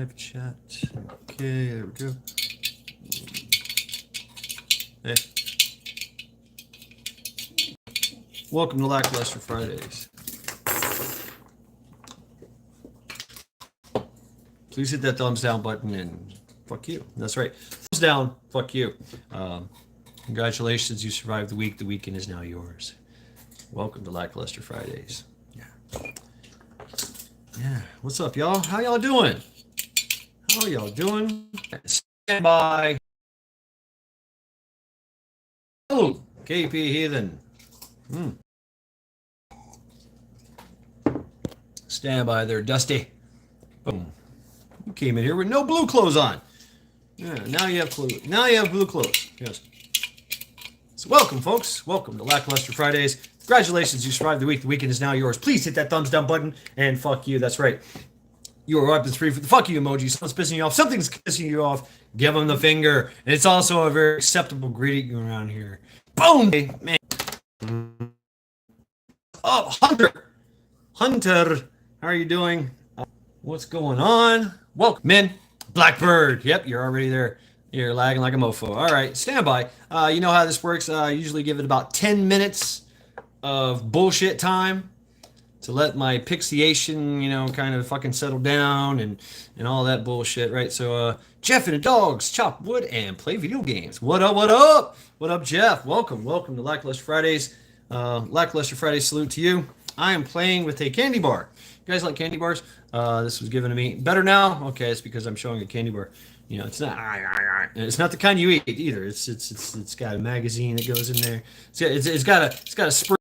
live chat. Okay, there we go. Hey. Welcome to Lackluster Fridays. Please hit that thumbs down button and fuck you. That's right. Thumbs down, fuck you. Congratulations, you survived the week. The weekend is now yours. Welcome to Lackluster Fridays. Yeah. What's up, y'all? How y'all doing? How y'all doing? Stand by. Oh, KP Heathen. Stand by there, Dusty. Boom. You came in here with no blue clothes on. Yeah, now you have clothes. Now you have blue clothes. Yes. So welcome, folks. Welcome to Lackluster Fridays. Congratulations, you survived the week. The weekend is now yours. Please hit that thumbs down button and fuck you. That's right. Your weapon's free for the fuck you emoji. Someone's pissing you off. Something's pissing you off. Give them the finger. And it's also a very acceptable greeting around here. Boom! Hey, man. Oh, Hunter. How are you doing? What's going on? Welcome, men. Blackbird. Yep, you're already there. You're lagging like a mofo. All right, stand by. You know how this works. I usually give it about 10 minutes of bullshit time to let my pixiation, kind of fucking settle down and all that bullshit, right? So, Jeff and the dogs chop wood and play video games. What up, what up? What up, Jeff? Welcome to Lackluster Fridays. Lackluster Fridays salute to you. I am playing with a candy bar. You guys like candy bars? This was given to me. Better now? Okay, it's because I'm showing a candy bar. It's not the kind you eat either. It's got a magazine that goes in there. It's got a spring.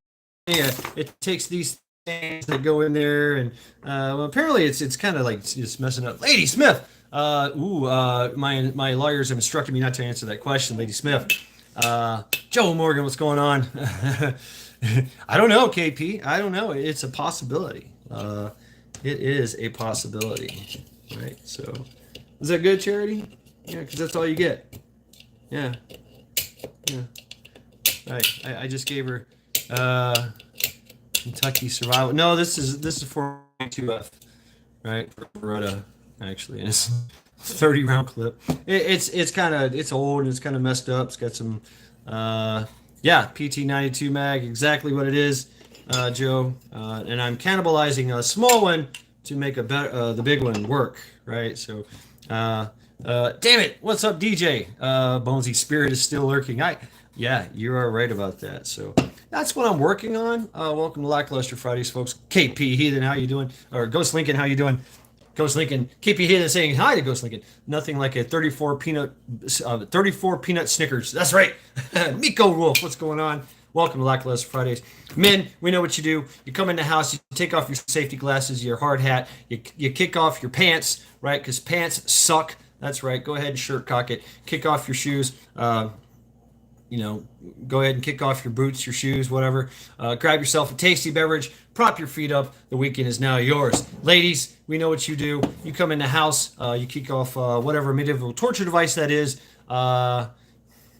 Yeah, it takes these things that go in there, and well, apparently it's kind of like just messing up. Lady Smith. My lawyers have instructed me not to answer that question, Lady Smith. Joe Morgan, what's going on? I don't know, KP. I don't know. It's a possibility. It is a possibility, right? So, is that good, Charity? Yeah, because that's all you get. Yeah. Right. I just gave her Kentucky Survival. No, this is for 2F, right? For Beretta, actually, and it's 30 round clip. It's old and it's kind of messed up. It's got some PT92 mag, exactly what it is, Joe. And I'm cannibalizing a small one to make the big one work, right? So, damn it, what's up, DJ? Bonesy Spirit is still lurking. Yeah, you are right about that. So that's what I'm working on. Welcome to Lackluster Fridays, folks. KP Heathen, how you doing? Or Ghost Lincoln, how you doing? Ghost Lincoln, KP Heathen saying hi to Ghost Lincoln. Nothing like a 34 peanut Snickers. That's right. Miko Wolf, what's going on? Welcome to Lackluster Fridays. Men, we know what you do. You come in the house, you take off your safety glasses, your hard hat, you kick off your pants, right? Because pants suck. That's right. Go ahead and shirt cock it. Kick off your shoes. Go ahead and kick off your boots, your shoes, whatever. Grab yourself a tasty beverage. Prop your feet up. The weekend is now yours. Ladies, we know what you do. You come in the house. You kick off whatever medieval torture device that is.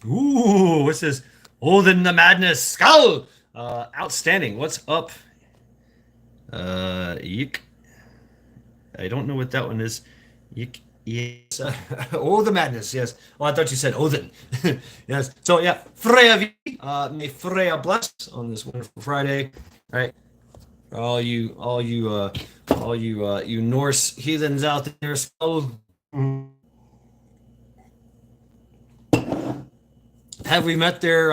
What's this? Odin the Madness Skull. Outstanding. What's up? Yeek. I don't know what that one is. Yeek. Yes. The Madness. Yes. Oh, I thought you said Odin. Yes. So yeah, Freya. May Freya bless on this wonderful Friday. Right. All you Norse heathens out there. Skull. Have we met their?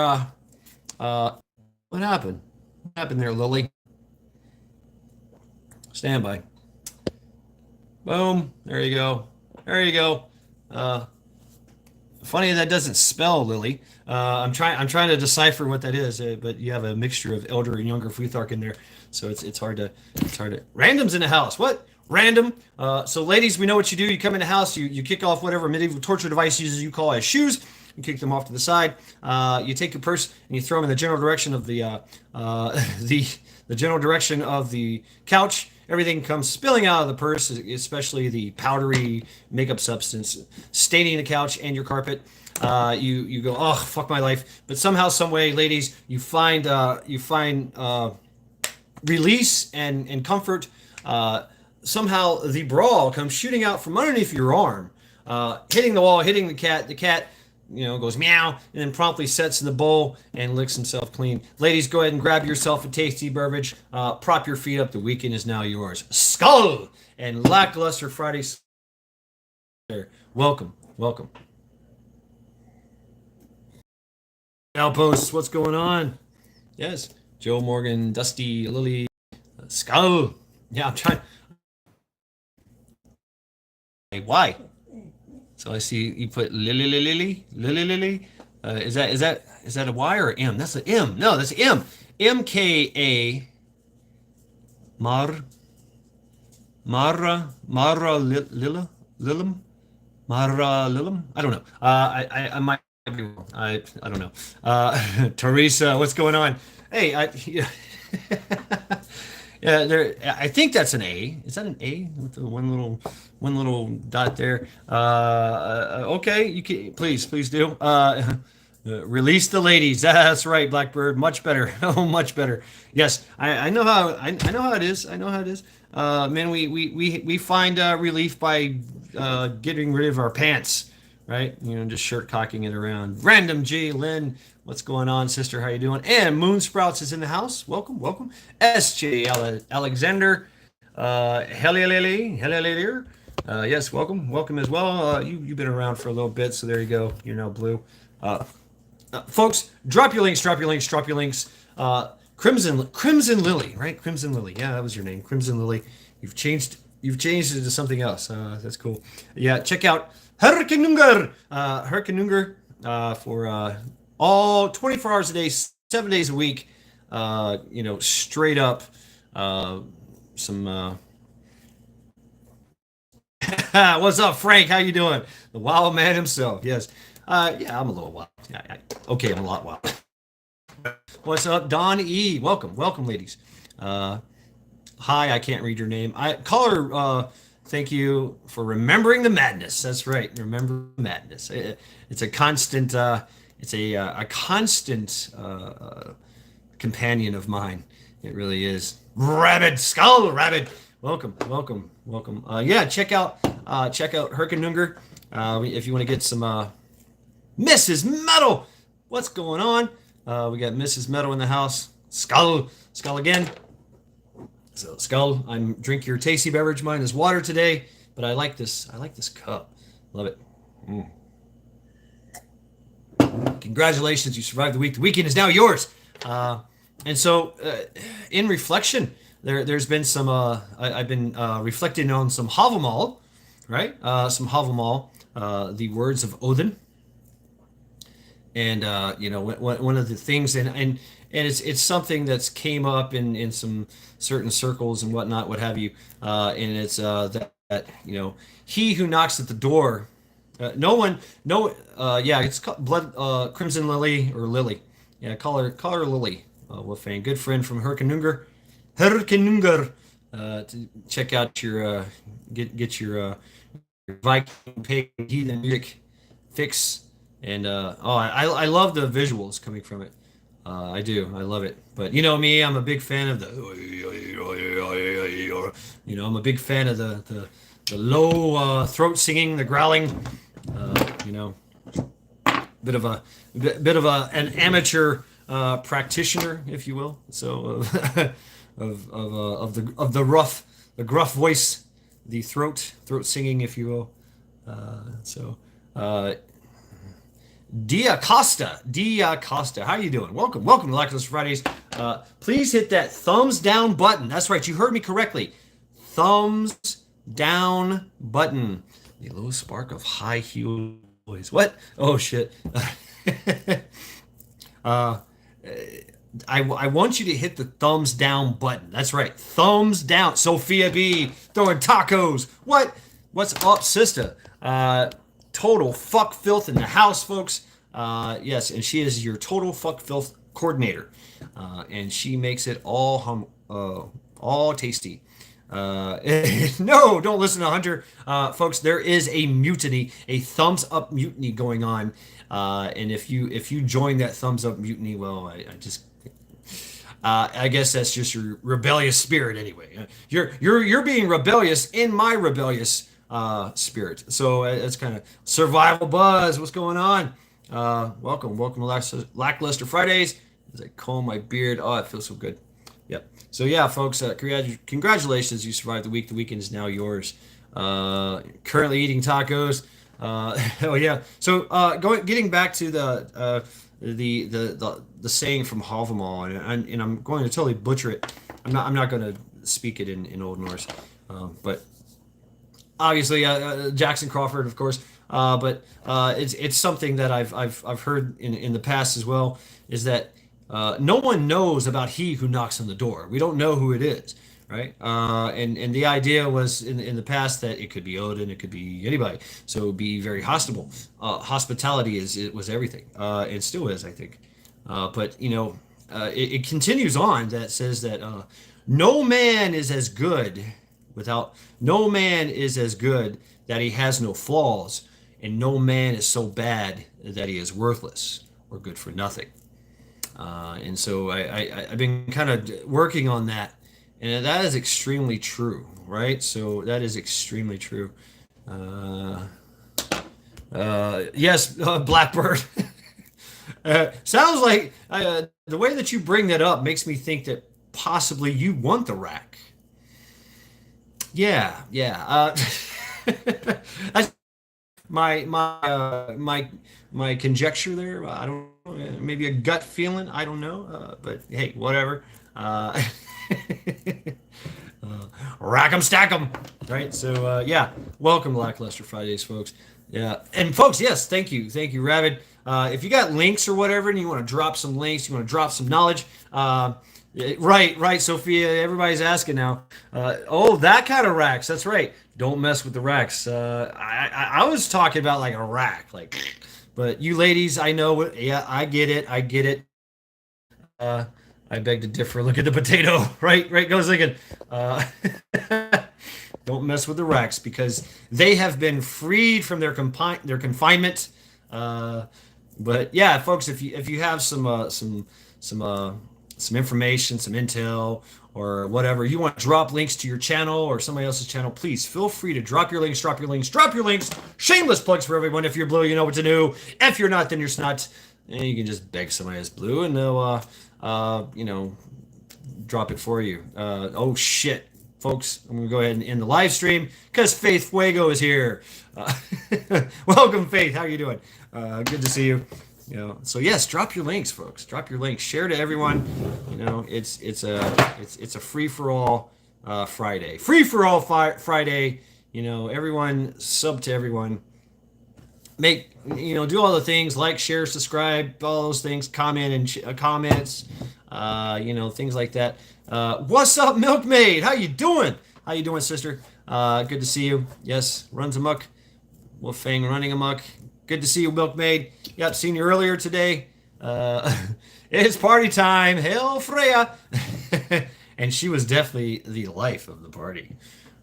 What happened? What happened there, Lily? Stand by. Boom. There you go. There you go. Funny that doesn't spell Lily. I'm trying to decipher what that is, but you have a mixture of elder and younger Futhark in there, so it's hard to. Random's in the house. What? Random. So ladies, we know what you do. You come in the house. You kick off whatever medieval torture device you call as shoes. You kick them off to the side. You take your purse and you throw them in the general direction of the general direction of the couch. Everything comes spilling out of the purse, especially the powdery makeup substance staining the couch and your carpet. You go, oh, fuck my life. But somehow, some way, ladies, you find release and comfort somehow the brawl comes shooting out from underneath your arm, hitting the wall, hitting the cat. The cat, goes meow and then promptly sets in the bowl and licks himself clean. Ladies, go ahead and grab yourself a tasty beverage. Prop your feet up. The weekend is now yours. Skull and lackluster Friday. Welcome, welcome. Outposts, what's going on? Yes, Joe Morgan, Dusty, Lily, Skull. Yeah, I'm trying. Why? So I see you put Lily. Is that a Y or M? That's an M. No, that's M. MKA. Lilum. Mara Lilum. I don't know. I might be wrong. I don't know. Teresa, what's going on? Hey, yeah, there. I think that's an A. Is that an A with the one little dot there? Okay, you can please do. Release the ladies. That's right, Blackbird. Much better. Oh, much better. Yes, I know how. I know how it is. I know how it is. Man, we find relief by getting rid of our pants, right? Just shirt cocking it around. Random G Lynn. What's going on, sister? How you doing? And Moon Sprouts is in the house. Welcome, welcome. SJ Alexander, Helly. Yes, welcome as well. You've been around for a little bit, so there you go. You're now blue. Folks, drop your links. Crimson Lily, right? Crimson Lily. Yeah, that was your name, Crimson Lily. You've changed it to something else. That's cool. Yeah, check out Herkenungar for all 24 hours a day, 7 days a week. Straight up some. What's up, Frank? How you doing? The wild man himself. Yes. Yeah, I'm a little wild. Okay, I'm a lot wild. What's up, Don E? Welcome, ladies. Hi, I can't read your name. Caller, thank you for remembering the madness. That's right, remember madness. It's a constant. It's a constant companion of mine. It really is. Skull Rabbit. Welcome. Yeah, check out Herkenungar if you want to get some Mrs. Metal. What's going on? We got Mrs. Metal in the house. Skull again. So Skull, I'm drink your tasty beverage. Mine is water today, but I like this cup. Love it. Congratulations, you survived the week. The weekend is now yours. And so, in reflection, there's been some. I've been reflecting on some Havamal, right? Some Havamal, the words of Odin. And one of the things, and it's something that's came up in some certain circles and whatnot, what have you. And it's that he who knocks at the door. It's called blood, Crimson Lily or Lily. Yeah, call her Lily. Wolfang, good friend from Herkenungar. To check out your get your Viking pagan heathen music fix. And I love the visuals coming from it. I do. I love it. But me, I'm a big fan of the. I'm a big fan of the low throat singing, the growling. Bit of an amateur practitioner, if you will. So of the gruff voice, the throat singing, if you will. Dia Costa, how you doing? Welcome to Lactose Fridays. Please hit that thumbs down button. That's right, you heard me correctly. Thumbs down button. The low spark of high heel voice. What? Oh shit. I want you to hit the thumbs down button. That's right, thumbs down. Sophia B throwing tacos. What's up, sister? Total fuck filth in the house, folks. Yes, and she is your total fuck filth coordinator, and she makes it all tasty. No, don't listen to Hunter, folks. There is a mutiny, a thumbs up mutiny going on, and if you join that thumbs up mutiny, well, I guess that's just your rebellious spirit anyway. You're being rebellious in my rebellious spirit. So it's kind of survival buzz. What's going on? Welcome to Lackluster Fridays. As I comb my beard, oh, it feels so good. Yep. So yeah, folks, congratulations, you survived the week. The weekend is now yours. Currently eating tacos. Hell yeah. So getting back to the saying from Havamal, and I'm going to totally butcher it. I'm not going to speak it in Old Norse, but obviously Jackson Crawford, of course. But it's something that I've heard in the past as well. Is that no one knows about he who knocks on the door. We don't know who it is, right? And the idea was in the past that it could be Odin, it could be anybody. So be very hospitable. Hospitality it was everything, and still is, I think. But it continues on that says that no man is as good no man is as good that he has no flaws, and no man is so bad that he is worthless or good for nothing. And so I've been kind of working on that, and that is extremely true, right? So that is extremely true. Yes, Blackbird. Sounds like the way that you bring that up makes me think that possibly you want the rack. Yeah, yeah. That's my conjecture there. I don't know. Maybe a gut feeling. I don't know. But hey, whatever. Rack 'em, stack 'em. Right. So yeah, welcome to Lackluster Fridays, folks. Yeah, and folks, yes, thank you, Rabbit. If you got links or whatever, and you want to drop some links, you want to drop some knowledge. Right, Sophia. Everybody's asking now. Oh, that kind of racks. That's right. Don't mess with the racks. I was talking about like a rack, like. But you ladies, I know what. Yeah, I get it. I beg to differ. Look at the potato. Right, goes thinking. Don't mess with the racks because they have been freed from their confinement. But yeah, folks, if you have some information, some intel, or whatever, you want to drop links to your channel or somebody else's channel, please feel free to drop your links. Shameless plugs for everyone. If you're blue, you know what to do. If you're not, then you're snot. And you can just beg somebody that's blue, and they'll drop it for you. Oh shit, folks, I'm gonna go ahead and end the live stream because Faith Fuego is here. Welcome, Faith. How are you doing? Good to see you. So yes, drop your links, folks. Drop your links. Share to everyone. It's a free for all Friday. Free for all Friday. Everyone sub to everyone. Do all the things like, share, subscribe, all those things. Comment and comments. Things like that. What's up, Milkmaid? How you doing? Sister? Good to see you. Yes, runs amok. Wolfang running amok. Good to see you, Milkmaid. Yep, seen you earlier today. It's party time. Hail Freya. And she was definitely the life of the party,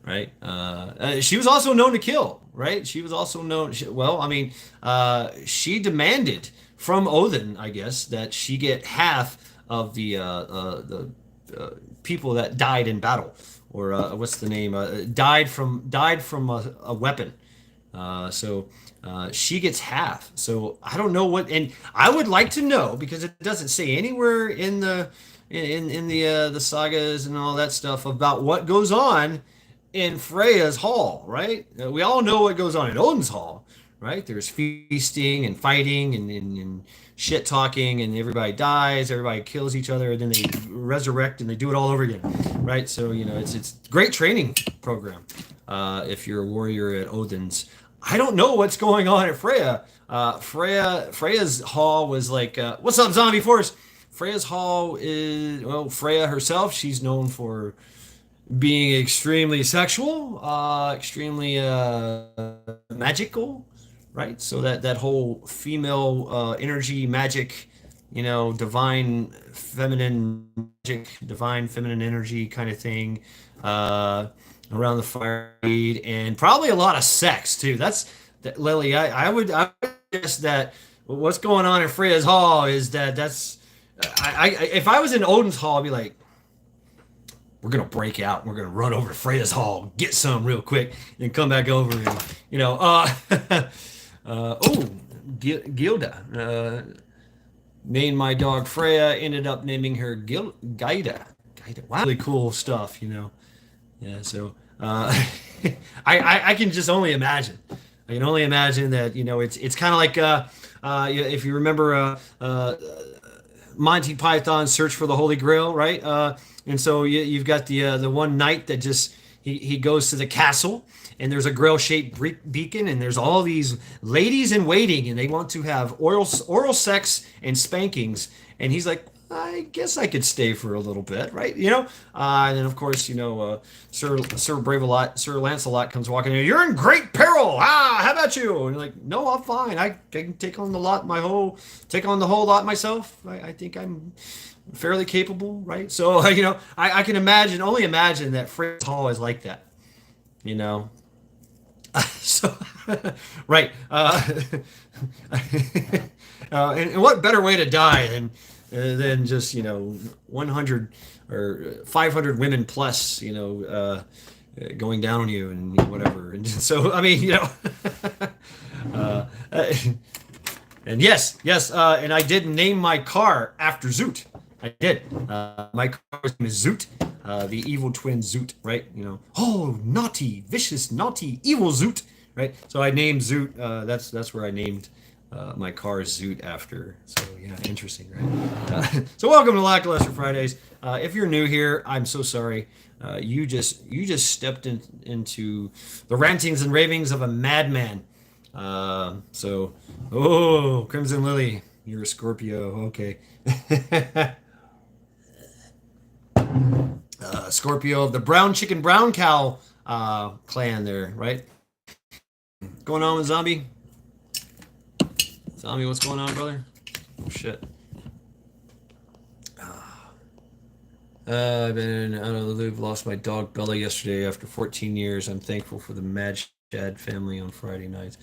right? She was also known to kill, right? She was also known. She demanded from Odin, I guess, that she get half of the people that died in battle, or what's the name? Died from a weapon. So she gets half. So I don't know what, and I would like to know, because it doesn't say anywhere in the sagas and all that stuff about what goes on in Freya's hall, right? We all know what goes on in Odin's hall, right? There's feasting and fighting and shit talking, and everybody dies, everybody kills each other, and then they resurrect and they do it all over again, right? So it's a great training program if you're a warrior at Odin's. I don't know what's going on at Freya. Freya's hall was like, what's up, Zombie Force? Freya's hall is, well, Freya herself, she's known for being extremely sexual, extremely magical, right? So that whole female energy, magic, divine feminine magic, divine feminine energy kind of thing. Around the fire, and probably a lot of sex too. That's that, Lily. I would guess that what's going on in Freya's hall is that's if I was in Odin's Hall, I'd be like, we're gonna break out. We're gonna run over to Freya's Hall, get some real quick, and come back over and oh, Gilda. Named my dog Freya. Ended up naming her Gaida. Gaida. Wow, really cool stuff. Yeah. So I can just only imagine. I can only imagine that it's kind of like if you remember Monty Python's Search for the Holy Grail, right? And so you've got the one knight that just he goes to the castle, and there's a grail-shaped beacon, and there's all these ladies in waiting, and they want to have oral sex and spankings, and he's like, I guess I could stay for a little bit, right? And then of course, Sir Lancelot comes walking in. You're in great peril. How about you? And you're like, no, I'm fine. I can take on the whole lot myself. I think I'm fairly capable, right? So I can only imagine that Freya's Hall is like that, So, right. And what better way to die than just 100 or 500 women plus going down on you and whatever. And so I mean and yes, and I did name my car after Zoot. I did. My car's name is Zoot, the evil twin Zoot, right? Oh, naughty, vicious, naughty, evil Zoot, right? So I named Zoot. That's where I named my car Zoot after. So yeah, interesting, right? So welcome to Lackluster Fridays. If you're new here, I'm so sorry. You just stepped into the rantings and ravings of a madman. Crimson Lily, you're a Scorpio, okay. Scorpio of the brown chicken, brown cow clan there, right? What's going on with Zombie? Zombie, what's going on, brother? Oh, shit. I've been out of the loop, lost my dog Bella yesterday after 14 years. I'm thankful for the Mad Shad family on Friday nights.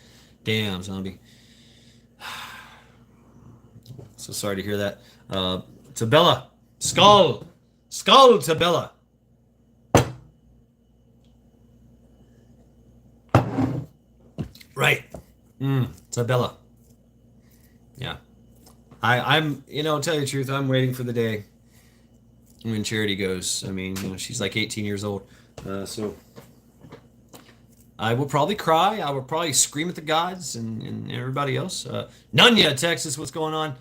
Damn, Zombie. So sorry to hear that. To Bella. Skull to Bella. Right. To Bella. Yeah. I'm tell you the truth, I'm waiting for the day when Charity goes. I mean, she's like 18 years old. So I will probably cry. I will probably scream at the gods and everybody else. Nunya, Texas, what's going on?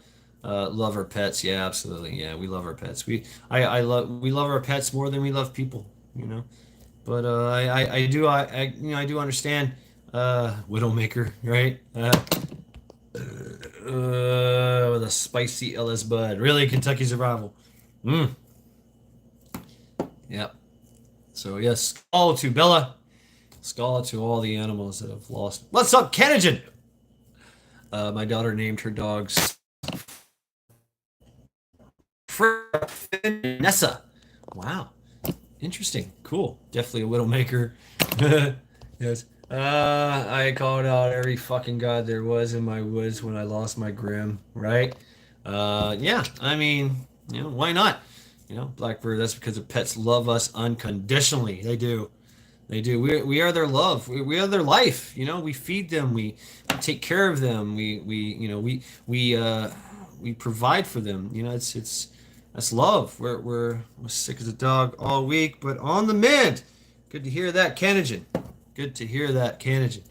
Love our pets. Yeah, absolutely. Yeah, we love our pets. We love our pets more than we love people, But I do understand Widowmaker, right? With a spicy LS Bud. Really, Kentucky Survival. Yep. So yes, skull to Bella. Skull to all the animals that have lost. What's up, Kenogen? My daughter named her dogs Nessa. Wow. Interesting. Cool. Definitely a Widowmaker. Yes. I called out every fucking god there was in my woods when I lost my Grim, right? Yeah. I mean, why not? Blackbird, that's because the pets love us unconditionally. They do. They do. We are their love. We are their life. We feed them. We take care of them. We provide for them. That's love. We're sick as a dog all week, but on the mend. Good to hear that, Kenogen. Good to hear that, Kenogen.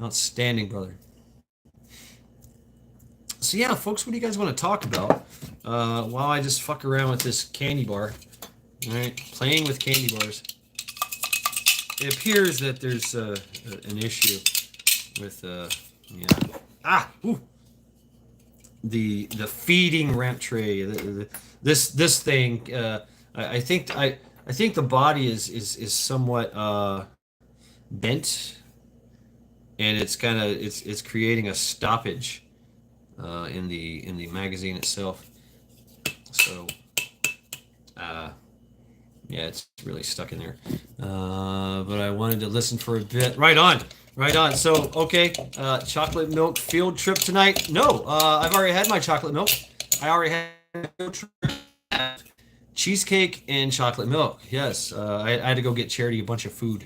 Outstanding, brother. So yeah, folks, what do you guys want to talk about? While I just fuck around with this candy bar. All right, playing with candy bars. It appears that there's an issue with the feeding ramp tray. This thing. I think the body is somewhat bent, and it's creating a stoppage in the magazine itself. So yeah, it's really stuck in there. But I wanted to listen for a bit. Right on. So, okay, chocolate milk field trip tonight. No, I've already had my chocolate milk. I already cheesecake and chocolate milk. Yes, I had to go get Charity a bunch of food,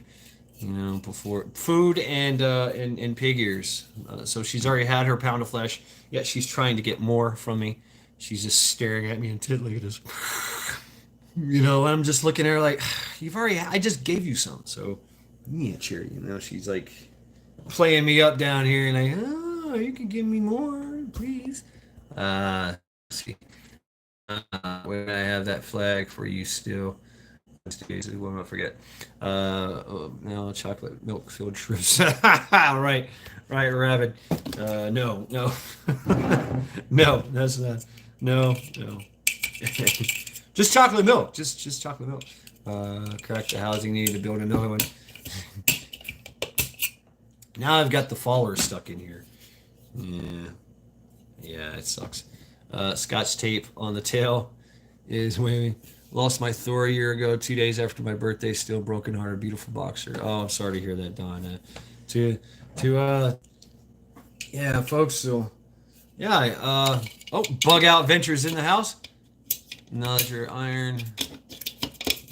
before food and pig ears. So she's already had her pound of flesh. Yet she's trying to get more from me. She's just staring at me intently. Look at this. I'm just looking at her like, I just gave you some. So, yeah, Charity. She's like playing me up down here, and oh, you can give me more, please. Let's see. When I have that flag for you still. What am I forget? No, chocolate milk filled shrimps. Right, rabbit. No, no, that's not. No. Just chocolate milk. Just chocolate milk. Crack the housing need to build another one. Now I've got the fallers stuck in here. Yeah, it sucks. Scotch tape on the tail is waving. Lost my Thor a year ago, 2 days after my birthday. Still broken hearted, beautiful boxer. Oh, I'm sorry to hear that, Don. Yeah, folks. So, yeah. Bug out ventures in the house. Now that you're iron,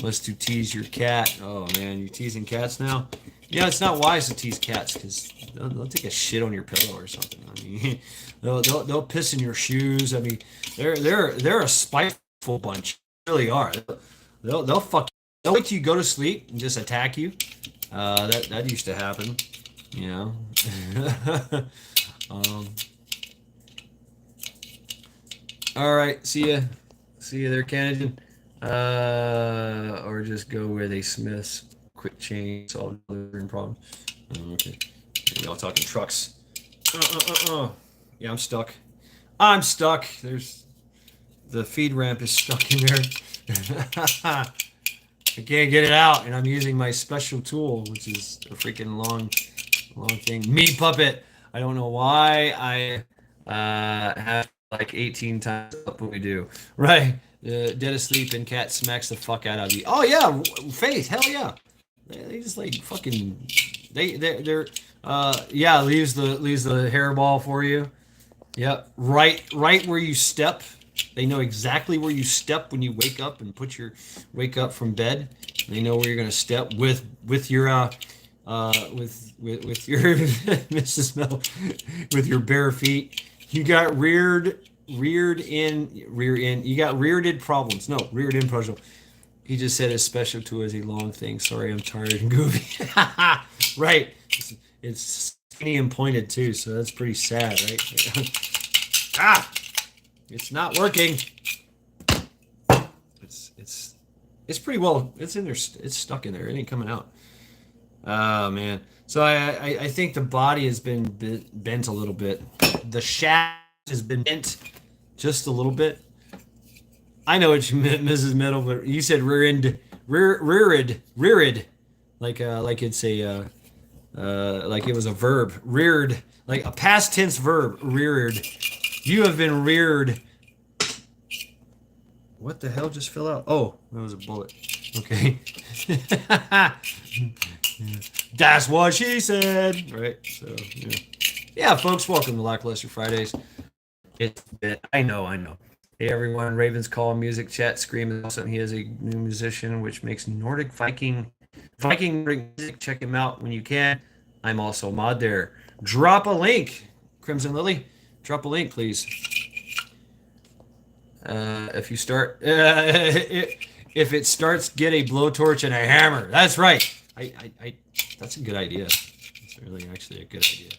must to tease your cat. Oh man, you're teasing cats now. Yeah, it's not wise to tease cats because they'll take a shit on your pillow or something. I mean, they'll piss in your shoes. I mean, they're a spiteful bunch. Really are. They'll fuck. They'll wait till you go to sleep and just attack you. That used to happen. All right. See ya there, Canadian. Or just go where they smiths. Quick change, solve delivering problems. Okay. Y'all talking trucks. Yeah, I'm stuck. There's. The feed ramp is stuck in there. I can't get it out, and I'm using my special tool, which is a freaking long thing. Meat puppet. I don't know why I have like 18 times up what we do. Right. Dead asleep and cat smacks the fuck out of you. Oh yeah, Faith. Hell yeah. They just like fucking. They're yeah, leaves the hairball for you. Yep. Right where you step. They know exactly where you step when you wake up and wake up from bed. They know where you're gonna step with your with your Mrs. Mel, with your bare feet. You got rear end. You got reared end problems. No, reared end problem. He just said his special tool is a long thing. Sorry, I'm tired and goofy. Right. It's skinny and pointed too, so that's pretty sad, right? Ah. It's not working. It's pretty well. It's in there. It's stuck in there. It ain't coming out. Oh man. So I think the body has been bent a little bit. The shaft has been bent just a little bit. I know what you meant, Mrs. Meadow, but you said reared, like it's a like it was a verb, reared, like a past tense verb, reared. You have been reared. What the hell just fell out? Oh, that was a bullet. Okay. That's what she said. Right. So, yeah, folks, welcome to Lackluster Fridays. I know. Hey, everyone. Ravens Call Music Chat Scream. He is a new musician, which makes Nordic Viking music. Check him out when you can. I'm also mod there. Drop a link, Crimson Lily. Drop a link, please. If you start, if it starts, get a blowtorch and a hammer. That's right. That's a good idea. It's really actually a good idea.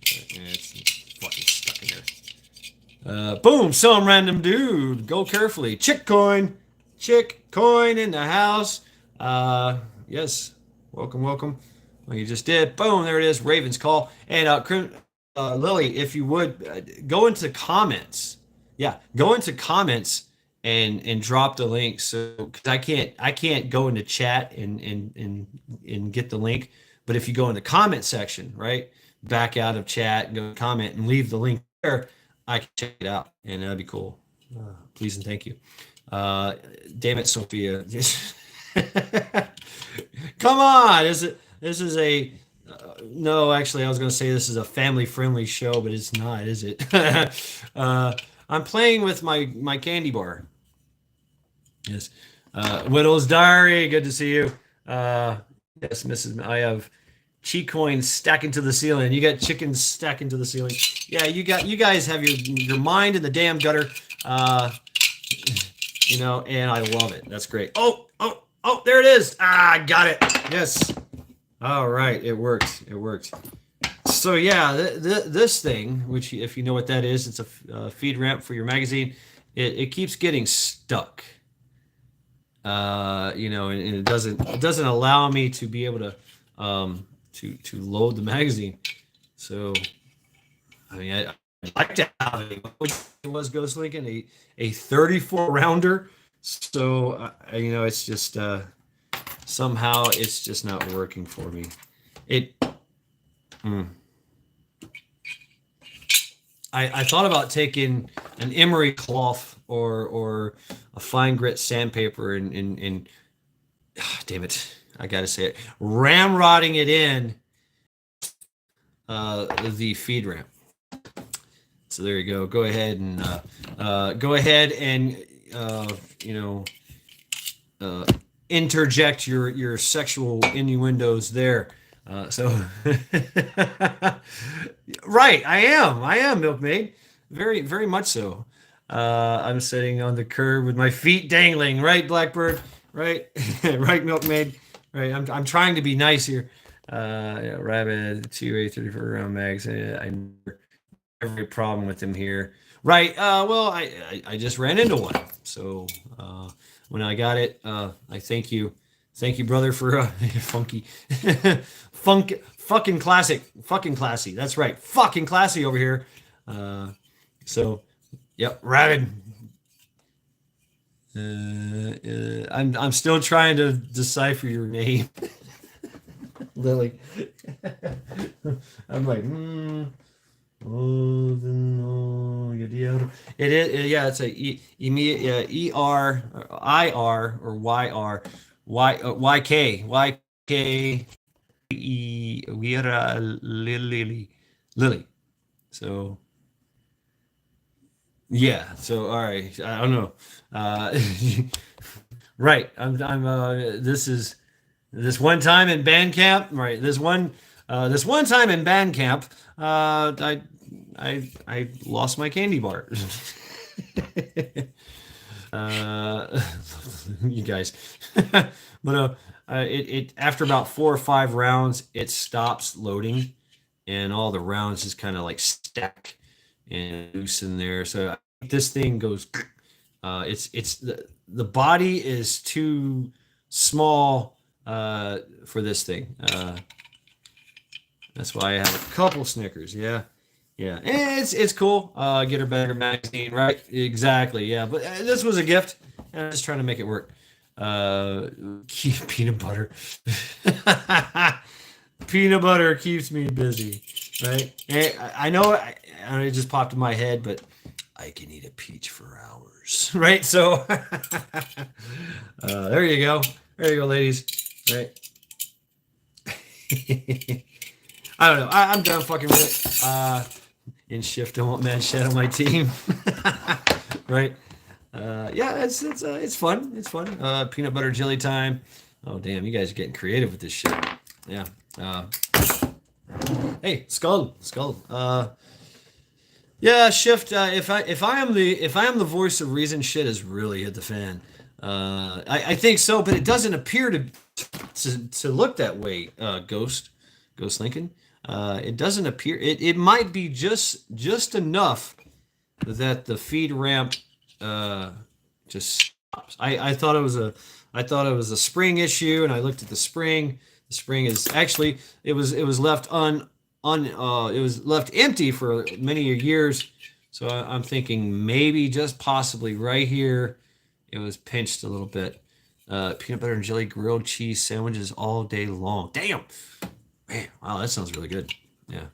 It's fucking stuck in there. Boom! Some random dude. Go carefully. Chick coin in the house. Yes. Welcome. Well, you just did. Boom! There it is. Ravens Call. And Lily, if you would go into comments. Yeah, go into comments and drop the link. So because I can't go into chat and get the link. But if you go in the comment section, right, back out of chat and go comment and leave the link there, I can check it out and that'd be cool. Please and thank you. Damn it, Sophia. Come on, this is a no, actually, I was going to say this is a family-friendly show, but it's not, is it? I'm playing with my candy bar. Yes. Whittle's Diary, good to see you. Yes, Mrs. I have cheat coins stacking to the ceiling. You got chickens stacking to the ceiling. Yeah, you guys have your mind in the damn gutter. You know, and I love it. That's great. Oh, there it is. Ah, I got it. Yes. All right, it works. It works. So yeah, this thing, which if you know what that is, it's a feed ramp for your magazine. It keeps getting stuck. You know, and it doesn't allow me to be able to load the magazine. So I mean, I'd like to have it. It was Ghost Lincoln a 34 rounder. So you know, it's just somehow it's just not working for me. It. Mm. I thought about taking an emery cloth or a fine grit sandpaper and damn it, I gotta say it, ramrodding it in the feed ramp. So there you go. Go ahead and you know, interject your sexual innuendos there. So right, I am milkmaid, very much so. I'm sitting on the curb with my feet dangling, right, Blackbird, right, right, milkmaid, right. I'm trying to be nice here. Yeah, rabbit 2A34 round mags. I never have a problem with him here, right. Well, I just ran into one, so when I got it, I thank you, brother, for funky, fucking classy. That's right, fucking classy over here. So, yep, rabid. I'm still trying to decipher your name, Lily. I'm like, oh, no, it is, yeah, it's a ER or IR or YR. YK Lily. So yeah. So all right. I don't know. Right. I'm. This one time in band camp. Right. This one time in band camp. I lost my candy bar. You guys. But it after about 4 or 5 rounds, it stops loading, and all the rounds just kind of like stack and loose in there. So this thing goes. It's the body is too small for this thing. That's why I have a couple Snickers. Yeah. Yeah, it's cool. Get her better magazine, right? Exactly. Yeah, but this was a gift. I'm just trying to make it work. Keep peanut butter. Peanut butter keeps me busy, right? And I know it just popped in my head, but I can eat a peach for hours, right? So there you go. There you go, ladies. Right. I don't know. I'm done fucking with it. In shift, I want Mad Shed on my team. Right? Yeah, it's fun. It's fun. Peanut butter jelly time. Oh damn, you guys are getting creative with this shit. Yeah. Hey, Skull. Yeah, shift. If I am the voice of reason, shit has really hit the fan. I think so, but it doesn't appear to look that way. Ghost Lincoln. It doesn't appear. It might be just enough that the feed ramp just stops. I thought it was a spring issue, and I looked at the spring. The spring is actually it was left it was left empty for many years. So I'm thinking maybe just possibly right here it was pinched a little bit. Peanut butter and jelly grilled cheese sandwiches all day long. Damn. Man, wow, that sounds really good. Yeah.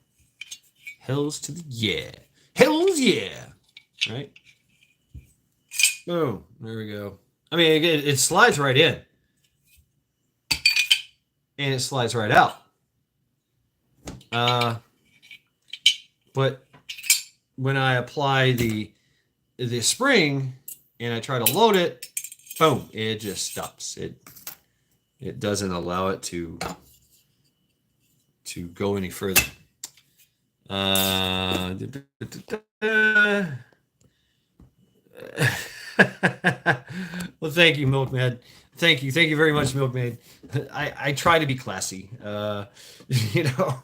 Hells to the yeah. Hells yeah. Right? Boom. There we go. I mean, it slides right in. And it slides right out. But when I apply the the spring and I try to load it, boom, it just stops. It doesn't allow it to go any further. Well, thank you, Milkmaid. Thank you very much, Milkmaid. I try to be classy. You know,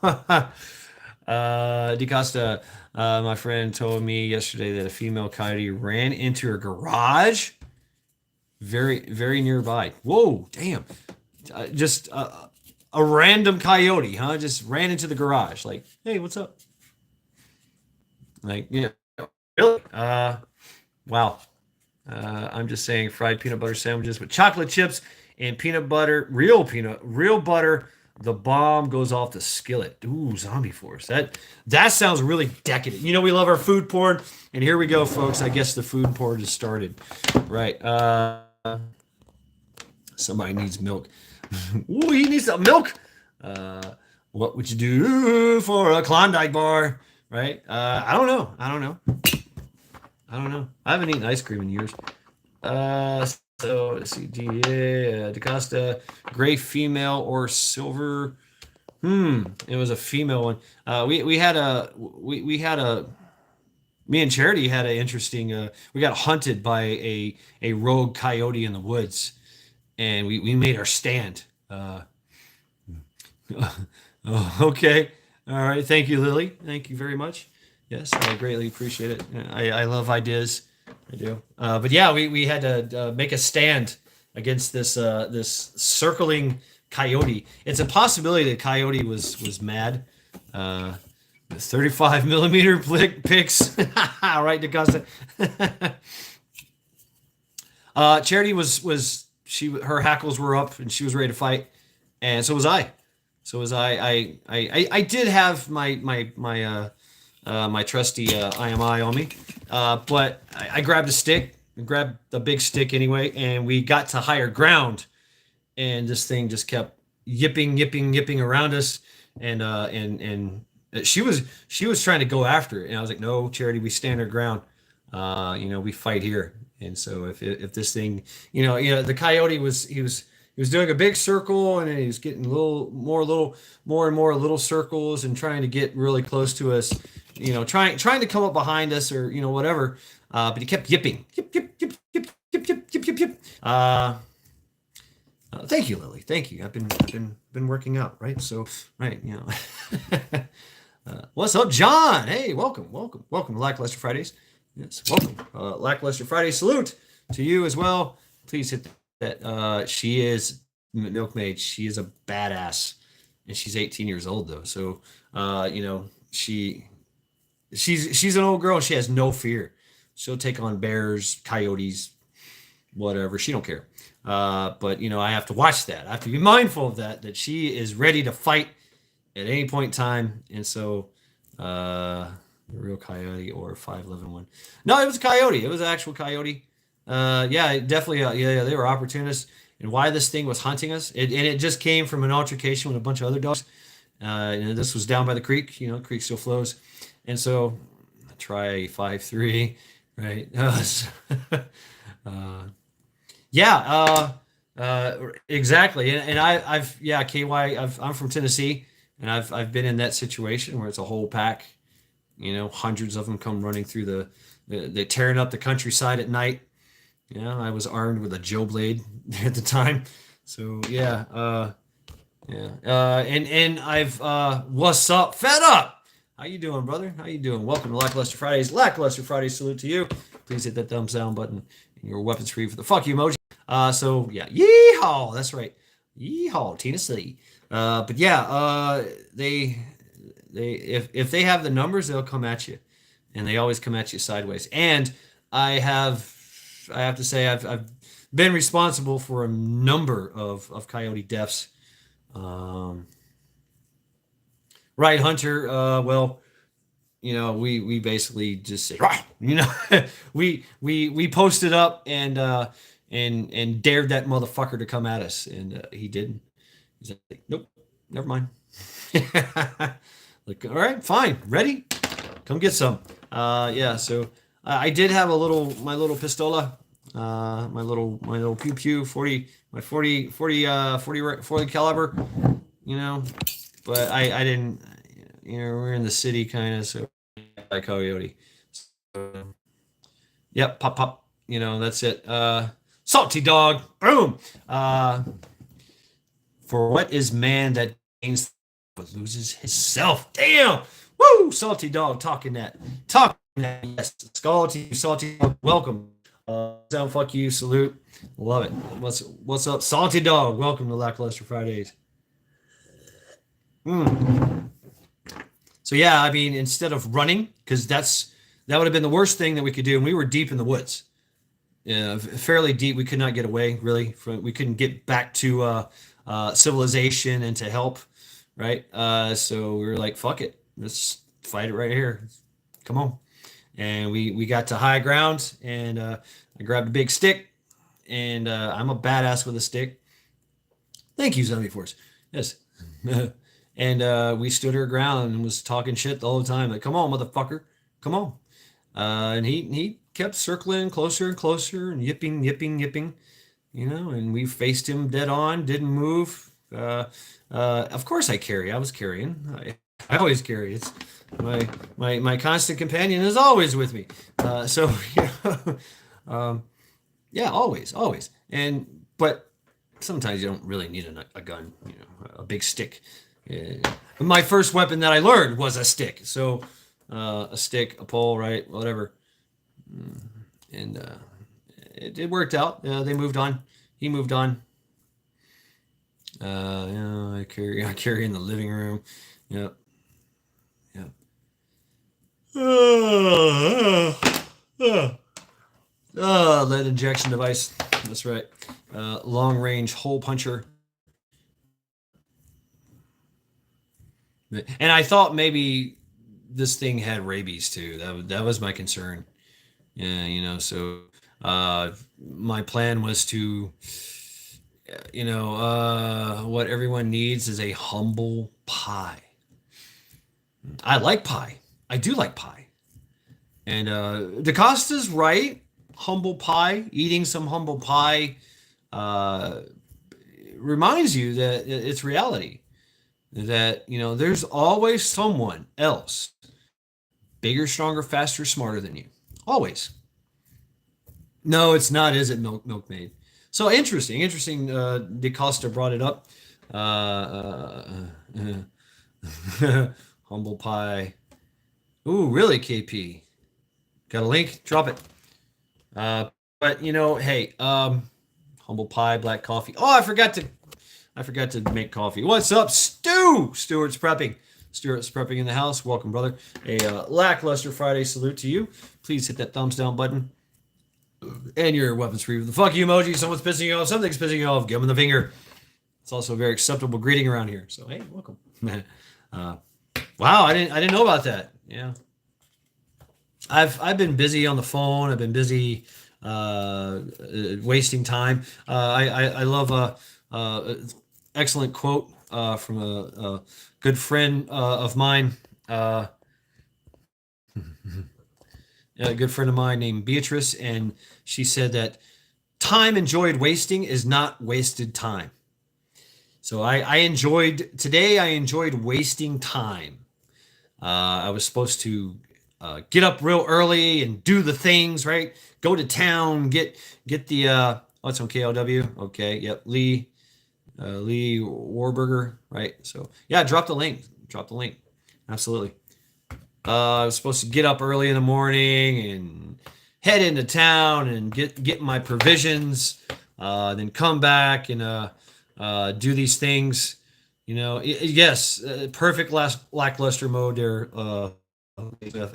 DeCosta, my friend told me yesterday that a female coyote ran into her garage, very nearby. Whoa, damn! Just a random coyote, huh? Just ran into the garage. Like, hey, what's up? Like, yeah, really? Wow. I'm just saying fried peanut butter sandwiches with chocolate chips and peanut butter, real butter. The bomb goes off the skillet. Ooh, zombie force. That sounds really decadent. You know, we love our food porn, and here we go, folks. I guess the food porn has started. Right. Somebody needs milk. Ooh, he needs some milk. What would you do for a Klondike bar? Right? I don't know. I haven't eaten ice cream in years. So let's see. DaCosta, gray female or silver? It was a female one. We had a me and Charity had an interesting. We got hunted by a rogue coyote in the woods, and we made our stand. Okay. All right. Thank you, Lily. Thank you very much. Yes, I greatly appreciate it. I love ideas. I do. But yeah, we had to make a stand against this circling coyote. It's a possibility the coyote was mad. 35 millimeter picks. Right, DaCosta. Charity was her hackles were up and she was ready to fight, and so was I. I did have my trusty IMI on me, but I grabbed a stick, grabbed the big stick anyway, and we got to higher ground, and this thing just kept yipping around us, and she was trying to go after it, and I was like, no, Charity, we stand our ground, we fight here, and so if this thing, the coyote he was doing a big circle, and then he was getting more and more little circles and trying to get really close to us, trying to come up behind us or whatever. But he kept yipping, yip yip yip yip yip yip yip yip yip. Thank you, Lily. Thank you. I've been working out, right? So right, what's up, John? Hey, welcome to Lackluster Fridays. Yes, welcome. Lackluster Friday salute to you as well. Please hit that. She is Milkmaid. She is a badass, and she's 18 years old though. So she's an old girl. She has no fear. She'll take on bears, coyotes, whatever. She don't care. But I have to watch that. I have to be mindful of that she is ready to fight at any point in time. And so the real coyote or 511 one. No, it was a coyote. It was an actual coyote. Yeah, definitely. Yeah, they were opportunists. And why this thing was hunting us, it just came from an altercation with a bunch of other dogs. This was down by the creek. The creek still flows, and so try 5-3, right? Exactly. And I've KY. I'm from Tennessee, and I've been in that situation where it's a whole pack. Hundreds of them come running through they're tearing up the countryside at night. I was armed with a Joe blade at the time. So and I've what's up? Fed up. How you doing, brother? How you doing? Welcome to Lackluster Fridays. Lackluster Fridays salute to you. Please hit that thumbs down button and your weapons free for the fuck you emoji. So yeah, yeehaw. That's right. Yeehaw, Tennessee. But yeah, they if they have the numbers, they'll come at you, and they always come at you sideways. And I have to say I've been responsible for a number of coyote deaths. Right, Hunter. Well, we basically just say, we posted up and dared that motherfucker to come at us, and he didn't. He's like, nope, never mind. Like, all right, fine, ready? Come get some. Yeah. So I did have my little pistola, my little pew pew 40, my 40 caliber, you know, but I didn't, you know, we're in the city kind of, so by coyote. So, yep, pop pop, you know, that's it. Salty dog, boom. For what is man that gains but loses himself? Damn. Woo! Salty dog talking that. Talking that. Yes. Salty dog. Welcome. Sound fuck you. Salute. Love it. What's up? Salty dog. Welcome to Lackluster Fridays. So yeah, I mean, instead of running, because that would have been the worst thing that we could do. And we were deep in the woods. Fairly deep. We could not get away really. We couldn't get back to civilization and to help, right? So we were like, fuck it, let's fight it right here. Come on. And we got to high ground, and I grabbed a big stick, and I'm a badass with a stick. Thank you, Zombie Force. Yes. And we stood our ground and was talking shit the whole time. Like, come on, motherfucker. Come on. And he kept circling closer and closer and yipping, you know, and we faced him dead on, didn't move. Of course I carry. I was carrying. I always carry. It's my constant companion is always with me. So you know, yeah, always. But sometimes you don't really need a gun, you know, a big stick. My first weapon that I learned was a stick. So a stick, a pole, right, whatever. And it worked out. They moved on. He moved on. You know, I carry in the living room. Yep. Lead injection device. That's right. Long range hole puncher. And I thought maybe this thing had rabies too. That was my concern. Yeah, you know, so my plan was to, you know, what everyone needs is a humble pie. I like pie. I do like pie. And DaCosta's right. Humble pie, eating some humble pie reminds you that it's reality. That, you know, there's always someone else bigger, stronger, faster, smarter than you. Always. No, it's not, is it, Milkmaid? So interesting. DaCosta brought it up. Humble pie. Ooh, really, KP? Got a link? Drop it. But you know, hey, humble pie, black coffee. Oh, I forgot to make coffee. What's up, Stu? Stuart's prepping in the house. Welcome, brother. A Lackluster Friday salute to you. Please hit that thumbs down button. And your weapons free with the fuck you emoji. Someone's pissing you off. Something's pissing you off. Give them the finger. It's also a very acceptable greeting around here. So hey, welcome. Wow, I didn't know about that. Yeah. I've been busy on the phone. I've been busy wasting time. I love a excellent quote from a good friend of mine. A good friend of mine named Beatrice, and she said that time enjoyed wasting is not wasted time. So I enjoyed wasting time. I was supposed to get up real early and do the things, right? Go to town, get the it's on KLW. Okay, yep, Lee Warburger, right? So yeah, drop the link. Absolutely. I was supposed to get up early in the morning and head into town and get my provisions, then come back and do these things. You know, yes, perfect lackluster mode there.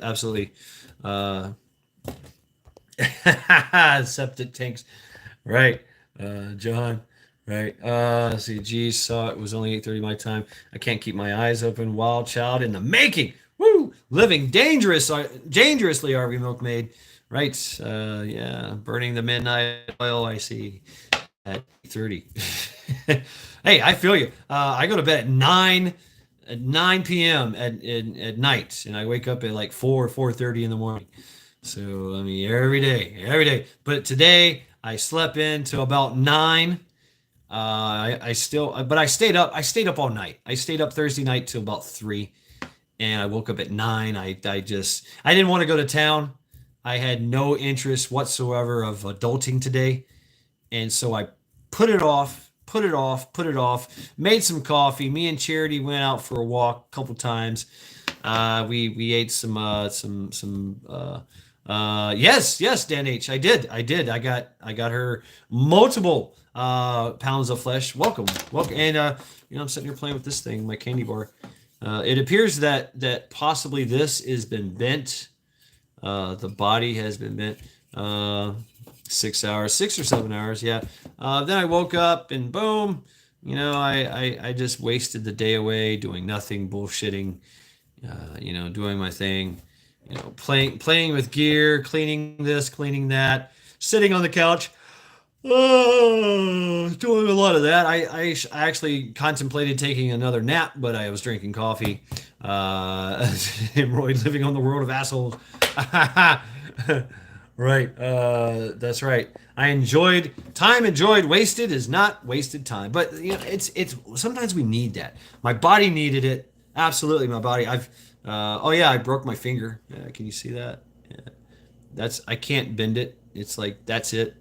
Absolutely. Septic tanks, right? John, right? Let's see. Geez, saw it was only 8:30 my time. I can't keep my eyes open. Wild child in the making. Woo! Living dangerously, RV Milkmaid. Right? Yeah. Burning the midnight oil. I see. At 8:30. Hey, I feel you. I go to bed at 9 p.m. at night, and I wake up at like 4:30 in the morning. So I mean, every day. But today I slept in till about 9. I still, but I stayed up. I stayed up all night. I stayed up Thursday night till about 3, and I woke up at 9. I didn't want to go to town. I had no interest whatsoever of adulting today, and so I put it off. Made some coffee. Me and Charity went out for a walk a couple times. We ate yes, Dan H. I did. I got her multiple pounds of flesh. Welcome. And I'm sitting here playing with this thing, my candy bar. It appears that possibly this has been bent. The body has been bent. 6 hours, 6 or 7 hours. Yeah. Then I woke up and boom. I just wasted the day away doing nothing, bullshitting. Doing my thing. Playing with gear, cleaning this, cleaning that, sitting on the couch. Doing a lot of that. I actually contemplated taking another nap, but I was drinking coffee. Hemorrhoid living on the world of assholes. Right. That's right. Time enjoyed wasted is not wasted time. But it's sometimes we need that. My body needed it. Absolutely, my body. I broke my finger. Can you see that? Yeah. I can't bend it. It's like that's it.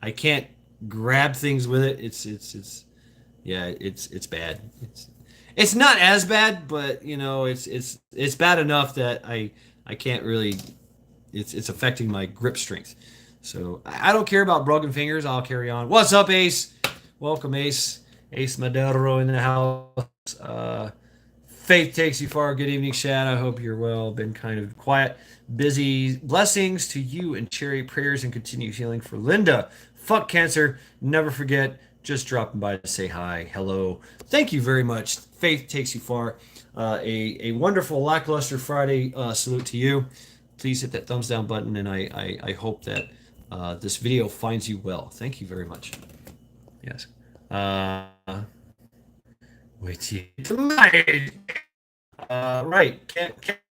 I can't grab things with it. It's bad. It's not as bad, but it's bad enough that I can't really. It's affecting my grip strength. So I don't care about broken fingers. I'll carry on. What's up, Ace? Welcome, Ace. Ace Madero in the house. Faith takes you far. Good evening, Shad. I hope you're well. Been kind of quiet, busy. Blessings to you and Cherry. Prayers and continued healing for Linda. Fuck cancer. Never forget. Just dropping by to say hi. Hello. Thank you very much. Faith takes you far. A wonderful Lackluster Friday salute to you. Please hit that thumbs down button, and I hope that this video finds you well. Thank you very much. Yes. Wait till tonight. Right. Can't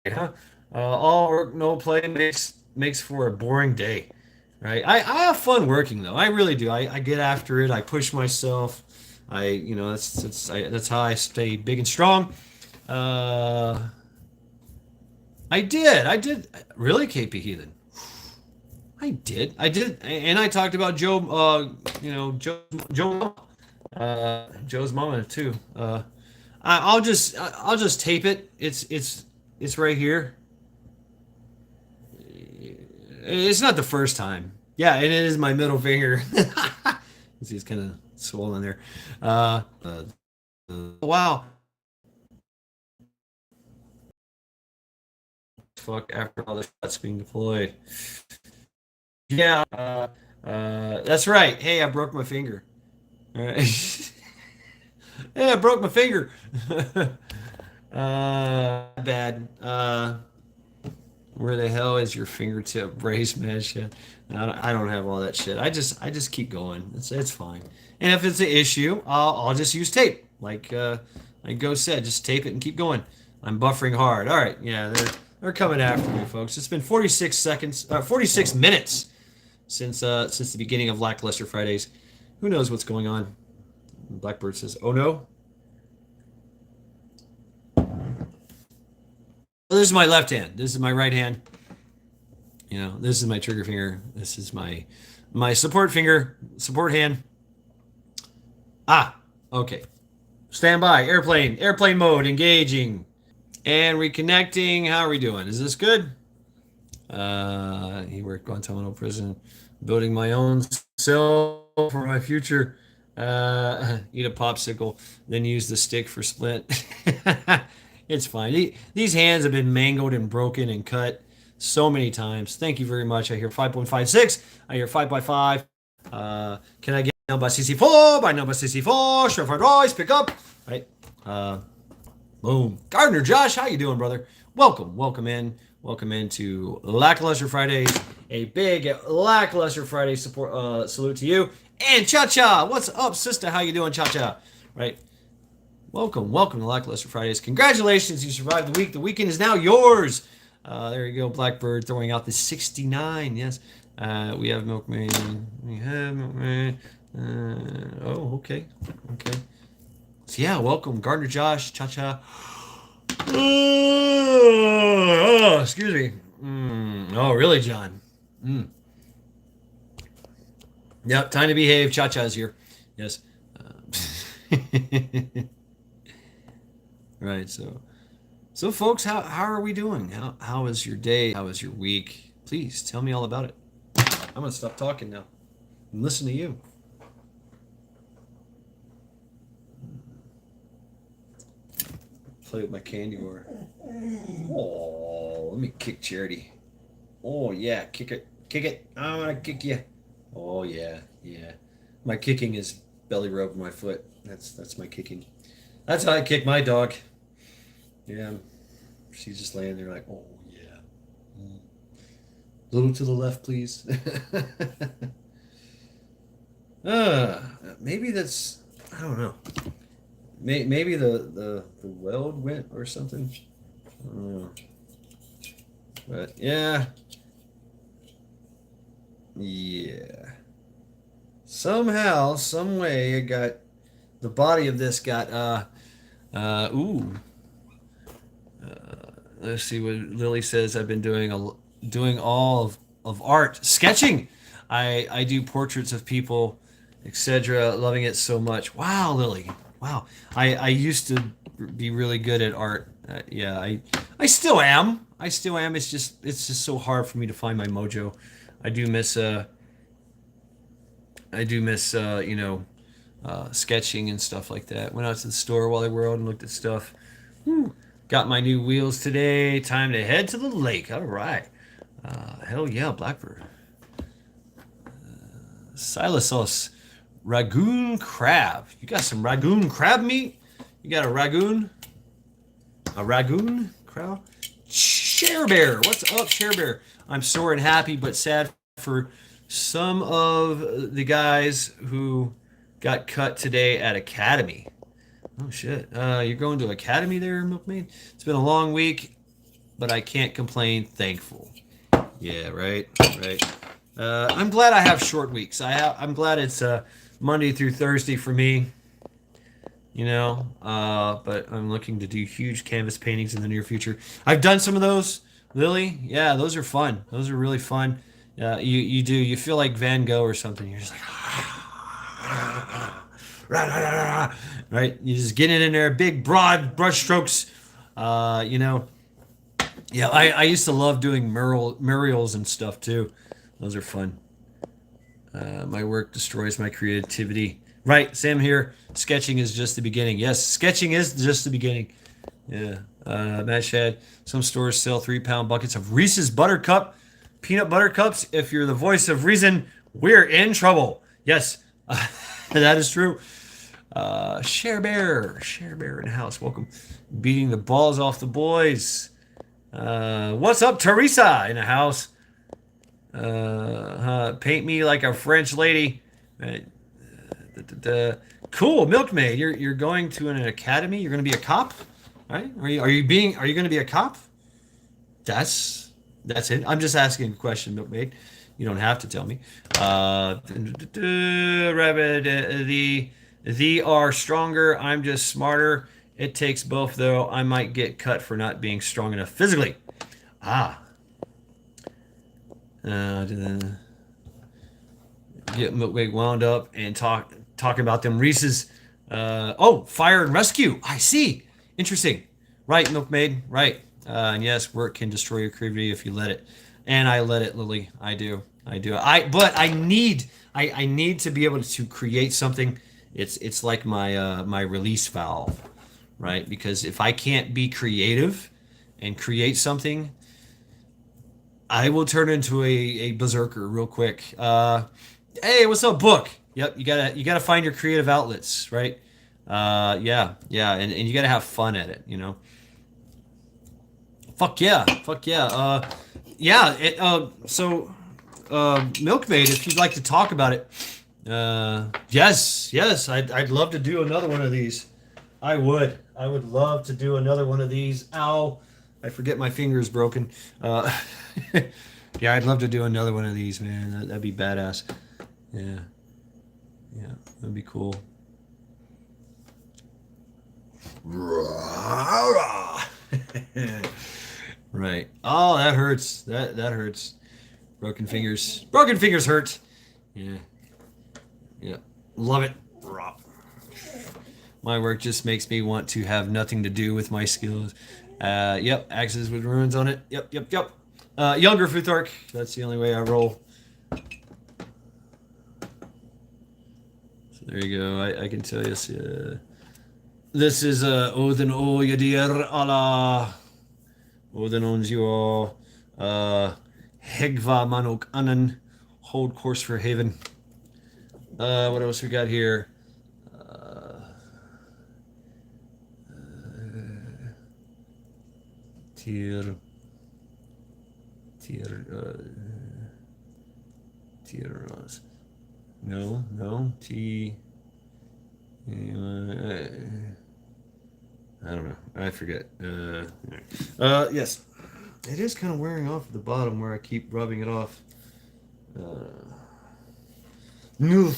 huh? All work, no play makes for a boring day. Right. I have fun working though. I really do. I get after it. I push myself. That's how I stay big and strong. I did. Really, KP Heathen. I did. And I talked about Joe. Joe's mama too. I'll just tape it. It's right here. It's not the first time. Yeah, it is my middle finger. See, it's kind of swollen there. Wow. Fuck after all the shots being deployed. Yeah. That's right. Hey, I broke my finger. All right. Hey, I broke my finger. Bad. Where the hell is your fingertip brace mesh? I don't have all that shit. I just keep going. It's fine. And if it's an issue, I'll just use tape. Like Go said, just tape it and keep going. I'm buffering hard. All right. Yeah, they're coming after me, folks. It's been 46 minutes since the beginning of Lackluster Fridays. Who knows what's going on? Blackbird says, "Oh no." Well, this is my left hand. This is my right hand. This is my trigger finger. This is my support finger, support hand. Okay. Stand by. Airplane mode, engaging. And reconnecting. How are we doing? Is this good? He worked Guantanamo prison, building my own cell for my future. Eat a popsicle, then use the stick for splint. It's fine. These hands have been mangled and broken and cut so many times. Thank you very much. I hear 5.56. I hear 5x5. Can I get number 64 by number 64? Shrifford Royce, pick up. Right. Boom. Gardner Josh, how you doing, brother? Welcome into Lackluster Fridays. A big Lackluster Friday support salute to you. And Cha-Cha, what's up, sister? How you doing, Cha-Cha? Right. Welcome to Lackluster Fridays. Congratulations, you survived the week. The weekend is now yours. There you go. Blackbird throwing out the 69. Yes. We have Milkmaid. We have Milkmaid. Oh, okay. Okay. So, yeah, welcome. Gardner Josh. Cha-cha. Oh, excuse me. Oh, really, John? Yep, time to behave. Cha-cha's here. Yes. Right, so folks, how are we doing? How is your day? How is your week? Please tell me all about it. I'm gonna stop talking now and listen to you. Play with my candy bar. Oh, let me kick Charity. Oh yeah, kick it, kick it. I'm gonna kick you. Oh yeah, yeah. My kicking is belly rubbing my foot. That's my kicking. That's how I kick my dog. Yeah, she's just laying there like, oh yeah. Little to the left, please. Maybe that's, I don't know. Maybe the weld went or something. I don't know. But yeah. Yeah. Somehow, some way, it got, the body of this got, let's see what Lily says. I've been doing all of art, sketching. I do portraits of people, etc. Loving it so much. Wow, Lily. Wow. I used to be really good at art. Yeah, I still am. I still am. It's just so hard for me to find my mojo. I do miss sketching and stuff like that. Went out to the store while they were out and looked at stuff. Got my new wheels today. Time to head to the lake. All right. Hell yeah, Blackbird. Silasauce Ragoon crab. You got some Ragoon crab meat? You got a Ragoon? A Ragoon crab? Share Bear. What's up, Share Bear? I'm sore and happy, but sad for some of the guys who got cut today at Academy. Oh shit. You're going to Academy there, Milkmaid? It's been a long week, but I can't complain. Thankful. Yeah, right. I'm glad I have short weeks. I'm glad it's Monday through Thursday for me. But I'm looking to do huge canvas paintings in the near future. I've done some of those, Lily. Yeah, those are fun. Those are really fun. You feel like Van Gogh or something. You're just like, right? You just get it in there, big broad brush strokes. Yeah, I used to love doing murals and stuff too. Those are fun. My work destroys my creativity. Right, Sam here. Sketching is just the beginning. Yes, sketching is just the beginning. Yeah. Matt Shad. Some stores sell 3-pound buckets of Reese's Buttercup peanut butter cups. If you're the voice of reason, we're in trouble. Yes, that is true. Share Bear in the house. Welcome. Beating the balls off the boys. What's up, Teresa in the house? Paint me like a French lady. Cool, Milkmaid. You're going to an academy. You're going to be a cop, right? Are you going to be a cop? That's it. I'm just asking a question, Milkmaid. You don't have to tell me. Rabbit, the are stronger. I'm just smarter. It takes both, though. I might get cut for not being strong enough physically. Get Milkmaid wound up and talking about them Reese's. Fire and rescue. I see. Interesting. Right, Milkmaid. Right. And yes, work can destroy your creativity if you let it. And I let it, Lily. I do. But I need to be able to create something. It's like my release valve, right? Because if I can't be creative and create something, I will turn into a berserker real quick. Hey, what's up, Book? Yep, you gotta find your creative outlets, right? And you gotta have fun at it, Fuck yeah. Milkmaid, if you'd like to talk about it, yes, I'd love to do another one of these. I would love to do another one of these. Ow. I forget my finger is broken. Yeah, I'd love to do another one of these, man. That'd be badass. Yeah. Yeah, that'd be cool. Right. Oh, that hurts. That hurts. Broken fingers. Broken fingers hurt. Yeah. Yeah. Love it. My work just makes me want to have nothing to do with my skills. Yep, axes with runes on it. Yep, yep, yep. Younger Futhark. That's the only way I roll. So there you go. I can tell you. This is Odin O Yadir Allah. Odin Onzio. Hegva Manok Anan. Hold course for Haven. What else we got here? Tier. No. T. I don't know. I forget. Yes. It is kind of wearing off at the bottom where I keep rubbing it off. It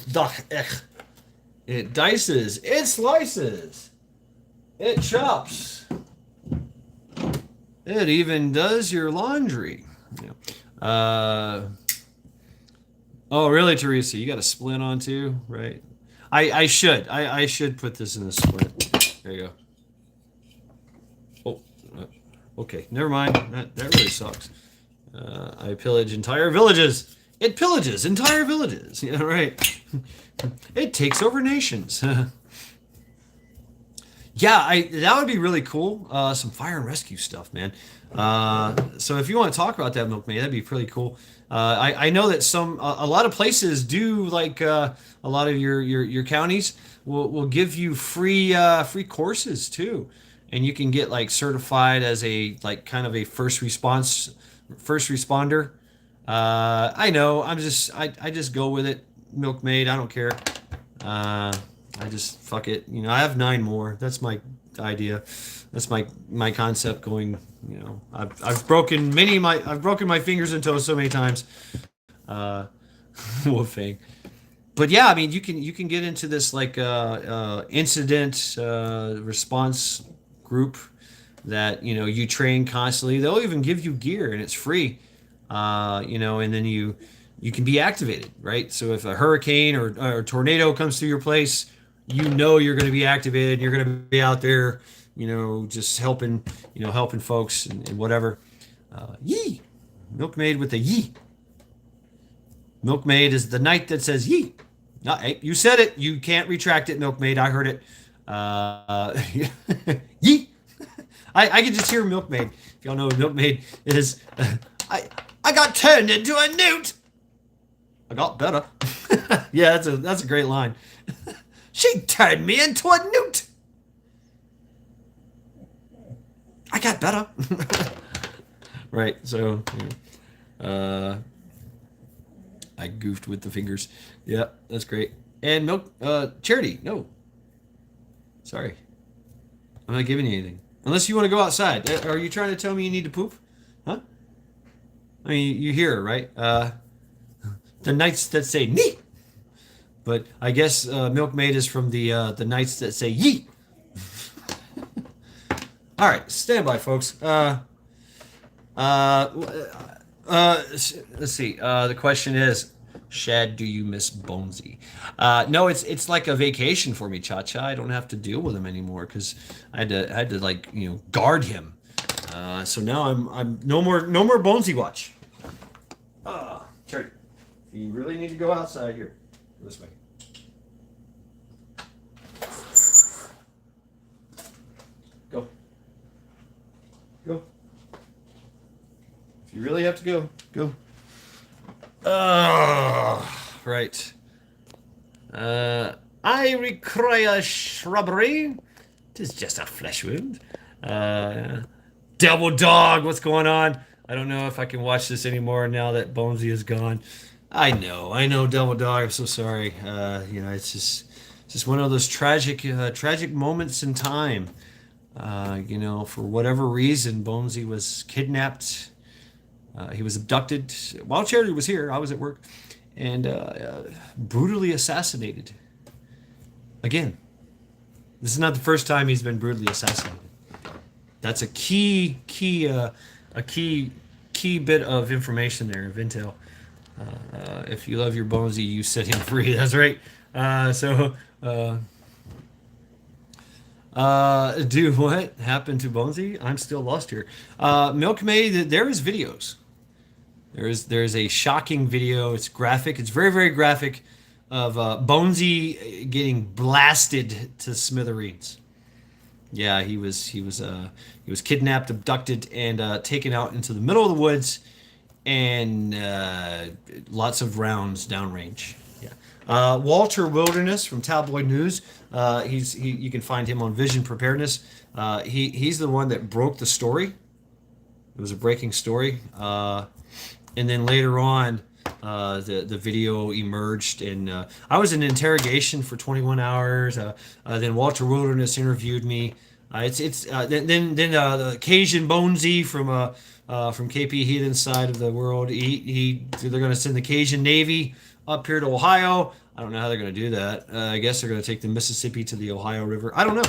dices. It slices. It chops. It even does your laundry. Yeah. Oh, really, Teresa? You got a splint on too, right? I should put this in a splint. There you go. Oh, okay. Never mind. That really sucks. I pillage entire villages. It pillages entire villages. Yeah, right. It takes over nations. Yeah, that would be really cool. Some fire and rescue stuff, man. So if you want to talk about that, Milkmaid, that'd be pretty cool. I know that a lot of places do, like a lot of your counties will give you free courses too, and you can get like certified as a like kind of a first responder. I know. I just go with it, Milkmaid. I don't care. I just fuck it. I have 9 more. That's my idea. That's my concept going. I've broken my fingers and toes so many times. Woofing. But yeah, I mean, you can get into this like incident response group that you train constantly. They'll even give you gear and it's free. And then you can be activated, right? So if a hurricane or a tornado comes through your place, you're going to be activated. You're going to be out there, just helping folks and whatever. Yee, Milkmaid with the yee. Milkmaid is the knight that says yee. Hey, you said it. You can't retract it, Milkmaid. I heard it. Yee. I can just hear Milkmaid. If y'all know what Milkmaid is, I got turned into a newt. I got better. Yeah, that's a great line. She turned me into a newt. I got better. Right. So, I goofed with the fingers. Yeah, that's great. And Charity, no. Sorry. I'm not giving you anything. Unless you want to go outside. Are you trying to tell me you need to poop? Huh? I mean, you hear it, right? The knights that say nee. But I guess Milkmaid is from the knights that say yee. All right, stand by, folks. Let's see. The question is, Shad, do you miss Bonesy? No, it's like a vacation for me, Cha-Cha. I don't have to deal with him anymore because I had to like guard him. So now I'm no more Bonesy watch. Charity, you really need to go outside here. This way. Go. Go. If you really have to go, go. Right. I require shrubbery. Tis just a flesh wound. Double Dog, what's going on? I don't know if I can watch this anymore now that Bonesy is gone. I know, Double Dog. I'm so sorry. It's just one of those tragic moments in time. For whatever reason, Bonesy was kidnapped. He was abducted while Charity was here. I was at work, and brutally assassinated. Again, this is not the first time he's been brutally assassinated. That's a key bit of information there of intel. If you love your Bonesy, you set him free. That's right. Do what happened to Bonesy? I'm still lost here. Milkmaid, there is videos. There's a shocking video. It's graphic. It's very, very graphic of Bonesy getting blasted to smithereens. Yeah, he was kidnapped, abducted, and taken out into the middle of the woods, and lots of rounds downrange. Yeah. Walter Wilderness from Tabloid News. You can find him on Vision Preparedness. He's the one that broke the story. It was a breaking story, and then later on, the video emerged, and I was in interrogation for 21 hours. Then Walter Wilderness interviewed me. Then the Cajun Bonesy from KP Heathen's side of the world. They're going to send the Cajun Navy up here to Ohio. I don't know how they're going to do that. I guess they're going to take the Mississippi to the Ohio River. I don't know.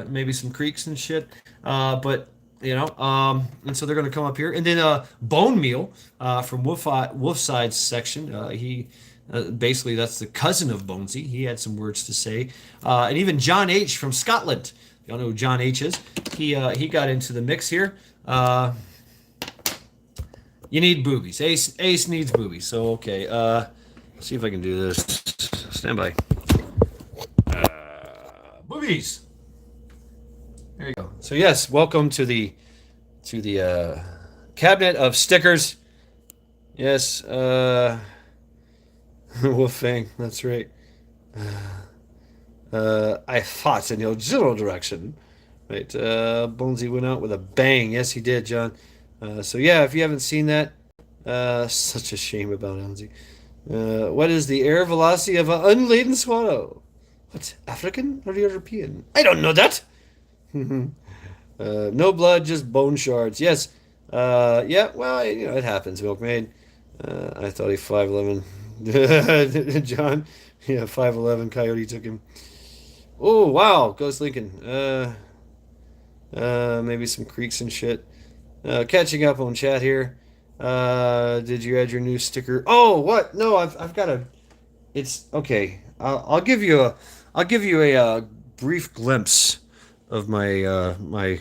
Maybe some creeks and shit. But and so they're going to come up here, and then Bone Meal from Wolfside's section. He basically, that's the cousin of Bonesy. He had some words to say, and even John H from Scotland. Y'all know who John H is. He got into the mix here. You need boobies. Ace needs boobies. So okay, let's see if I can do this. Stand by. Boobies. There you go. So yes, welcome to the cabinet of stickers. Yes, Wolfang. That's right. I fought in your general direction. Right. Bonesy went out with a bang. Yes, he did, John. So yeah, if you haven't seen that, such a shame about Bonesy. What is the air velocity of an unladen swallow? What, African or European? I don't know that. No blood, just bone shards. Yes. Yeah. Well, it happens, Milkmaid. I thought he 5'11". John. Yeah, 5'11". Coyote took him. Oh wow, Ghost Lincoln. Maybe some creeks and shit. Catching up on chat here. Did you add your new sticker? Oh, what? No, I've got a. It's okay. I'll give you a brief glimpse of my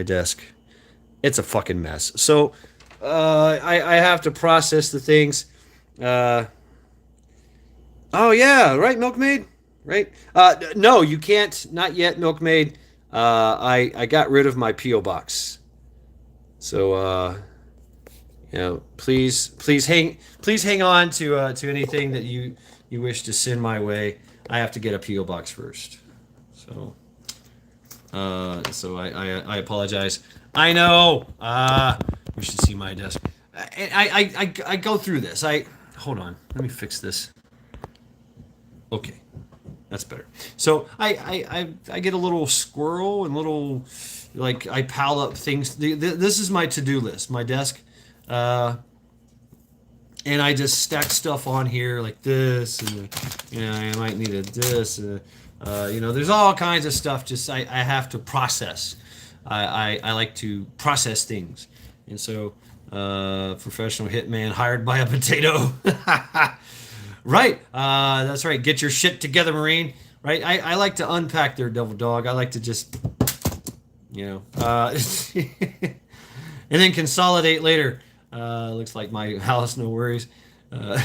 desk. It's a fucking mess. So I have to process the things. Oh yeah, right, Milkmaid. Right? No, you can't. Not yet, Milkmaid. I got rid of my PO box. So please hang on to anything that you wish to send my way. I have to get a PO box first. So I apologize. I know. We should see my desk. I go through this. Hold on. Let me fix this. Okay. That's better. So I get a little squirrel and little, like, I pile up things. This is my to-do list, my desk. And I just stack stuff on here like this. And, I might need this. There's all kinds of stuff. Just I have to process. I like to process things. And so professional hitman hired by a potato. Right. That's right. Get your shit together, Marine. Right. I like to unpack their devil dog. I like to just, and then consolidate later. Looks like my house, no worries. I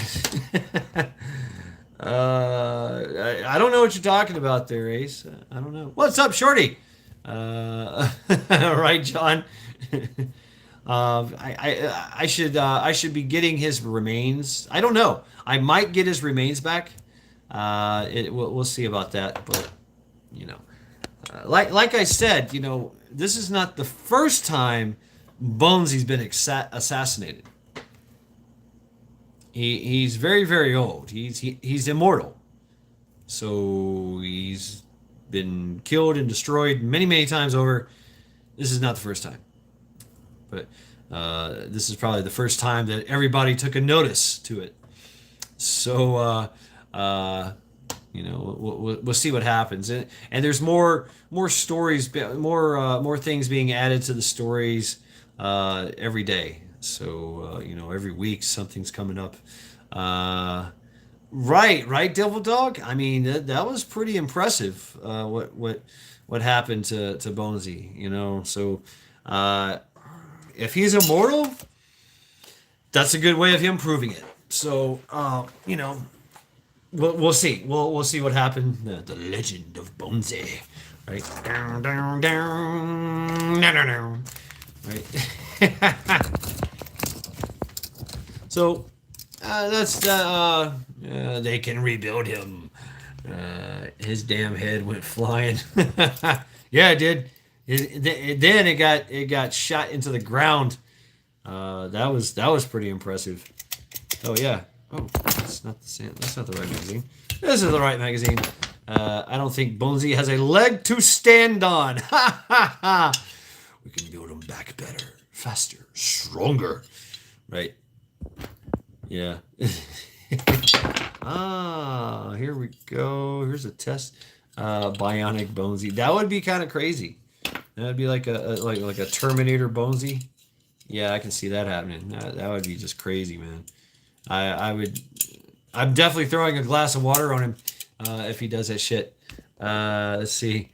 don't know what you're talking about there, Ace. I don't know. What's up, Shorty? Right, John. I should be getting his remains. I don't know. I might get his remains back. We'll see about that. But like I said, this is not the first time Bonesy's been assassinated. He's very, very old. He's immortal. So he's been killed and destroyed many, many times over. This is not the first time, but this is probably the first time that everybody took a notice to it. So, we'll see what happens, and there's more stories, more things being added to the stories every day. So every week something's coming up. Right, Devil Dog. I mean, that was pretty impressive. What happened to Bonesy? So if he's immortal, that's a good way of him proving it. So we'll see. We'll see what happened. The legend of Bonesy, right? Down, down, down, down, down, right. So that's they can rebuild him. His damn head went flying. Yeah, it did. Then it got shot into the ground. That was pretty impressive. Oh yeah. Oh, that's not the same. That's not the right magazine. This is the right magazine. I don't think Bonesy has a leg to stand on. Ha ha ha! We can build him back better, faster, stronger. Right? Yeah. Here we go. Here's a test. Bionic Bonesy. That would be kind of crazy. That'd be like a Terminator Bonesy. Yeah, I can see that happening. That would be just crazy, man. I'm definitely throwing a glass of water on him if he does that shit. Let's see.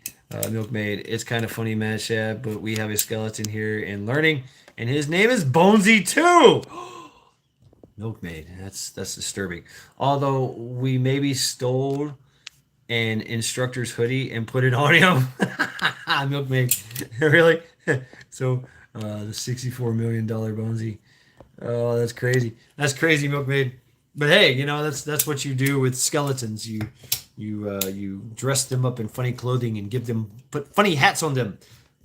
Milkmaid. It's kind of funny, man, Shab, but we have a skeleton here in learning, and his name is Bonesy too. Milkmaid. That's disturbing. Although we maybe stole an instructor's hoodie and put it on him. Milkmaid. Really? So the $64 million Bonesy. Oh, that's crazy. That's crazy, Milkmaid. But hey, that's what you do with skeletons. You dress them up in funny clothing and put funny hats on them.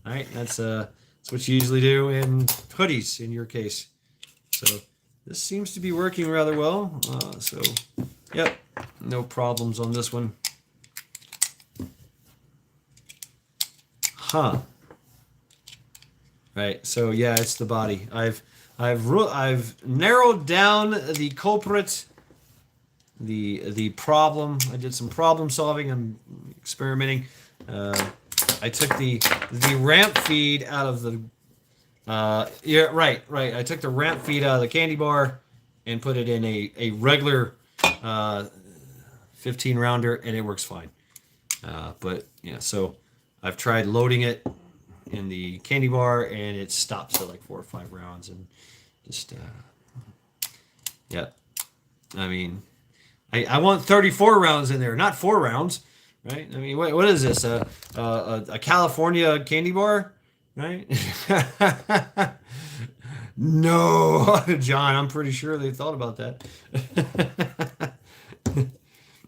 All right, that's what you usually do in hoodies in your case. So this seems to be working rather well. So, yep, no problems on this one. Huh. Right. So yeah, it's the body. I've narrowed down the culprit, the problem. I did some problem solving. I'm experimenting. I took the ramp feed out of the. Yeah, right. I took the ramp feed out of the candy bar and put it in a regular 15 rounder, and it works fine. But yeah, so I've tried loading it in the candy bar, and it stops at like 4 or 5 rounds, and just yeah. I mean, I want 34 rounds in there, not 4 rounds, right? I mean, what is this? A California candy bar, right? No, John, I'm pretty sure they thought about that.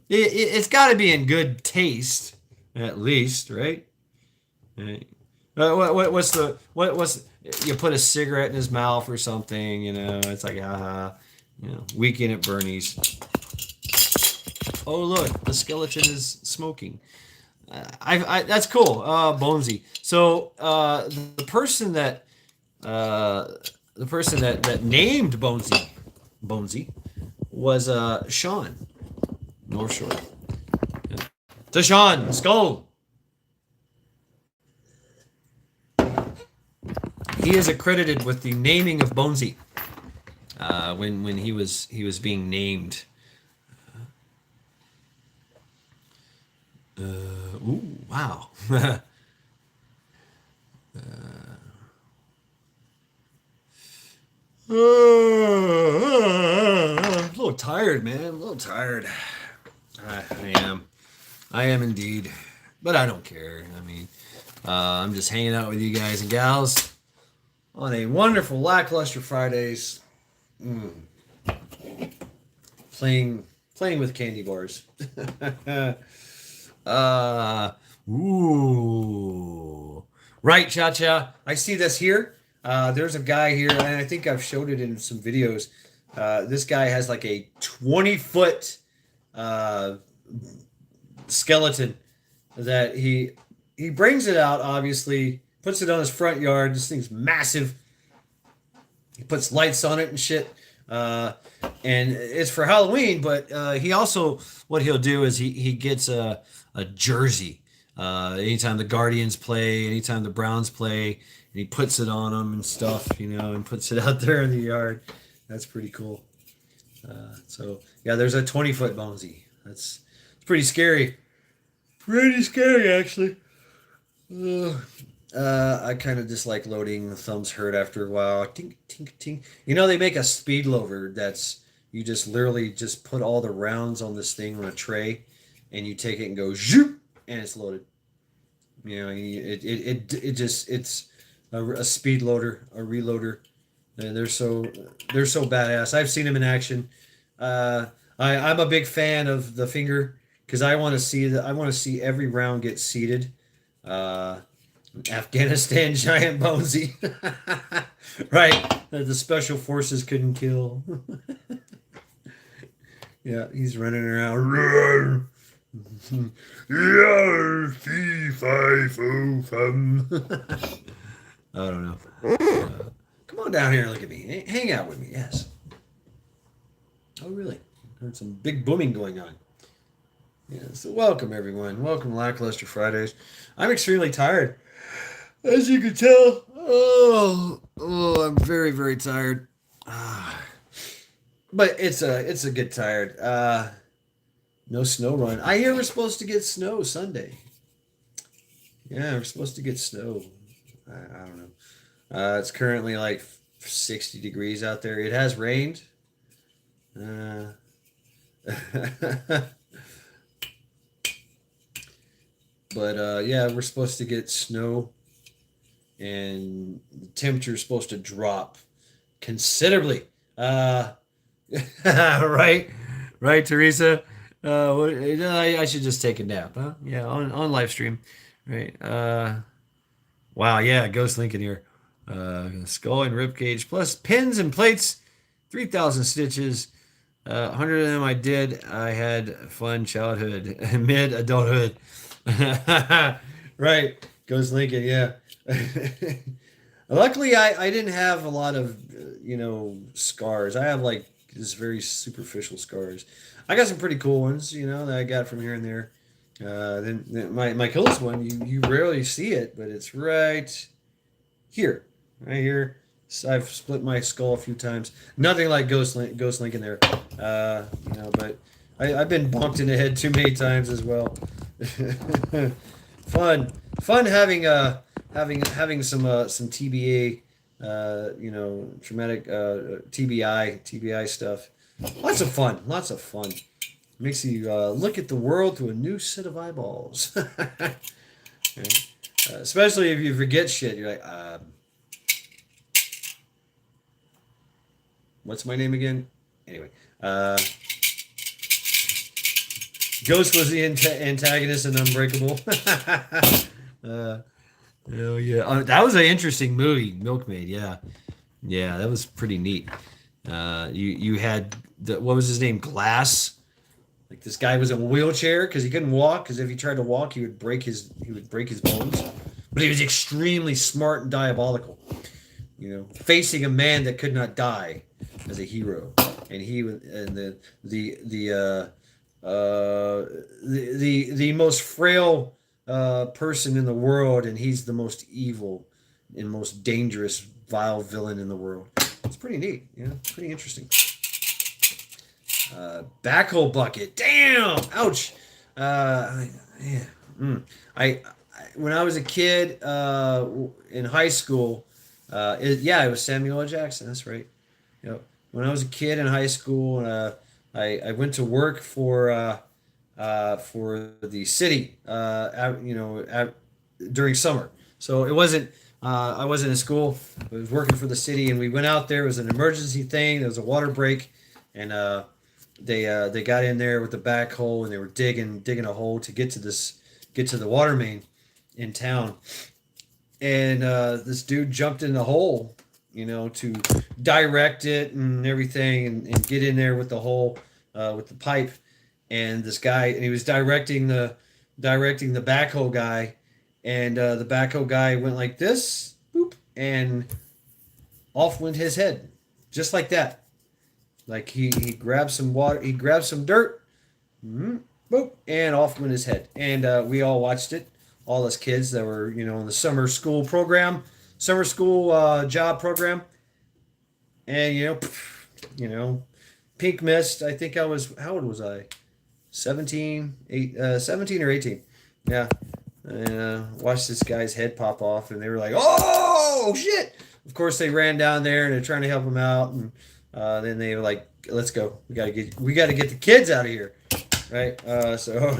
It's got to be in good taste, at least, right? Right. What's you put a cigarette in his mouth or something, it's like Weekend at Bernie's. Oh look, the skeleton is smoking. That's cool. Bonesy. So the person that named Bonesy was Sean North Shore. Yeah. Deshaun Skull. He is accredited with the naming of Bonesy when he was being named. Ooh, wow. A little tired, man. A little tired. I am indeed, but I don't care. I mean, I'm just hanging out with you guys and gals on a wonderful lackluster Fridays, playing with candy bars. Ooh, right, Cha. I see this here. There's a guy here, and I think I've showed it in some videos. This guy has like a 20-foot skeleton that he brings it out. Obviously, puts it on his front yard. This thing's massive. He puts lights on it and shit. Uh, and it's for Halloween, but he also, what he'll do is he gets a jersey. Anytime the Guardians play, anytime the Browns play, and he puts it on them and stuff, and puts it out there in the yard. That's pretty cool. So yeah, there's a 20-foot Bonesy. It's pretty scary. Pretty scary, actually. Uh, I kind of dislike loading. The thumbs hurt after a while. Tink, tink, tink. They make a speed loader that's you just literally just put all the rounds on this thing on a tray, and you take it and go zoop, and it's loaded. It's a speed loader, a reloader. And they're so badass. I've seen them in action. I'm a big fan of the finger because I want to see every round get seated. Uh, Afghanistan giant Bonesy, right? That the special forces couldn't kill. Yeah, he's running around. Yeah, fee, fi, fo, fum. I don't know. Come on down here and look at me. Hang out with me. Yes. Oh, really? Heard some big booming going on. Yeah. So welcome everyone. Welcome to Lackluster Fridays. I'm extremely tired, as you can tell. I'm very very tired. But it's a good tired. No snow run. I hear we're supposed to get snow Sunday. Yeah, we're supposed to get snow. I don't know. It's currently like 60 degrees out there. It has rained. Uh, but yeah, we're supposed to get snow, and the temperature is supposed to drop considerably. Right, right, Teresa. I should just take a nap, huh? Yeah, on live stream, right? Wow, yeah, Ghost Lincoln here. Skull and rib cage plus pins and plates, 3,000 stitches. 100 of them I did. I had fun childhood, mid adulthood. Right, Ghost Lincoln, yeah. Luckily, I didn't have a lot of, scars. I have like just very superficial scars. I got some pretty cool ones, that I got from here and there. Then my coolest one, you rarely see it, but it's right here, right here. So I've split my skull a few times. Nothing like Ghost Link in there, but I've been bumped in the head too many times as well. Fun having some TBA, traumatic TBI stuff. Lots of fun. Makes you look at the world through a new set of eyeballs. Especially if you forget shit. You're like, what's my name again? Anyway, Ghost was the antagonist in Unbreakable. Oh yeah, that was an interesting movie, Milkmaid. Yeah, yeah, that was pretty neat. You had what was his name? Glass. Like this guy was in a wheelchair because he couldn't walk. Because if he tried to walk, he would break his bones. But he was extremely smart and diabolical. Facing a man that could not die as a hero, and he was and the most frail person in the world, and he's the most evil and most dangerous, vile villain in the world. It's pretty neat, pretty interesting. Backhoe bucket. Damn. Ouch. Yeah. I when I was a kid in high school, it was Samuel L. Jackson. That's right. When I was a kid in high school, I went to work for the city, during summer. So it wasn't. I wasn't in school. I was working for the city, and we went out there. It was an emergency thing. There was a water break, and they got in there with the backhoe, and they were digging a hole to get to the water main in town. And this dude jumped in the hole, to direct it and everything, and get in there with the hole, with the pipe. And this guy, and he was directing the directing the backhoe guy, and the backhoe guy went like this, boop, and off went his head, just like that. Like he grabbed some water, he grabbed some dirt, boop, and off went his head. And we all watched it, all us kids that were, in the summer school program, summer school job program, and pink mist. I think I was, how old was I? 17 or 18. Yeah. And watched this guy's head pop off, and they were like, "Oh shit!" Of course, they ran down there and they're trying to help him out, and then they were like, "Let's go. We got to get the kids out of here." Right. So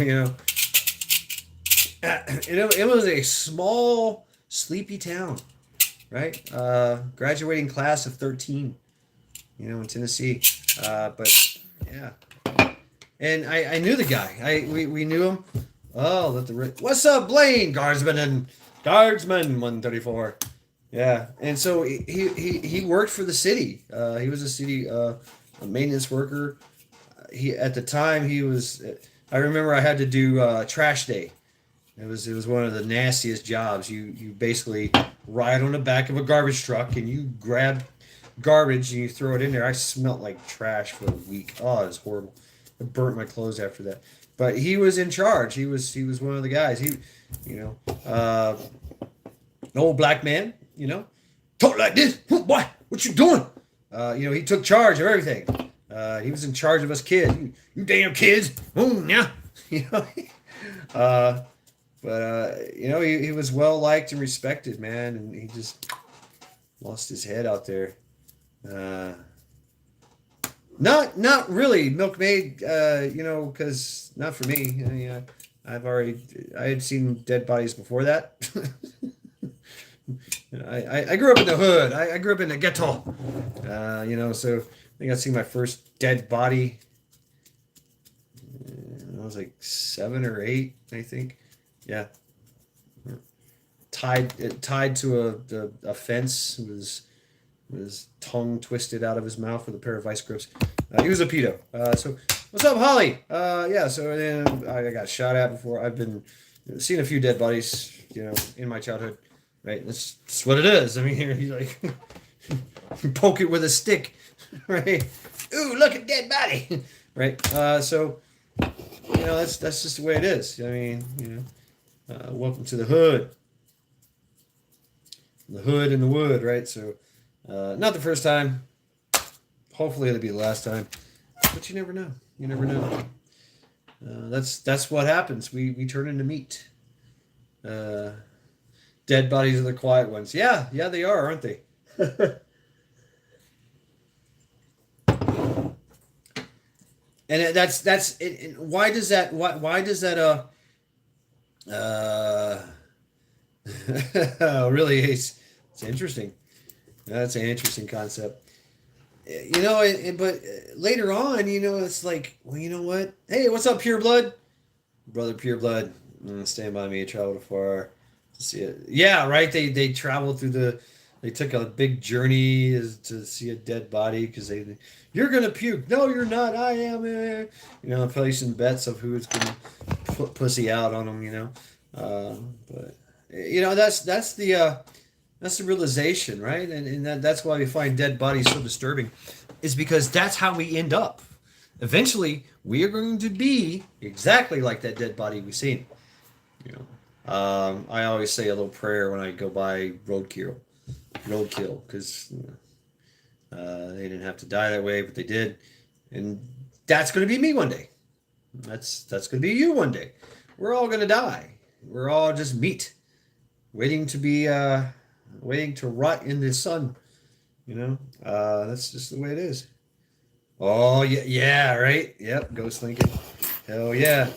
it was a small, sleepy town, right? Graduating class of 13, in Tennessee. But yeah, and I knew the guy. We knew him. Oh, what's up, Blaine? Guardsman 134. Yeah, and so he worked for the city. He was a city a maintenance worker. At the time he was. I remember I had to do trash day. It was one of the nastiest jobs. You basically ride on the back of a garbage truck and you grab garbage and you throw it in there. I smelt like trash for a week. Oh, it was horrible. It burnt my clothes after that. But he was in charge. He was one of the guys. An old black man. Talk like this, boy. What you doing? He took charge of everything. He was in charge of us kids. You damn kids. Oh, yeah. He was well liked and respected, man, and he just lost his head out there. Not really milkmaid, because not for me. I had seen dead bodies before that. I grew up in the hood. I grew up in the ghetto. So I think I seen my first dead body. I was like 7 or 8, I think. Yeah. Tied to a fence. Was tongue twisted out of his mouth with a pair of vice grips. He was a pedo. So what's up, Holly? Yeah. So then I got shot at before. I've been seeing a few dead bodies, in my childhood. Right. That's what it is. I mean, he's like poke it with a stick. Right. Ooh, look at dead body. Right. So that's just the way it is. I mean, welcome to the hood. The hood and the wood, right? So, not the first time. Hopefully, it'll be the last time. But you never know. You never know. That's what happens. We turn into meat. Dead bodies are the quiet ones. Yeah, they are, aren't they? And that's it. Why does that? Really, it's interesting. That's an interesting concept. But later on, it's like, well, you know what? Hey, what's up, Pure Blood? Brother Pure Blood, stand by me. Traveled afar to see it. Yeah, right. They traveled through they took a big journey to see a dead body because you're gonna puke. No, you're not. I am. Placing bets of who's gonna put pussy out on them. But that's the realization, right? And that's why we find dead bodies so disturbing, is because that's how we end up. Eventually, we are going to be exactly like that dead body we've seen. I always say a little prayer when I go by roadkill, because they didn't have to die that way, but they did, and that's going to be me one day. That's going to be you one day. We're all going to die. We're all just meat, waiting to rot in the sun. That's just the way it is. Oh yeah, right. Yep, Ghost Lincoln. Hell yeah.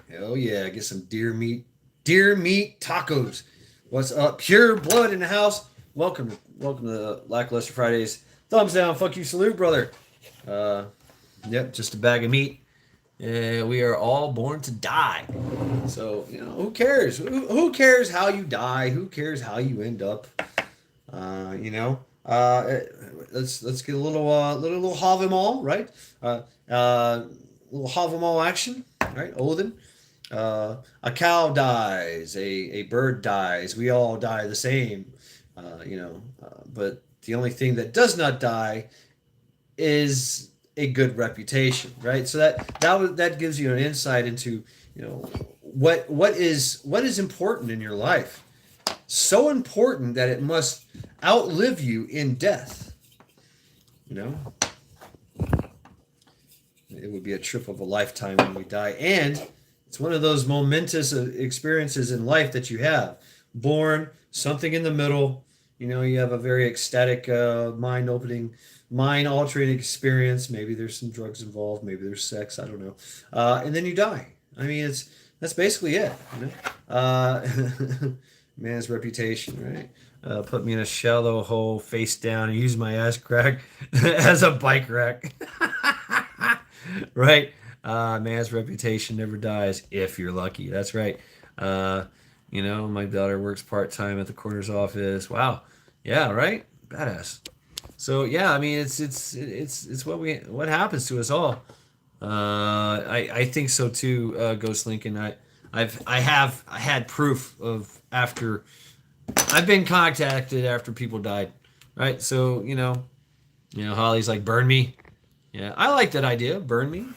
Get some deer meat tacos. What's up? Pure Blood in the house. Welcome to Lackluster Fridays. Thumbs down, fuck you, salute, brother. Yep, just a bag of meat. We are all born to die. So, who cares? Who cares how you die? Who cares how you end up? Let's get a little Havamal, right? Little Havamal action, right? Odin. A cow dies, a bird dies. We all die the same, but the only thing that does not die is a good reputation, right? So that gives you an insight into what is important in your life. So important that it must outlive you in death. You know, it would be a trip of a lifetime when we die, and it's one of those momentous experiences in life that you have. Born, something in the middle. You have a very ecstatic, mind-opening, mind-altering experience. Maybe there's some drugs involved. Maybe there's sex. I don't know. And then you die. I mean, that's basically it. Man's reputation, right? Put me in a shallow hole, face down, and use my ass crack as a bike rack. Right? Man's reputation never dies if you're lucky. That's right. My daughter works part time at the coroner's office. Wow. Yeah. Right. Badass. So yeah, I mean, it's what happens to us all. I think so too. Ghost Lincoln. I had proof of after I've been contacted after people died. Right. So Holly's like, burn me. Yeah, I like that idea. Burn me.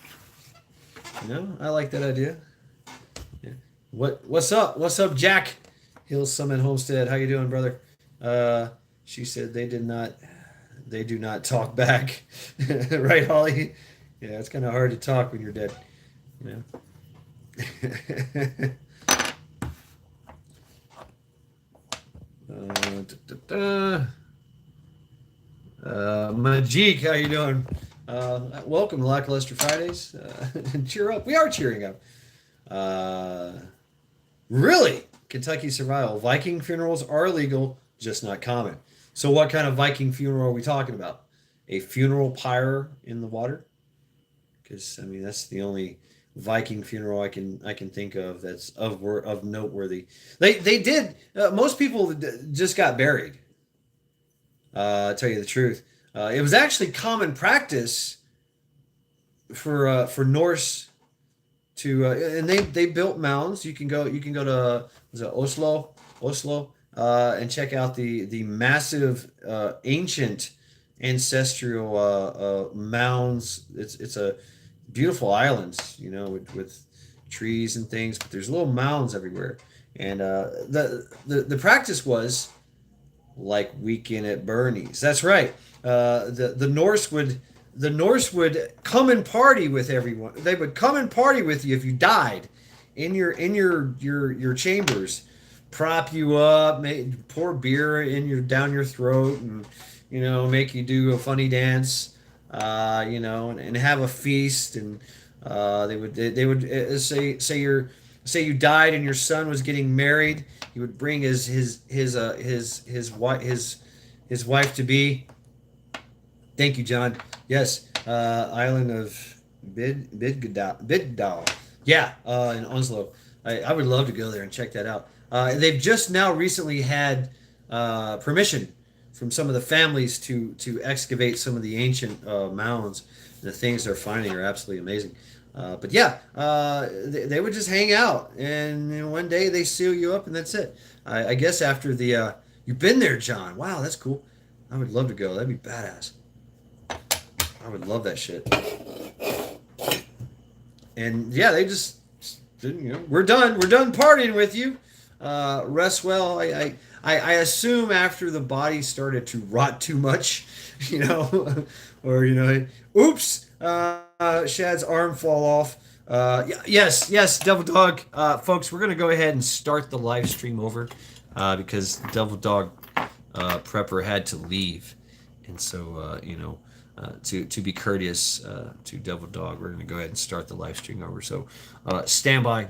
I like that idea. Yeah. What's up? What's up, Jack? Hills Summit Homestead. How you doing, brother? She said they do not talk back. Right, Holly? Yeah, it's kind of hard to talk when you're dead. Majik, how you doing? Welcome to Lackluster Fridays. Cheer up. We are cheering up. Really? Kentucky survival. Viking funerals are legal, just not common. So what kind of Viking funeral are we talking about? A funeral pyre in the water? Because that's the only Viking funeral I can think of that's of noteworthy. They did. Most people just got buried. I'll tell you the truth. It was actually common practice for Norse to and they built mounds. You can go to was it Oslo, and check out the massive ancient ancestral mounds. It's a beautiful islands, with trees and things, but there's little mounds everywhere. And the practice was like Weekend at Bernie's. That's right. The Norse would come and party with everyone. They would come and party with you if you died in your chambers, prop you up, pour beer down your throat, and make you do a funny dance, and have a feast. And they would say you died and your son was getting married. He would bring his wife to be. Thank you, John. Yes, island of Bidgdal. Yeah, in Oslo. I would love to go there and check that out. They've just now recently had permission from some of the families to excavate some of the ancient mounds. The things they're finding are absolutely amazing. But yeah, they would just hang out, and one day they seal you up, and that's it. I guess after the you've been there, John. Wow, that's cool. I would love to go. That'd be badass. I would love that shit. And yeah, they just we're done. We're done partying with you. Rest well. I assume after the body started to rot too much, or oops, Shad's arm fall off. Yes, Devil Dog. Folks, we're gonna go ahead and start the live stream over because Devil Dog Prepper had to leave, and so to be courteous to Devil Dog, we're gonna go ahead and start the live stream over. So stand by.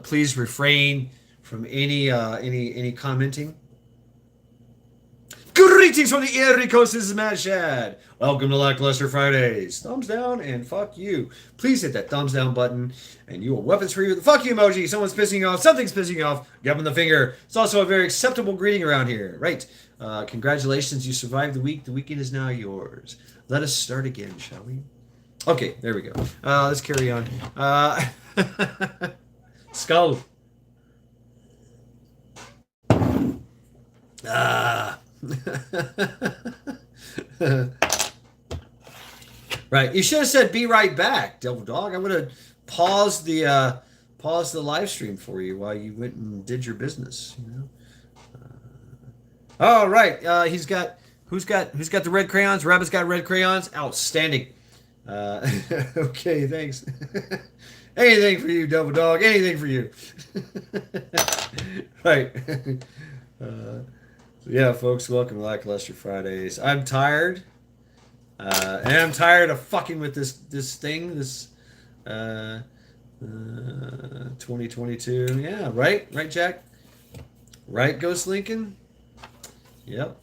Please refrain from any commenting. Greetings from the Erie Coast. This is Mad Shad. Welcome to Lackluster Fridays. Thumbs down and fuck you. Please hit that thumbs down button and you will weapons free with the fuck you emoji. Someone's pissing you off. Something's pissing you off. Give them the finger. It's also a very acceptable greeting around here. Right. Congratulations. You survived the week. The weekend is now yours. Let us start again, shall we? Okay. There we go. Let's carry on. Skull. Ah. Right. You should have said "be right back," Devil Dog. I would have paused the live stream for you while you went and did your business. You know. Oh right. Who's got the red crayons? Rabbit's got red crayons. Outstanding. Okay. Thanks. Anything for you, Devil Dog. Anything for you. Right. Yeah, folks. Welcome to Lackluster Fridays. I'm tired. And I'm tired of fucking with this thing, this 2022. Yeah, right, Jack, right, Ghost Lincoln. Yep.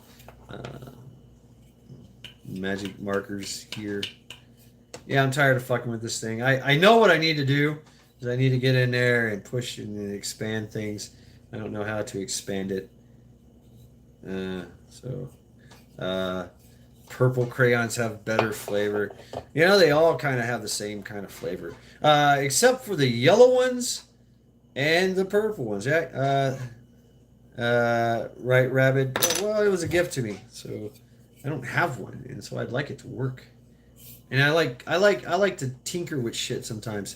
Magic markers here. Yeah, I'm tired of fucking with this thing. I know what I need to do is I need to get in there and push and expand things. I don't know how to expand it. Purple crayons have better flavor. You know, they all kind of have the same kind of flavor. Except for the yellow ones and the purple ones. Yeah. Right, Rabbit. Well, it was a gift to me, so I don't have one, and so I'd like it to work. And I like to tinker with shit sometimes.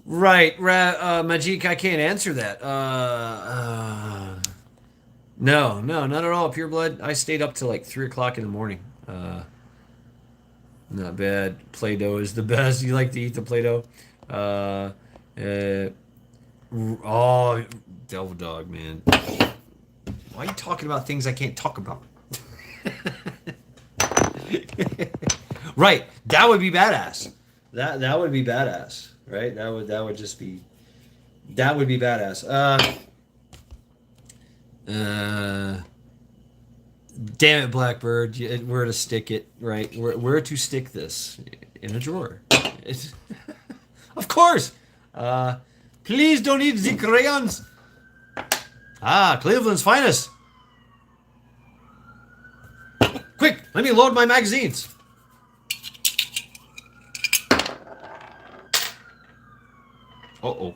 Right, Majik, I can't answer that. No, not at all. Pure blood. I stayed up till like 3 o'clock in the morning. Not bad. Play-Doh is the best. You like to eat the Play-Doh? Oh, Devil Dog, man. Why are you talking about things I can't talk about? Right. That would be badass. That would be badass. Right. That would just be. That would be badass. Damn it, Blackbird! Where to stick it? Right? Where to stick this? In a drawer. Of course. Please don't eat the crayons. Cleveland's finest. Quick, let me load my magazines. Uh-oh.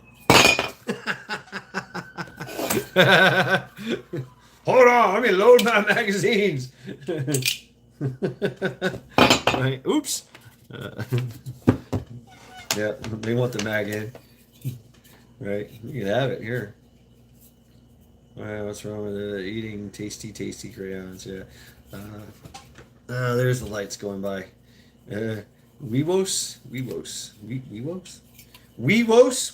Hold on, let me load my magazines. Right. Oops. Yeah, they want the mag in. Right, you can have it here. What's wrong with eating tasty crayons? Yeah. There's the lights going by. Weewos. Weewos?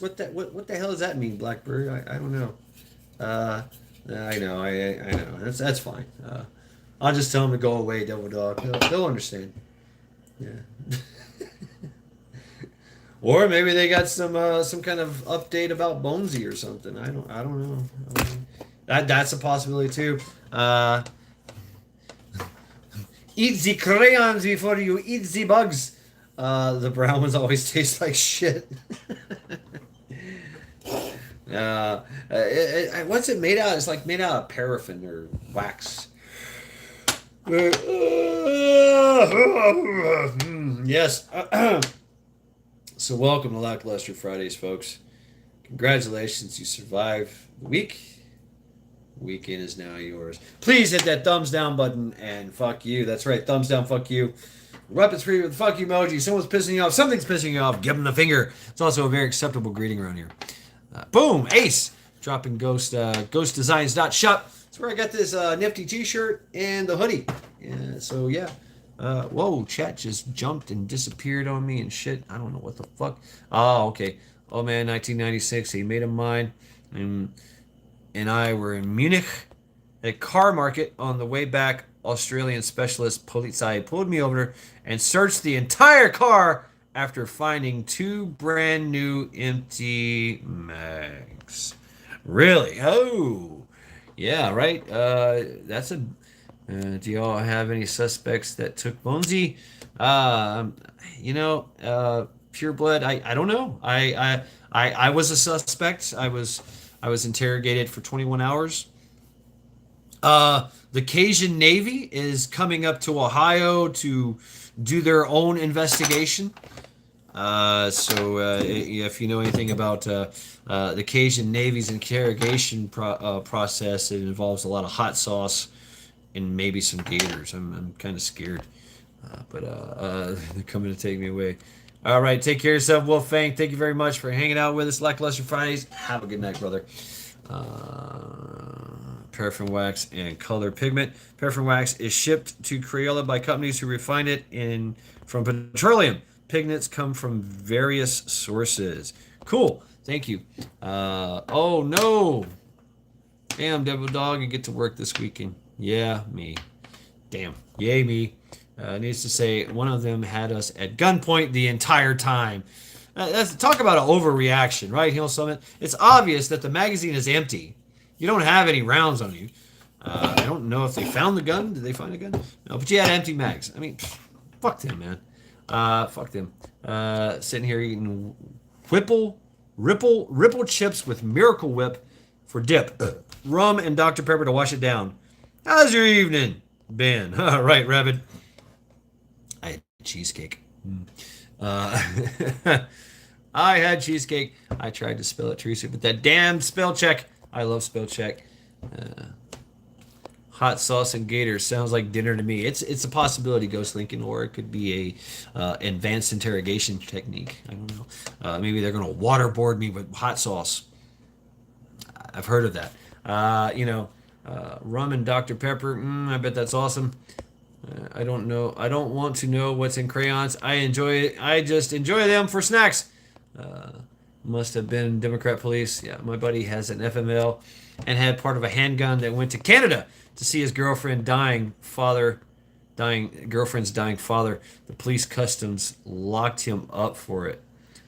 What the hell does that mean, Blackbird? I don't know. I know. That's fine. I'll just tell him to go away, Devil Dog. They'll understand. Yeah. Or maybe they got some kind of update about Bonesy or something. I don't know. That's a possibility too. Eat the crayons before you eat the bugs. The brown ones always taste like shit. What's it made out? It's like made out of paraffin or wax. Yes. So welcome to Lackluster Fridays, folks. Congratulations, you survived the week. Weekend is now yours. Please hit that thumbs down button and fuck you. That's right, thumbs down, fuck you. Weapons free with the fuck you emoji. Someone's pissing you off. Something's pissing you off. Give them the finger. It's also a very acceptable greeting around here. Boom, Ace. Dropping ghostdesigns.shop. That's where I got this nifty t-shirt and the hoodie. Yeah, so yeah. Whoa, chat just jumped and disappeared on me and shit. I don't know what the fuck. Oh, okay. Oh man, 1996. He made a mine. And I were in Munich at a car market. On the way back, Australian specialist Polizei pulled me over and searched the entire car after finding 2 brand new empty mags. Really? Oh, yeah, right. That's a. Do y'all have any suspects that took Bonesy? Pure blood. I don't know. I was a suspect. I was interrogated for 21 hours. The Cajun Navy is coming up to Ohio to do their own investigation. If you know anything about the Cajun Navy's interrogation process, it involves a lot of hot sauce and maybe some gators. I'm kind of scared, they're coming to take me away. All right, take care of yourself, Wolfang. Thank you very much for hanging out with us, Lackluster Fridays. Have a good night, brother. Paraffin wax and color pigment. Paraffin wax is shipped to Crayola by companies who refine it from petroleum. Pigments come from various sources. Cool. Thank you. Oh no. Damn, Devil Dog, you get to work this weekend. Yeah, me. Damn. Yay, me. Needs to say, one of them had us at gunpoint the entire time. Talk about an overreaction, right, Hill Summit? It's obvious that the magazine is empty. You don't have any rounds on you. I don't know if they found the gun. Did they find a gun? No, but you had empty mags. I mean, fuck them, man. Fuck them. Sitting here eating Ripple chips with Miracle Whip for dip. Rum and Dr. Pepper to wash it down. How's your evening, Ben? Right, Rabbit. I had cheesecake. I had cheesecake. I tried to spell it, Teresa, but that damn spell check. I love spell check. Hot sauce and gators sounds like dinner to me. It's a possibility, Ghost Lincoln, or it could be a advanced interrogation technique. I don't know. Maybe they're gonna waterboard me with hot sauce. I've heard of that. Rum and Dr. Pepper. I bet that's awesome. I don't know. I don't want to know what's in crayons. I just enjoy them for snacks. Must have been Democrat police. Yeah, my buddy has an FML and had part of a handgun that went to Canada to see his girlfriend's dying father. The police customs locked him up for it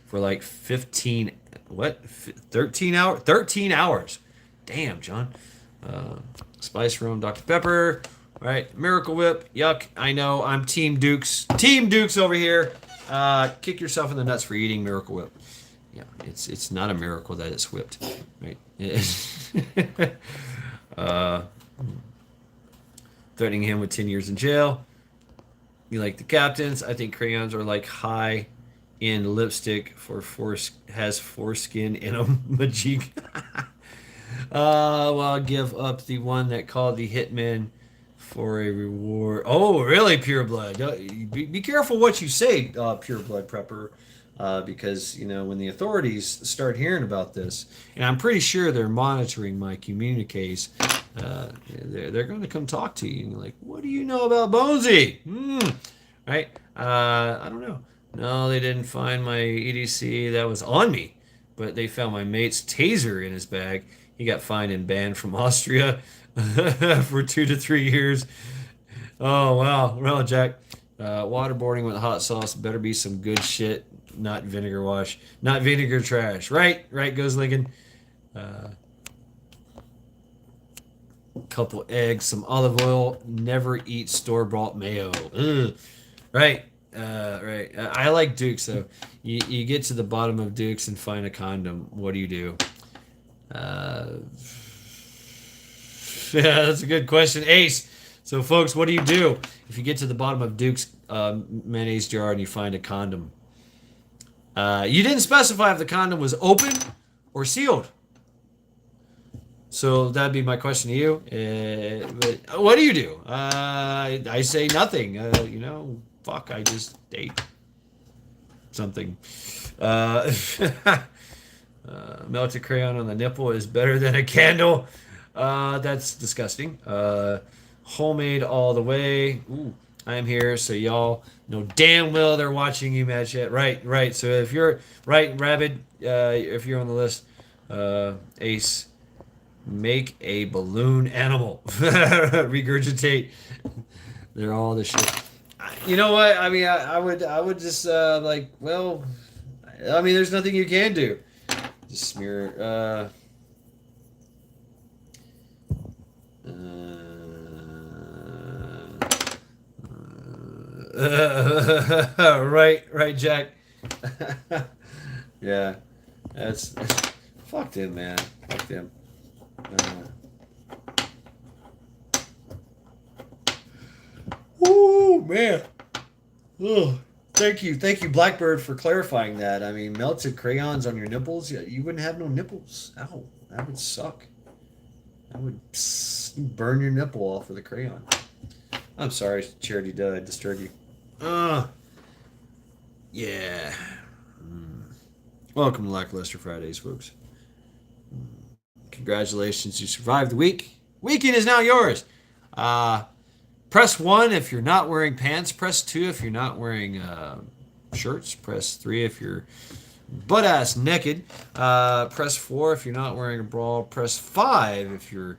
for like 13 hours. Damn, John. Spice Rum, Dr. Pepper. Right, Miracle Whip. Yuck. I know. I'm Team Dukes. Team Dukes over here. Kick yourself in the nuts for eating Miracle Whip. Yeah, it's not a miracle that it's whipped, right? Threatening him with 10 years in jail. You like the captains? I think crayons are like high in lipstick has foreskin in a Majik. Well, I'll give up the one that called the hitman for a reward. Oh, really, Pure Blood? Be careful what you say, Pure Blood Prepper. Because when the authorities start hearing about this, and I'm pretty sure they're monitoring my communiques, they're going to come talk to you and you're like, what do you know about Bonesy? Right? I don't know. No, they didn't find my EDC. That was on me, but they found my mate's taser in his bag. He got fined and banned from Austria for 2 to 3 years. Oh wow, well, Jack. Waterboarding with hot sauce better be some good shit, not vinegar wash, not vinegar trash. Right, goes Lincoln. Couple eggs, some olive oil. Never eat store-bought mayo. Ugh. Right. I like Dukes though. You get to the bottom of Dukes and find a condom. What do you do? Yeah, that's a good question, Ace. So, folks, what do you do if you get to the bottom of Duke's mayonnaise jar and you find a condom? You didn't specify if the condom was open or sealed. So that'd be my question to you. But what do you do? I say nothing. Fuck, I just ate something. Melted crayon on the nipple is better than a candle. That's disgusting. Homemade all the way. Ooh, I'm here, so y'all know damn well they're watching you, Mad Chat. Right. So if you're right, Rabid, if you're on the list, Ace, make a balloon animal. Regurgitate. They're all the shit. You know what? I mean, I would just there's nothing you can do. Just smear. Right, Jack. Yeah, that's fuck them, man. Fuck them. Ooh, man. Ugh. Thank you, Blackbird, for clarifying that. I mean, melted crayons on your nipples, yeah, you wouldn't have no nipples. Ow, that would suck. That would burn your nipple off with a crayon. I'm sorry, Charity, did I disturb you? Yeah. Welcome to Lackluster Fridays, folks. Congratulations, you survived the week. Weekend is now yours. Press 1 if you're not wearing pants. Press 2 if you're not wearing shirts. Press 3 if you're butt ass naked. Press 4 if you're not wearing a bra. Press 5 if you're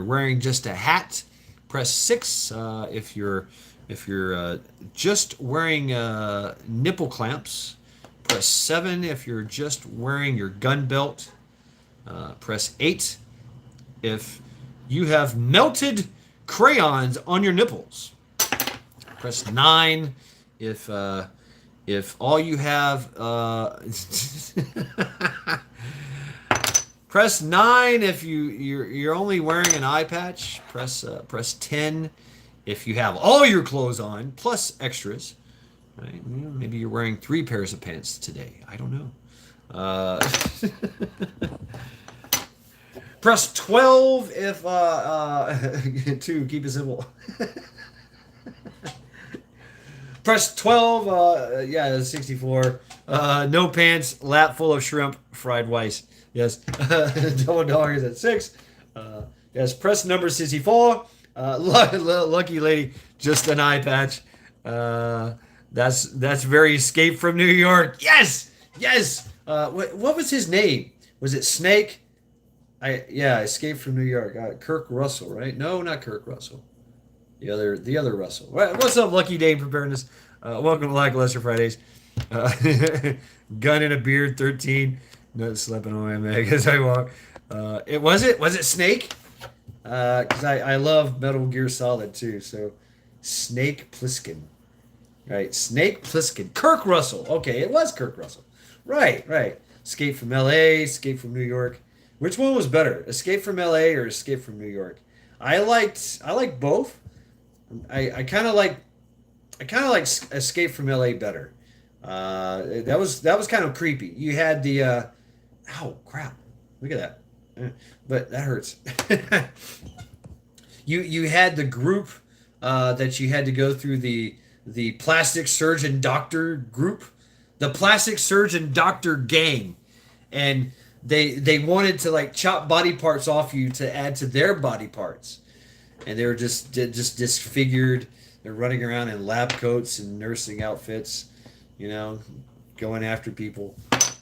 wearing just a hat. Press 6 if you're just wearing nipple clamps. Press 7 if you're just wearing your gun belt. Press 8 if you have melted crayons on your nipples. Press 9 if all you have press 9 if you're only wearing an eye patch. Press 10 if you have all your clothes on plus extras. Right? Maybe you're wearing 3 pairs of pants today. I don't know. Press 12 if to keep it simple. Press 12. Yeah, 64. No pants. Lap full of shrimp. Fried rice. Yes. Double dog is at 6. Yes. Press number 64. Lucky lady. Just an eye patch. That's very Escape from New York. Yes. Yes. What was his name? Was it Snake? Escape from New York. Kirk Russell, right? No, not Kirk Russell. The other Russell. What's up, Lucky Dame Preparedness? Welcome to Lackluster Fridays. Gun and a beard, 13. Not slapping on my mag as I walk. Was it Snake? Because I love Metal Gear Solid too. So Snake Plissken, right? Snake Plissken. Kirk Russell. Okay, it was Kirk Russell. Right. Escape from L.A. Escape from New York. Which one was better, Escape from L.A. or Escape from New York? I like both. I kind of like Escape from L.A. better. That was kind of creepy. You had the ow crap, look at that, but that hurts. you had the group that you had to go through the plastic surgeon doctor group, the plastic surgeon doctor gang, and they wanted to like chop body parts off you to add to their body parts, and they were just disfigured. They're running around in lab coats and nursing outfits, going after people.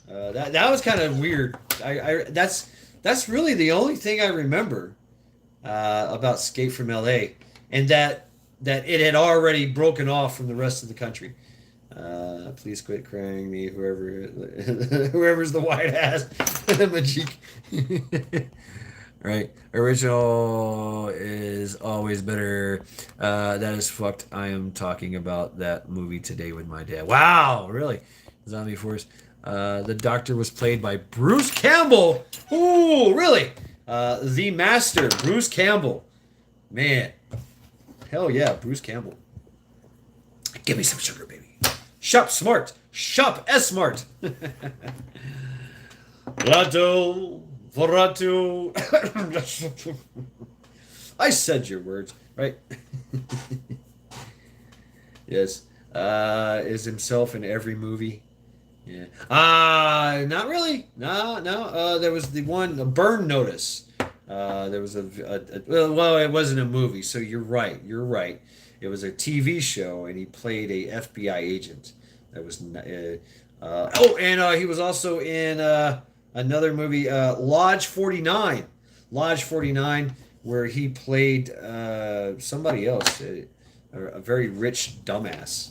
That was kind of weird. That's really the only thing I remember about Escape from L.A. and that it had already broken off from the rest of the country. Please quit crying me, whoever's the white ass. Majik. Right. Original is always better. That is fucked. I am talking about that movie today with my dad. Wow, really? Zombie Force. The Doctor was played by Bruce Campbell. Ooh, really? The Master, Bruce Campbell. Man. Hell yeah, Bruce Campbell. Give me some sugar, baby. Shop smart. Shop S-Smart. Lato, Vorato. I said your words, right? Yes. Is himself in every movie. Yeah. Not really. No. There was the one, a Burn Notice. There was well, it wasn't a movie, so you're right. It was a TV show, and he played a FBI agent. That was he was also in another movie, Lodge 49. Lodge 49, where he played somebody else, a very rich dumbass.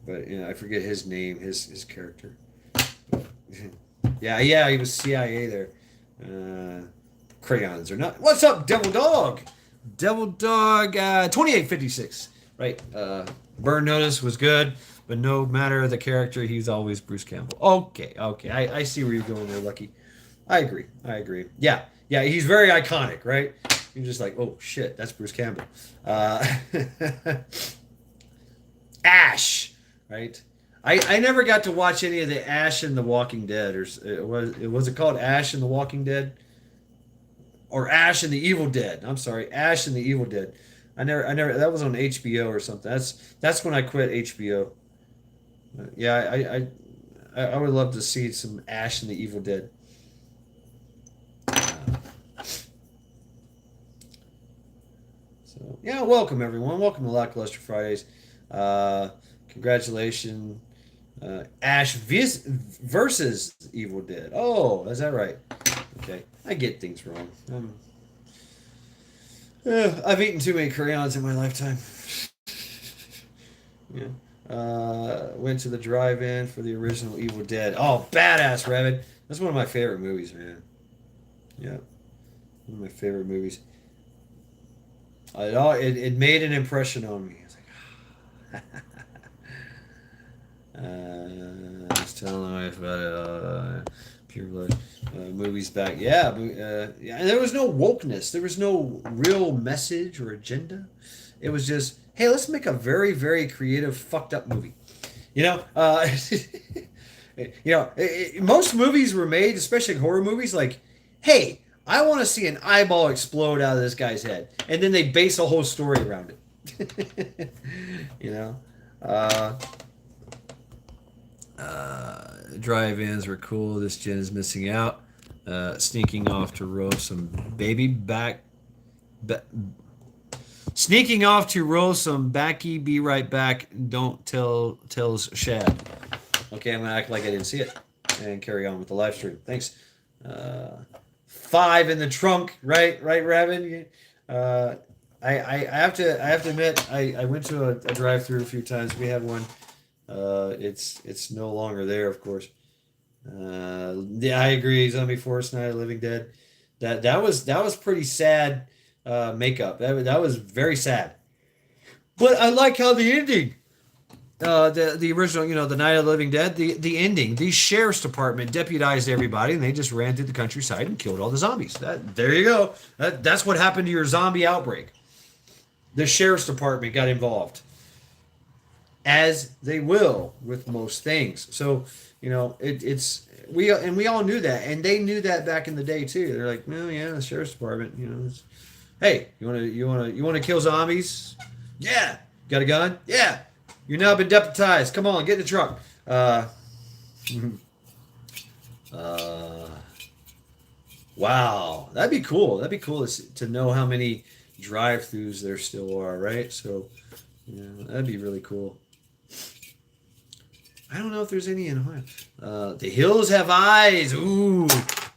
But I forget his name, his character. Yeah, he was CIA there. Crayons or not. What's up, Devil Dog? Devil Dog 2856. Right. Burn Notice was good, but no matter the character, he's always Bruce Campbell. Okay. I see where you're going there, Lucky. I agree. Yeah, he's very iconic, right? You're just like, oh shit, that's Bruce Campbell. Ash, right? I never got to watch any of the Ash and the Walking Dead, or was it called Ash and the Walking Dead, or Ash and the Evil Dead? I'm sorry, Ash and the Evil Dead. I never that was on HBO or something. That's when I quit HBO. Yeah, I would love to see some Ash and the Evil Dead. So yeah, welcome everyone. Welcome to Lackluster Fridays. Congratulations, versus Evil Dead. Oh, is that right? Okay, I get things wrong. I've eaten too many crayons in my lifetime. Yeah. Went to the drive-in for the original Evil Dead. Oh, badass, Rabbit. That's one of my favorite movies, man. Yeah, one of my favorite movies. It made an impression on me. I was like, just telling my wife about it. Pure Blood movies back. Yeah, yeah. And there was no wokeness. There was no real message or agenda. It was just, hey, let's make a very, very creative, fucked up movie. You know, most movies were made, especially horror movies, like, hey, I want to see an eyeball explode out of this guy's head, and then they base a whole story around it. you know, uh, drive-ins were cool. This gen is missing out. Sneaking off to roast some baby back. Sneaking off to roll some backy, be right back. Don't tells Shad. Okay, I'm gonna act like I didn't see it and carry on with the live stream. Thanks. 5 in the trunk, right, Rabbit. I have to admit I went to a drive-through a few times. We have one. It's no longer there, of course. Yeah, I agree. Zombie Force Night of the Living Dead. That was pretty sad. Makeup. That was very sad. But I like how the ending, the original, the Night of the Living Dead, the ending. The sheriff's department deputized everybody, and they just ran through the countryside and killed all the zombies. There you go. That's what happened to your zombie outbreak. The sheriff's department got involved, as they will with most things. So we all knew that, and they knew that back in the day too. They're like, well, yeah, the sheriff's department, hey, you wanna kill zombies? Yeah. Got a gun? Yeah. You've now been deputized. Come on, get in the truck. Wow, that'd be cool. That'd be cool to know how many drive-throughs there still are, right? So, that'd be really cool. I don't know if there's any in Ohio. The hills have eyes. Ooh,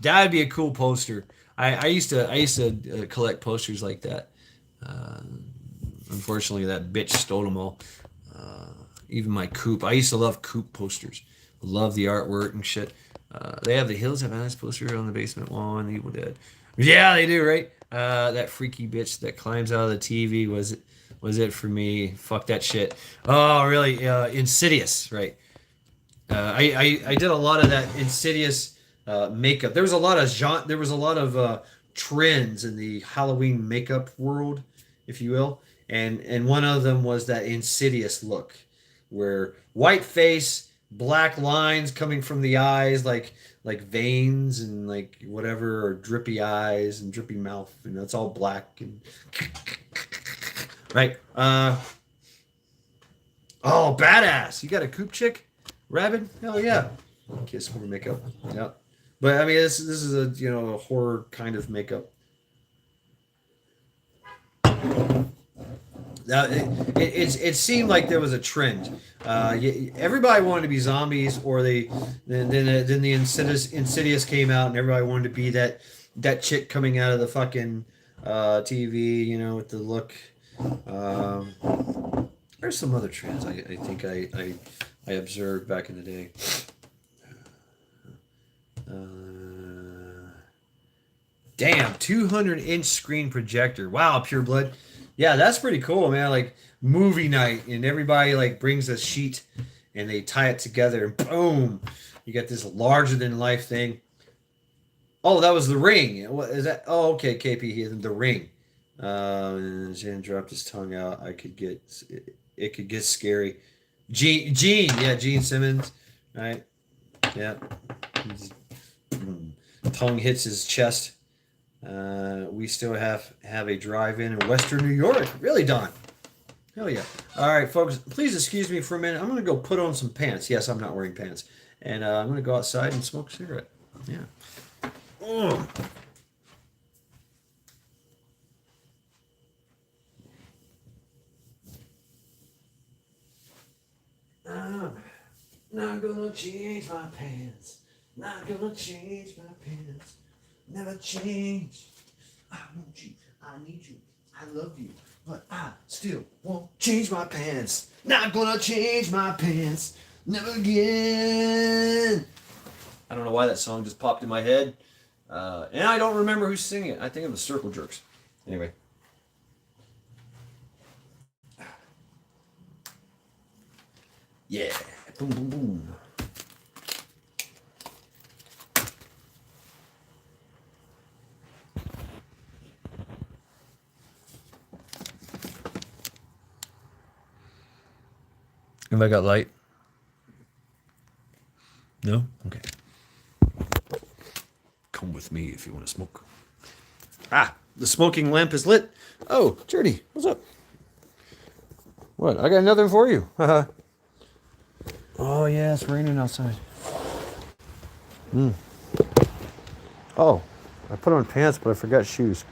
that'd be a cool poster. I used to collect posters like that. Unfortunately, that bitch stole them all. Even my Coop. I used to love Coop posters. Love the artwork and shit. They have the Hills Have Eyes poster on the basement wall in Evil Dead. Yeah, they do, right? That freaky bitch that climbs out of the TV was it for me. Fuck that shit. Oh, really? Insidious, right? I did a lot of that Insidious makeup. There was a lot of trends in the Halloween makeup world, if you will, and one of them was that Insidious look, where white face, black lines coming from the eyes, like veins and like whatever, or drippy eyes and drippy mouth, and it's all black and right. Oh, badass! You got a Coop chick, Rabbit? Hell yeah! Kiss horror makeup. Yeah. But I mean, this is a horror kind of makeup. Now it seemed like there was a trend. Everybody wanted to be zombies, or then the Insidious came out, and everybody wanted to be that chick coming out of the fucking TV, with the look. There's some other trends I think I observed back in the day. Damn, 200-inch screen projector. Wow, Pure Blood. Yeah, that's pretty cool, man. Like movie night, and everybody like brings a sheet and they tie it together, and boom, you got this larger than life thing. Oh, that was The Ring. What is that? Oh, okay, KP here, The Ring. Jan dropped his tongue out. It could get scary. Gene Simmons, right? Yeah. Tongue hits his chest. We still have a drive-in in Western New York. Really, Don? Hell yeah. All right, folks, please excuse me for a minute. I'm going to go put on some pants. Yes, I'm not wearing pants. And I'm going to go outside and smoke a cigarette. Yeah. Mm. I'm not gonna change my pants. Not gonna change my pants. Never change. I want you. I need you. I love you. But I still won't change my pants. Not gonna change my pants. Never again. I don't know why that song just popped in my head. And I don't remember who's singing it. I think it was Circle Jerks. Anyway. Yeah. Boom, boom, boom. Have I got light? No? Okay. Come with me if you want to smoke. Ah, the smoking lamp is lit. Oh, Jerdy, what's up? What? I got nothing for you. Oh, yeah, it's raining outside. Oh, I put on pants, but I forgot shoes.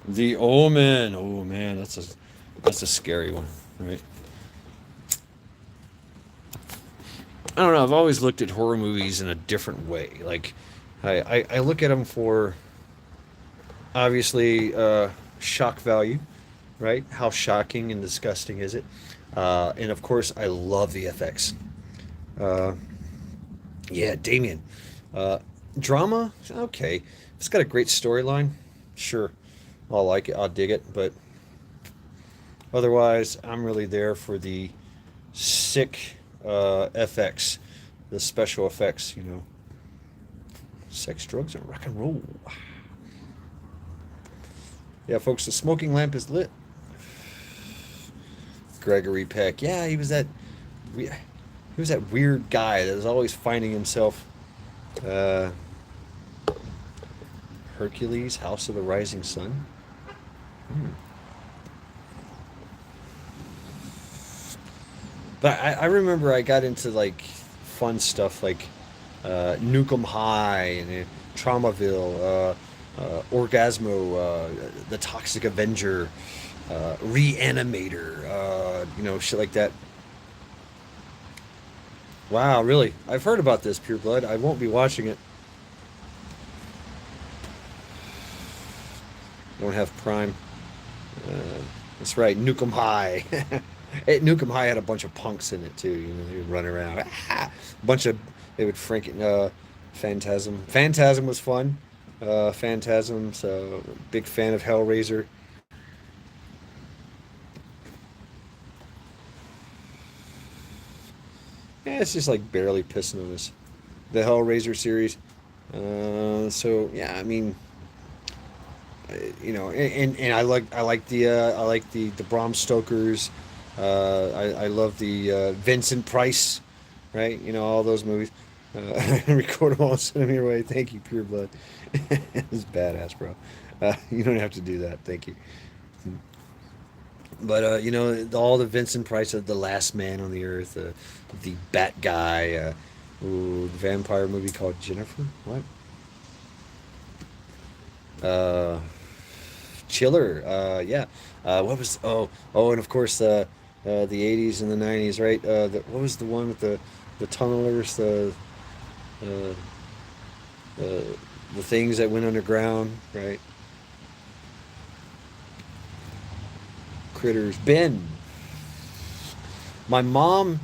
The Omen. Oh man, that's a scary one, right? I don't know. I've always looked at horror movies in a different way. Like, I look at them for obviously shock value, right? How shocking and disgusting is it? And of course, I love the FX. Uh, yeah, Damien. Uh, Drama, okay. If it's got a great storyline, sure, I'll like it. I'll dig it. But otherwise, I'm really there for the sick FX, the special effects. Sex, drugs, and rock and roll. Yeah, folks, the smoking lamp is lit. Gregory Peck. Yeah, he was that weird guy that was always finding himself. Uh, Hercules, House of the Rising Sun. Hmm. But I remember I got into like fun stuff like Nukem High and Traumaville, Orgasmo, The Toxic Avenger, Reanimator, shit like that. Wow, really? I've heard about this, Pure Blood. I won't be watching it. Don't have Prime. Uh, that's right, Nukem High. Nukem High had a bunch of punks in it too. They would run around. A bunch of they would Phantasm. Phantasm was fun. Phantasm's big fan of Hellraiser. Yeah, it's just like barely pissing on us. The Hellraiser series. So yeah, I mean, and I like the Bram Stoker's. I love the Vincent Price, right? All those movies. Record them all, send them your way. Thank you, Pure Blood. It's badass, bro. You don't have to do that. Thank you. But all the Vincent Price of The Last Man on the Earth, the Bat Guy, the vampire movie called Jennifer. What? Uh, Chiller. Yeah. What was? And of course the '80s and the '90s, right? What was the one with the tunnelers, uh, the the things that went underground, right? Critters. Ben. My mom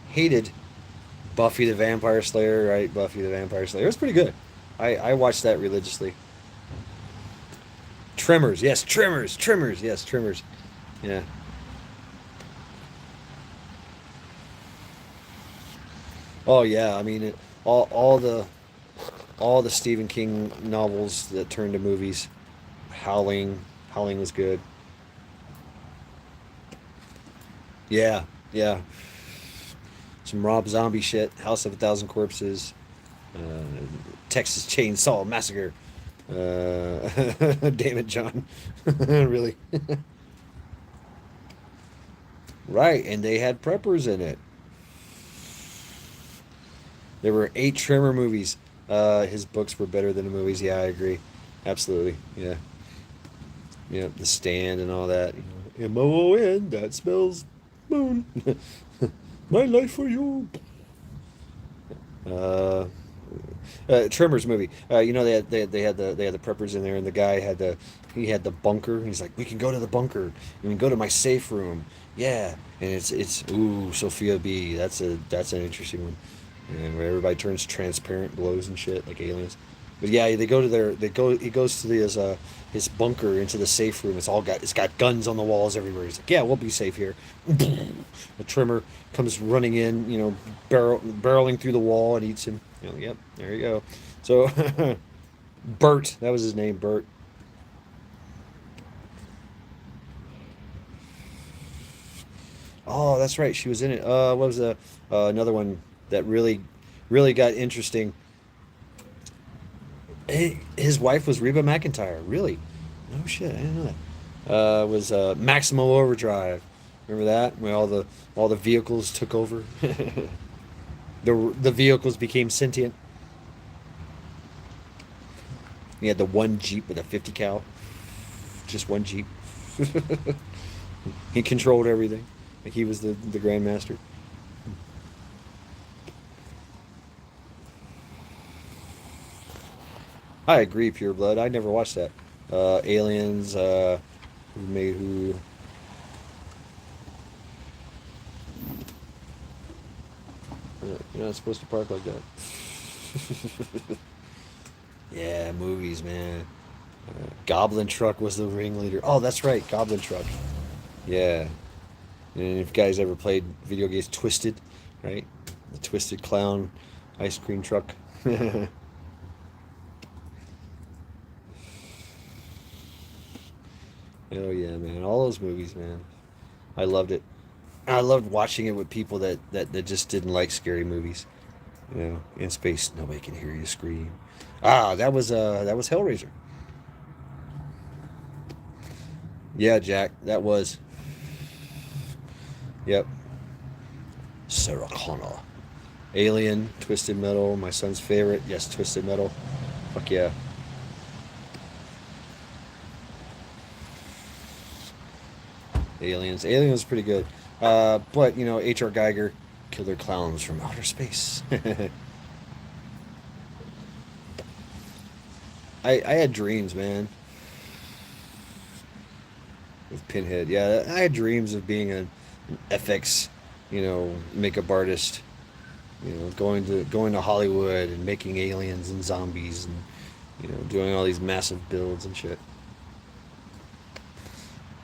hated Buffy the Vampire Slayer, right? Buffy the Vampire Slayer. It was pretty good. I watched that religiously. Tremors, yes, Tremors, yes, Tremors. Yeah. Oh yeah, I mean all the Stephen King novels that turned to movies. Howling, Howling was good. Yeah, yeah. Some Rob Zombie shit. House of a Thousand Corpses. Uh, Texas Chainsaw Massacre. Damn it, John. Really? Right, and they had preppers in it. There were 8 Trimmer movies. His books were better than the movies. Yeah, I agree. Absolutely. Yeah. Yeah, The Stand and all that. MOON, that spells moon. My life for you. Uh, Tremors movie. They had the preppers in there, and the guy had the bunker. And he's like, we can go to the bunker. And we can go to my safe room. Yeah, and it's ooh Sophia B. That's an interesting one, and where everybody turns transparent, glows and shit like aliens. But yeah, they go to their they go. He goes to his bunker into the safe room. It's got guns on the walls everywhere. He's like, yeah, we'll be safe here. A trimmer comes running in, barreling through the wall and eats him. Yep, there you go. So Bert, that was his name, Bert. Oh, that's right, she was in it. What was the another one that really got interesting? His wife was Reba McEntire. Really? No shit, I didn't know that. Was Maximum Overdrive. Remember that? When all the vehicles took over. The vehicles became sentient. He had the one Jeep with a 50 cal. Just one Jeep. He controlled everything. Like he was the grandmaster. I agree, Pure Blood. I never watched that. Aliens. Who made who? You're not supposed to park like that. Yeah, movies, man. Goblin Truck was the ringleader. Oh, that's right, Goblin Truck. Yeah. And if you guys ever played video games, Twisted, right? The Twisted Clown ice cream truck. Oh yeah, man. All those movies, man. I loved it. I loved watching it with people that just didn't like scary movies. In space, nobody can hear you scream. That was Hellraiser. Yeah, Jack, that was. Yep. Sarah Connor. Alien, Twisted Metal, my son's favorite. Yes, Twisted Metal. Fuck yeah. Aliens. Aliens was pretty good. But H.R. Geiger, Killer Clowns from Outer Space. I had dreams, man, with Pinhead. Yeah, I had dreams of being an FX, makeup artist. Going to Hollywood and making aliens and zombies and doing all these massive builds and shit.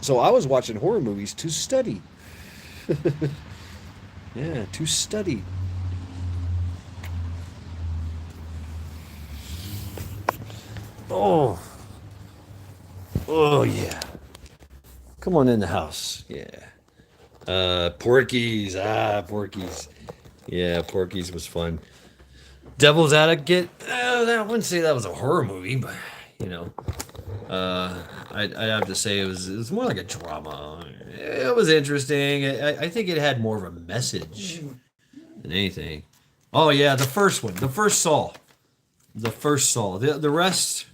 So I was watching horror movies to study. Yeah, to study. Oh, oh yeah. Come on in the house. Yeah. Porky's. Porky's. Yeah, Porky's was fun. Devil's Advocate. I wouldn't say that was a horror movie, but you know, I'd have to say it was more like a drama. It was interesting. I think it had more of a message than anything. Oh yeah, the first one, the first Saw, the first Saw. The rest,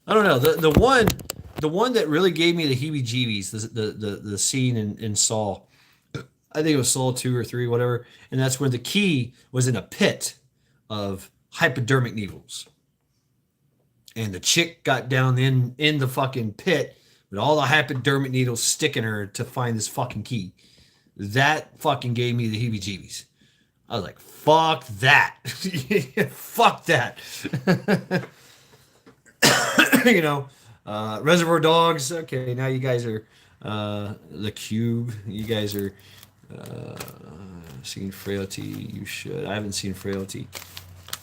I don't know. The one that really gave me the heebie-jeebies, the scene in Saw. I think it was Saw 2 or 3, whatever. And that's where the key was in a pit of hypodermic needles, and the chick got down in the fucking pit with all the hypodermic needles sticking her to find this fucking key. That fucking gave me the heebie-jeebies. I was like, fuck that. Fuck that. you know, Reservoir Dogs. Okay, now you guys are The Cube. You guys are uh, seen Frailty. You should. I haven't seen Frailty.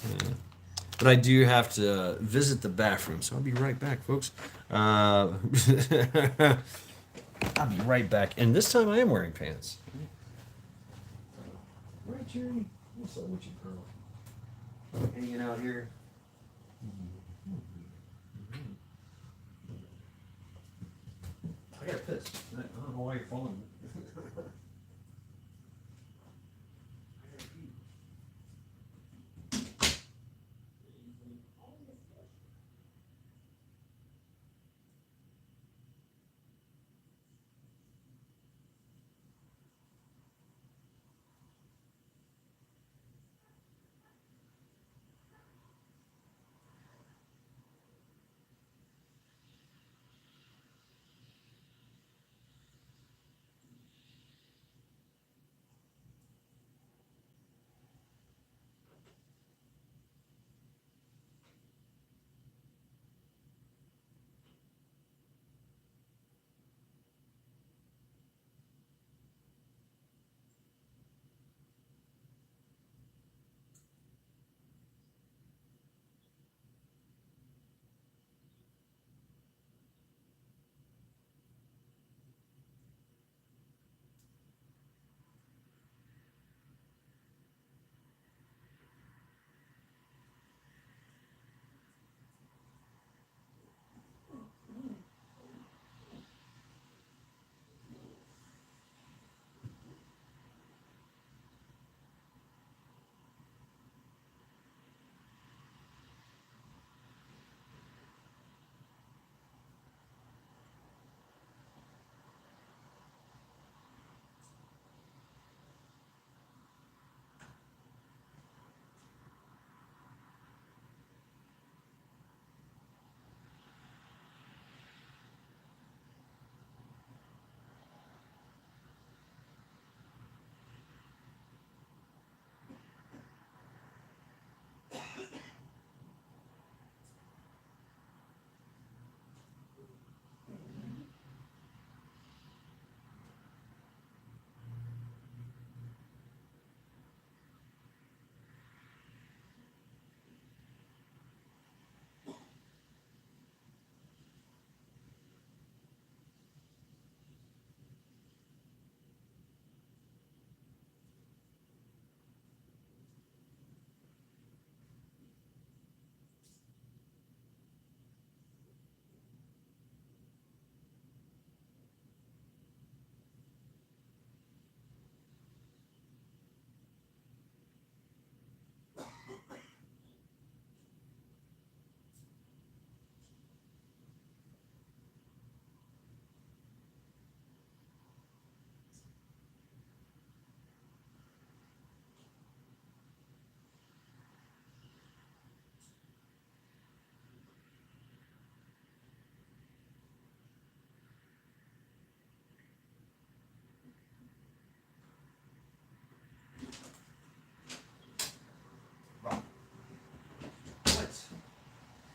Uh, but I do have to visit the bathroom, so I'll be right back, folks. I'll be right back. And this time I am wearing pants. Right, Charity? What's up with you, girl? Hanging out here. I got pissed. I don't know why you're following me.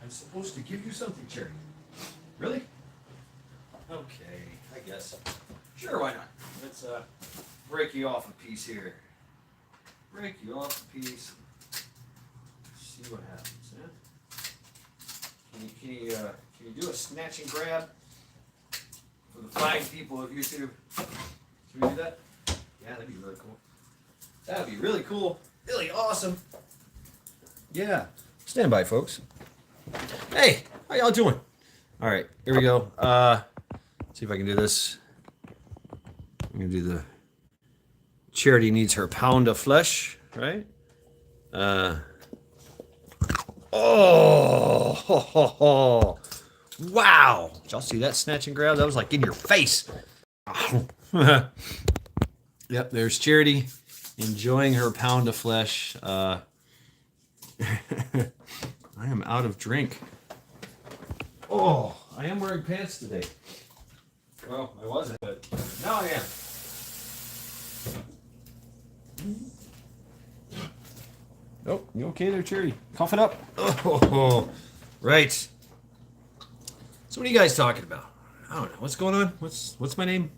I'm supposed to give you something, Cherry. Really? Okay, I guess. Sure, why not? Let's break you off a piece here. Break you off a piece. See what happens, huh? Can you do a snatch and grab for the fine people of YouTube? Can we do that? Yeah, that'd be really cool. That'd be really cool. Really awesome. Yeah. Stand by, folks. Hey, how y'all doing? All right, here we go. See if I can do this. I'm gonna do the Charity needs her pound of flesh, right? Oh, ho, ho, ho. Wow! Did y'all see that snatch and grab? That was like in your face. Yep, there's Charity enjoying her pound of flesh. I am out of drink. Oh, I am wearing pants today. Well, I wasn't, but now I am. Oh, you okay there, Charity? Cough it up. Oh, right. So what are you guys talking about? I don't know. What's going on? What's my name?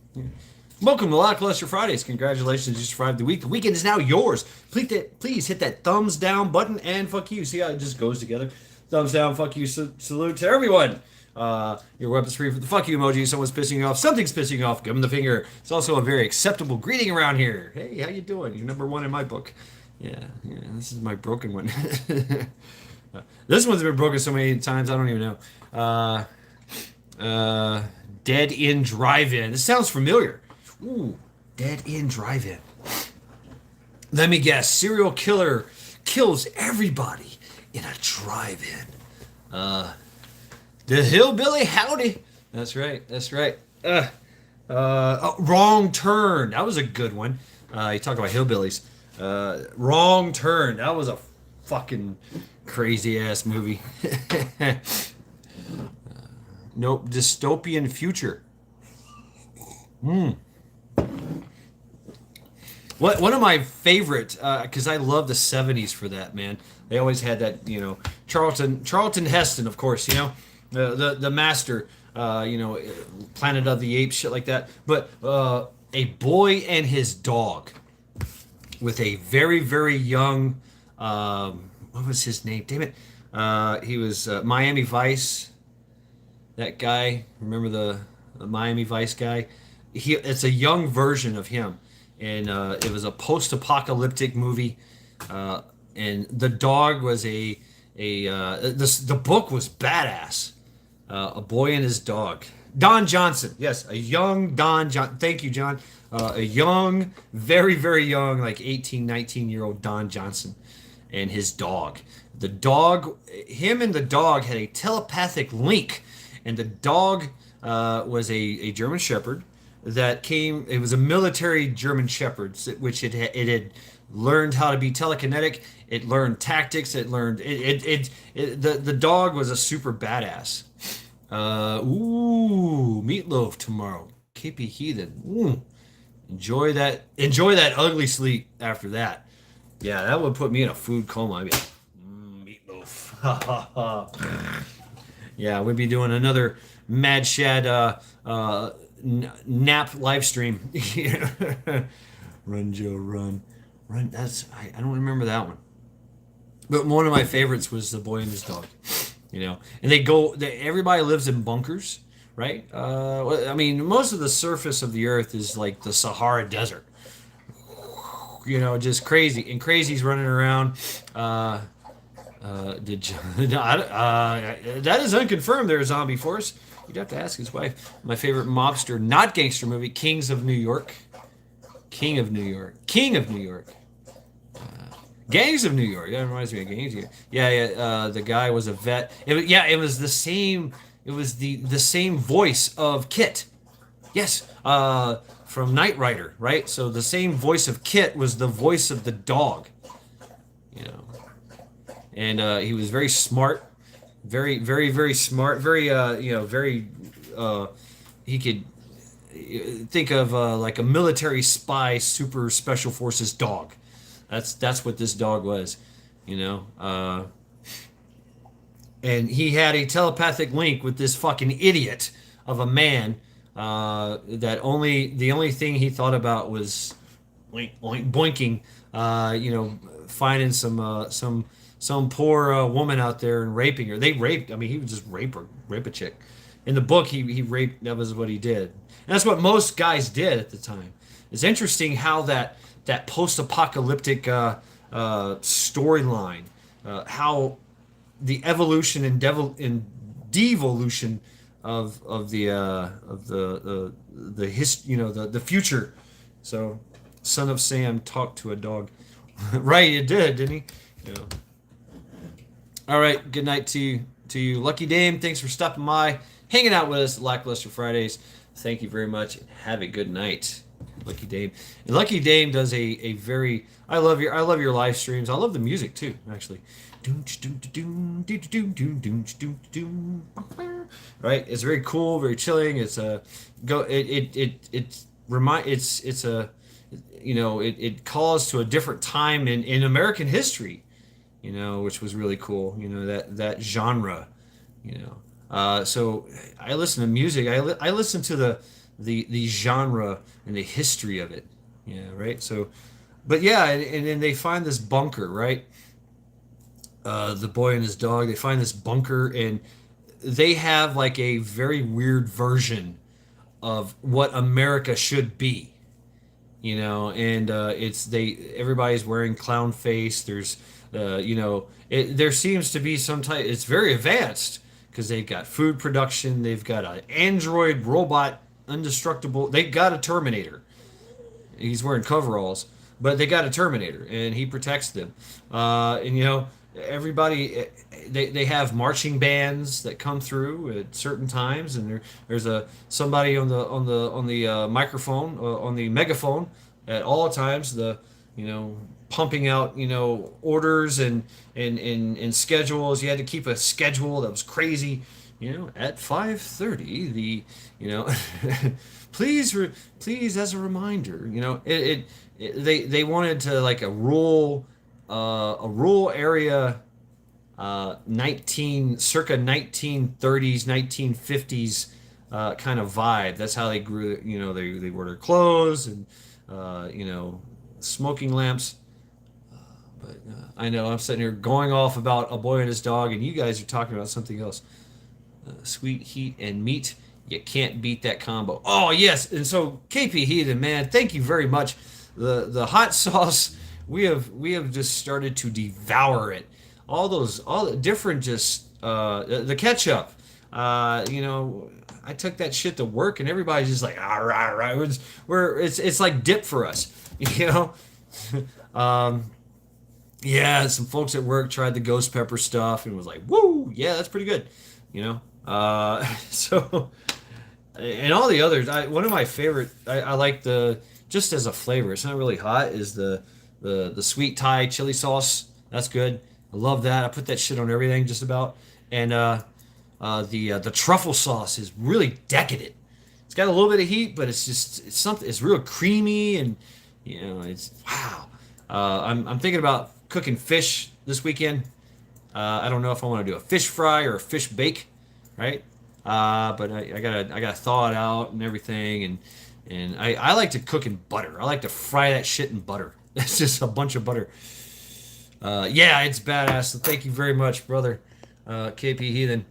Welcome to Lackluster Fridays. Congratulations, you survived the week. The weekend is now yours. Please hit that thumbs down button and fuck you. See how it just goes together? Thumbs down, fuck you, salute to everyone Your weapon's free for the fuck you emoji. Someone's pissing you off. Something's pissing you off. Give them the finger. It's also a very acceptable greeting around here. Hey, how you doing? You're number one in my book. Yeah, this is my broken one. This one's been broken so many times, I don't even know. Dead End Drive-In. This sounds familiar. Ooh, Dead End Drive-In. Let me guess. Serial killer kills everybody in a drive-in. The Hillbilly Howdy. That's right. That's right. Wrong Turn. That was a good one. You talk about hillbillies. Wrong Turn. That was a fucking crazy ass movie. Nope. Dystopian Future. One of my favorite, because I love the '70s for that, man. They always had that, Charlton Heston, of course, the master, Planet of the Apes, shit like that. But A Boy and His Dog, with a very, very young, what was his name? Damn it. He was Miami Vice. That guy, remember the Miami Vice guy? It's a young version of him. And it was a post-apocalyptic movie, and the dog was the book was badass. A Boy and His Dog. Don Johnson, yes, a young Don Johnson. Thank you, John. A young, very, very young, like 18, 19-year-old Don Johnson, and his dog. The dog, him and the dog had a telepathic link, and the dog was a German Shepherd. It was a military German Shepherd, which it had learned how to be telekinetic. It learned tactics. It learned the dog was a super badass. Meatloaf tomorrow. KP Heathen. Enjoy that ugly sleep after that. Yeah, that would put me in a food coma. I'd be like, meatloaf. Yeah, we'd be doing another Mad Shad nap live stream. Run, Joe, run. I don't remember that one. But one of my favorites was The Boy and His Dog. And everybody lives in bunkers, right? I mean, most of the surface of the earth is like the Sahara Desert. Just crazy. And crazy's running around. That is unconfirmed. There's Zombie Force. You'd have to ask his wife. My favorite mobster, not gangster movie, Kings of New York. King of New York. Gangs of New York. That reminds me of Gangs of New York. Yeah. The guy was a vet. It was the same. It was the same voice of Kit. Yes. From Knight Rider, right? So the same voice of Kit was the voice of the dog. And he was very smart. Very, very, very smart. Very, very. He could think of like a military spy, super special forces dog. That's what this dog was, And he had a telepathic link with this fucking idiot of a man. The only thing he thought about was boinking. Finding some poor woman out there and raping her. They raped. I mean, he would just rape a chick. In the book, he raped. That was what he did. And that's what most guys did at the time. It's interesting how that post-apocalyptic storyline, how the evolution and devolution of the future. So, Son of Sam talked to a dog. Right, it did, didn't he? All right, good night to you. Lucky Dame, thanks for stopping by, hanging out with us at Lackluster Fridays. Thank you very much. Have a good night, Lucky Dame. And Lucky Dame does a very. I love your live streams. I love the music too, actually. Right, it's very cool, very chilling. It's it calls to a different time in American history, which was really cool. That genre, So I listen to music. I listen to the genre and the history of it. Yeah, right. So, but yeah, and then they find this bunker, right? The boy and his dog. They find this bunker, and they have like a very weird version of what America should be, you know, and it's they everybody's wearing clown face. There's you know, there seems to be some type. It's very advanced because they've got food production. They've got an android robot, indestructible. They got a Terminator. He's wearing coveralls, but they got a Terminator, and he protects them. And you know, everybody they have marching bands that come through at certain times, and there's a somebody on the microphone on the megaphone at all times. The you know pumping out you know orders and schedules. You had to keep a schedule that was crazy. You know, at 5:30, the you know, please as a reminder, you know, they wanted to like a rural area, 1930s 1950s kind of vibe. That's how they grew. You know, they wore their clothes and you know smoking lamps. But I know I'm sitting here going off about A Boy and His Dog, and you guys are talking about something else. Sweet heat and meat. You can't beat that combo. Oh yes, and so KP Heathen, man, thank you very much. The hot sauce, we have just started to devour it. All the different just the ketchup. You know, I took that shit to work, and everybody's just like, all right, all right. It's like dip for us, you know. Yeah, some folks at work tried the ghost pepper stuff and was like, woo, yeah, that's pretty good, you know. So and all the others, one of my favorite, I like the just as a flavor. It's not really hot. Is the sweet Thai chili sauce? That's good. I love that. I put that shit on everything just about. And the truffle sauce is really decadent. It's got a little bit of heat, but it's something. It's real creamy and you know it's wow. I'm thinking about cooking fish this weekend. I don't know if I want to do a fish fry or a fish bake, right? But I gotta thaw it out and everything, and I like to cook in butter. I like to fry that shit in butter. It's just a bunch of butter. Yeah, it's badass. So thank you very much, brother, KP Heathen.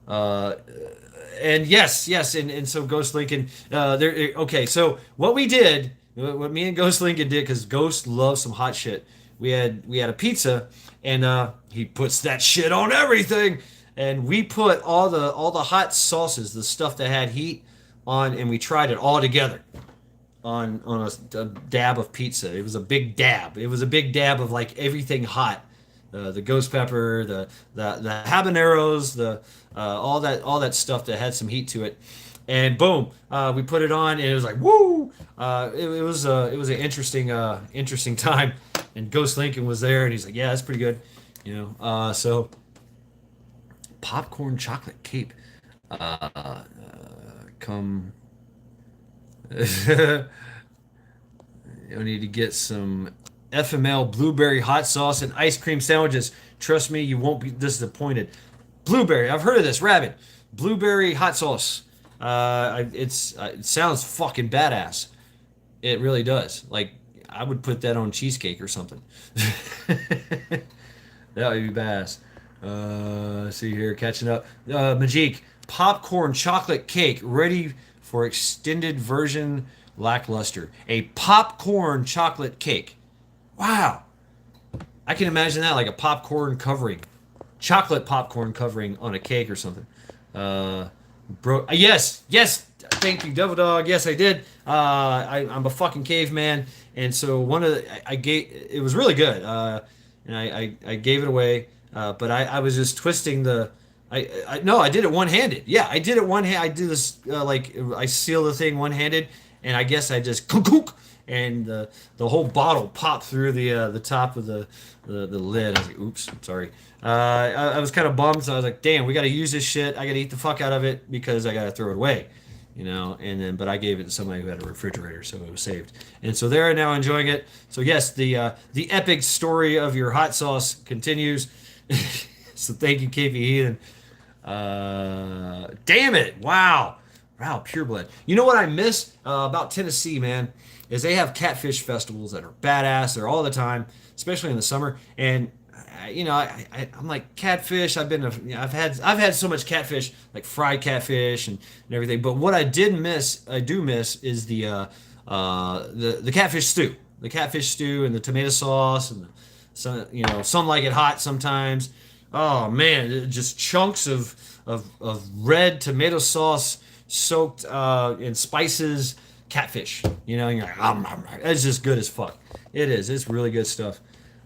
And yes, and so Ghost Lincoln. There. Okay, so what we did, what me and Ghost Lincoln did, because Ghost loves some hot shit. We had a pizza, and he puts that shit on everything. And we put all the hot sauces, the stuff that had heat, on, and we tried it all together on a dab of pizza. It was a big dab. It was a big dab of like everything hot, the ghost pepper, the habaneros, the all that stuff that had some heat to it. And boom, we put it on, and it was like woo. It was an interesting time. And Ghost Lincoln was there, and he's like, yeah, that's pretty good, you know. So. Popcorn chocolate cape. Come. You need to get some FML blueberry hot sauce and ice cream sandwiches. Trust me, you won't be disappointed. Blueberry, I've heard of this. Rabbit, blueberry hot sauce. It sounds fucking badass. It really does. Like I would put that on cheesecake or something. That would be badass. See here, catching up. Majik, popcorn chocolate cake ready for extended version lackluster. A popcorn chocolate cake. Wow. I can imagine that like a popcorn covering. Chocolate popcorn covering on a cake or something. Yes. Thank you, Devil Dog. Yes, I did. I'm a fucking caveman, and so I gave it was really good. And I gave it away. But I was just twisting I did it one-handed. Yeah, I did it one-hand. I do this like I seal the thing one-handed, and I guess I just kook, and the whole bottle popped through the top of the lid. I was like, oops, sorry. I was kind of bummed, so I was like, damn, we got to use this shit. I got to eat the fuck out of it because I got to throw it away, you know. And then, but I gave it to somebody who had a refrigerator, so it was saved. And so they're now enjoying it. So yes, the epic story of your hot sauce continues. So thank you, KP Heathen. Damn it! Wow, pure blood. You know what I miss about Tennessee, man, is they have catfish festivals that are badass. They're all the time, especially in the summer. And I'm like catfish. I've had so much catfish, like fried catfish and everything. But what I do miss, is the catfish stew, and the tomato sauce, and some like it hot sometimes. Oh man, just chunks of red tomato sauce soaked in spices, catfish. And you're like, it's just good as fuck. It is. It's really good stuff.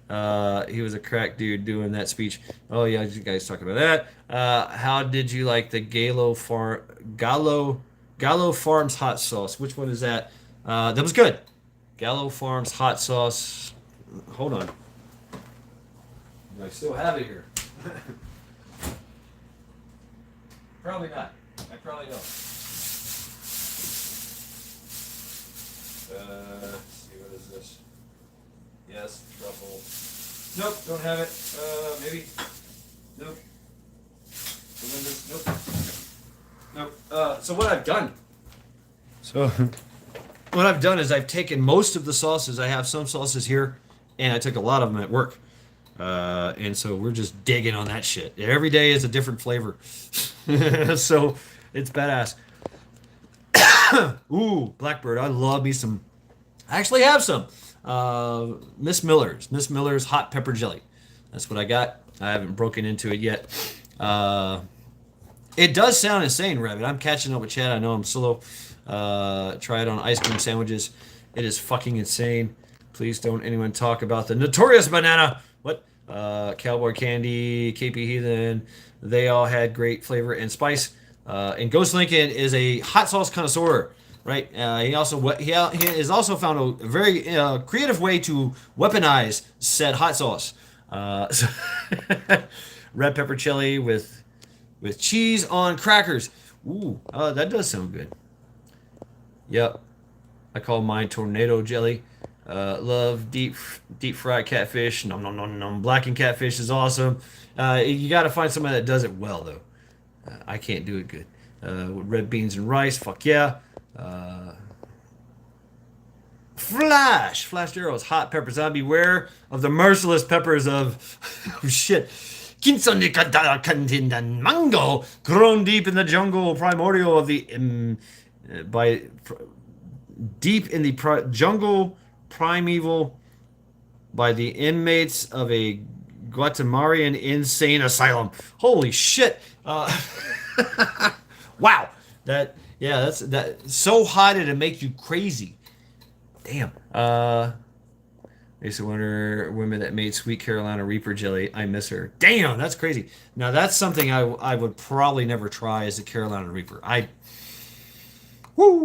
He was a crack dude doing that speech. Oh yeah, you guys talking about that. How did you like the Gallo Farms hot sauce? Which one is that? That was good. Gallo Farms hot sauce. Hold on. I still have it here. Probably not. I probably don't. Let's see, what is this? Yes, truffle. Nope, don't have it. Maybe. Nope. Nope. So what I've done. What I've done is I've taken most of the sauces. I have some sauces here, and I took a lot of them at work. And so we're just digging on that shit. Every day is a different flavor. So it's badass. Ooh, Blackbird. I love me some. I actually have some. Miss Miller's hot pepper jelly. That's what I got. I haven't broken into it yet. It does sound insane, Rabbit. I'm catching up with Chad. I know I'm slow. Try it on ice cream sandwiches. It is fucking insane. Please don't anyone talk about the notorious banana. What? Cowboy Candy, KP Heathen. They all had great flavor and spice. And Ghost Lincoln is a hot sauce connoisseur, right? He has also found a very creative way to weaponize said hot sauce. So red pepper chili with cheese on crackers. Ooh, that does sound good. Yep, I call mine tornado jelly. Love deep fried catfish. Nom nom nom nom. Blackened catfish is awesome. You got to find somebody that does it well though. I can't do it good. With red beans and rice. Fuck yeah. Flash arrows, hot peppers. Beware of the merciless peppers of oh shit. Kinsonikada mango, grown deep in the jungle, primordial of the deep in the jungle primeval by the inmates of a Guatemalan insane asylum. Holy shit! Wow, that's so hot it'll make you crazy. Damn. I used to wonder women that made sweet Carolina Reaper jelly. I miss her. Damn, that's crazy. Now that's something I would probably never try is the Carolina Reaper.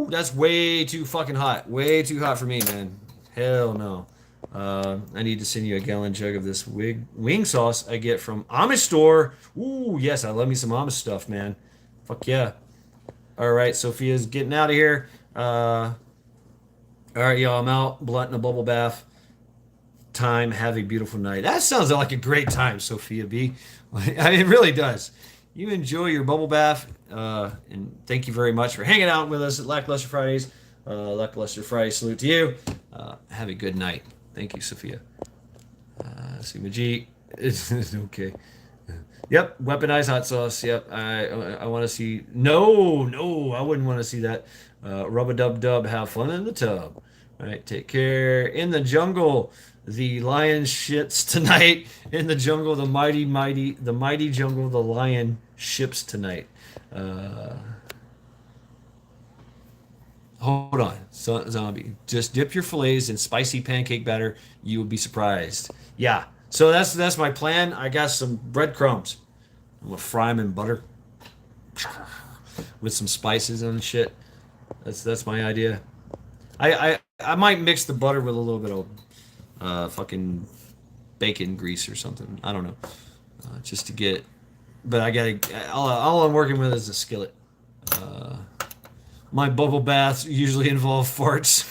That's way too fucking hot. Way too hot for me, man. Hell no. I need to send you a gallon jug of this wing sauce I get from Amish store. Ooh, yes, I love me some Amish stuff, man. Fuck yeah. All right, Sophia's getting out of here. All right, y'all, I'm out. Blunt in a bubble bath. Time. Have a beautiful night. That sounds like a great time, Sophia B. I mean, it really does. You enjoy your bubble bath, and thank you very much for hanging out with us at Lackluster Fridays. Lackluster Friday salute to you. Have a good night. Thank you, Sophia. Sigma G. It's okay. Yep, weaponized hot sauce. Yep, I want to see. No, I wouldn't want to see that. Rub-a-dub-dub, have fun in the tub. All right, take care. In the jungle, the lion shits tonight. In the jungle, the mighty jungle, the lion ships tonight. Hold on, zombie. Just dip your fillets in spicy pancake batter. You will be surprised. Yeah. So that's my plan. I got some breadcrumbs. I'm gonna fry them in butter with some spices and shit. That's my idea. I might mix the butter with a little bit of fucking bacon grease or something. I don't know. Just to get. But I gotta. All I'm working with is a skillet. My bubble baths usually involve farts.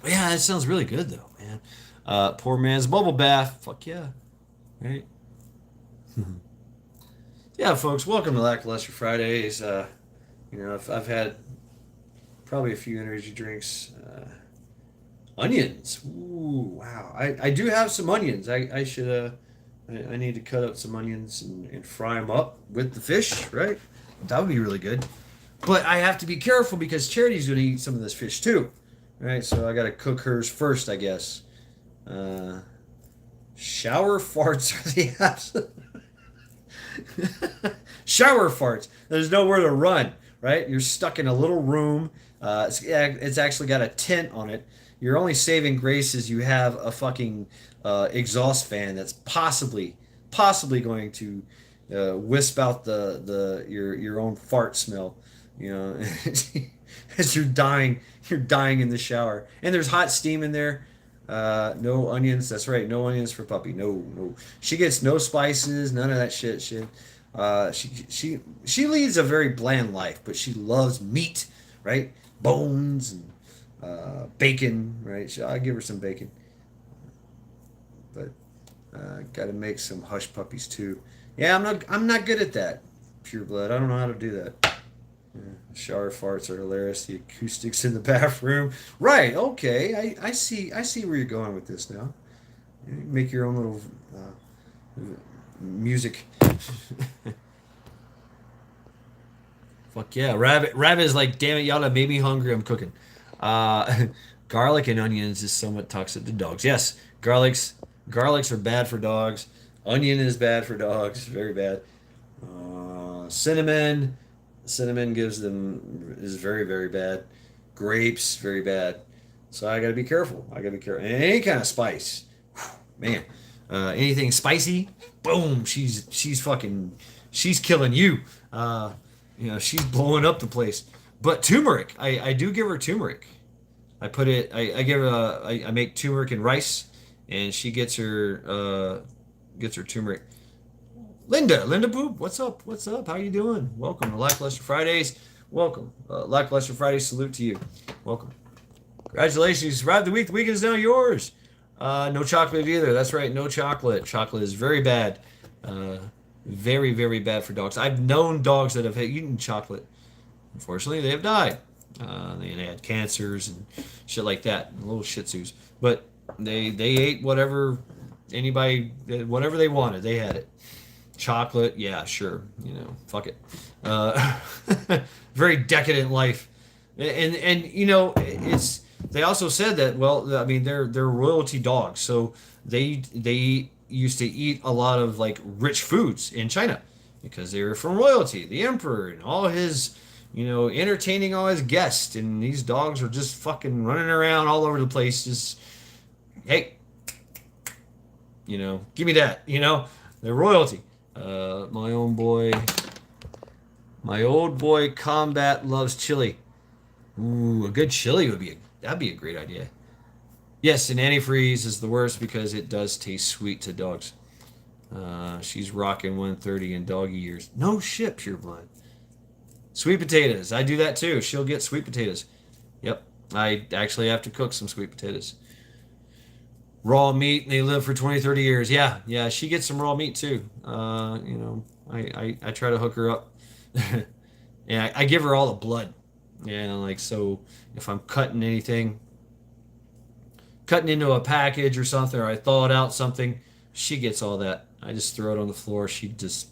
Yeah, it sounds really good though, man. Poor man's bubble bath. Fuck yeah. Right? Yeah, folks, welcome to Lackluster Fridays. I've had probably a few energy drinks. Onions. Ooh, wow. I do have some onions. I should I need to cut up some onions and fry them up with the fish, right? That would be really good. But I have to be careful because Charity's going to eat some of this fish too, right? So I got to cook hers first, I guess. Uh, Shower farts are the absolute. Shower farts. There's nowhere to run, right? You're stuck in a little room. It's actually got a tent on it. Your only saving grace is you have a fucking exhaust fan that's possibly going to wisp out your own fart smell. You know, as you're dying in the shower, and there's hot steam in there. No onions. That's right. No onions for puppy. No. She gets no spices. None of that shit. She leads a very bland life, but she loves meat, right? Bones and bacon, right? I give her some bacon, but got to make some hush puppies too. Yeah, I'm not good at that. Pure blood. I don't know how to do that. Yeah, shower farts are hilarious. The acoustics in the bathroom. Right. Okay. I see. I see where you're going with this now. You make your own little music. Fuck yeah. Rabbit is like, damn it, y'all have made me hungry. I'm cooking. Uh, Garlic and onions is somewhat toxic to dogs. Yes, garlics are bad for dogs. Onion is bad for dogs. Very bad. Cinnamon. Cinnamon gives them is very very bad. Grapes very bad. So I got to be careful. And any kind of spice, man. Anything spicy, boom. She's killing you. She's blowing up the place. But turmeric, I do give her turmeric. I make turmeric and rice, and she gets her turmeric. Linda Poop, what's up? How you doing? Welcome to Lackluster Fridays. Welcome. Lackluster Fridays, salute to you. Welcome. Congratulations, you survived the week. The week is now yours. No chocolate either. That's right, no chocolate. Chocolate is very bad. Very, very bad for dogs. I've known dogs that have eaten chocolate. Unfortunately, they have died. They had cancers and shit like that. Little Shih Tzus. But they ate whatever they wanted. They had it. Chocolate, yeah, sure. Fuck it. Very decadent life, and it's. They also said that, well, I mean, they're royalty dogs, so they used to eat a lot of like rich foods in China because they were from royalty, the emperor, and all his, entertaining all his guests, and these dogs were just fucking running around all over the place, just hey, give me that, they're royalty. My old boy Combat loves chili. Ooh, a good chili that'd be a great idea. Yes, and antifreeze is the worst because it does taste sweet to dogs. She's rocking 130 in doggy years. No shit, pure blood. Sweet potatoes. I do that too. She'll get sweet potatoes. Yep. I actually have to cook some sweet potatoes. Raw meat, and they live for 20, 30 years. Yeah, she gets some raw meat too. I try to hook her up. Yeah, I give her all the blood. Yeah, like, so if I'm cutting into a package or something, or I thawed out something, she gets all that. I just throw it on the floor. She just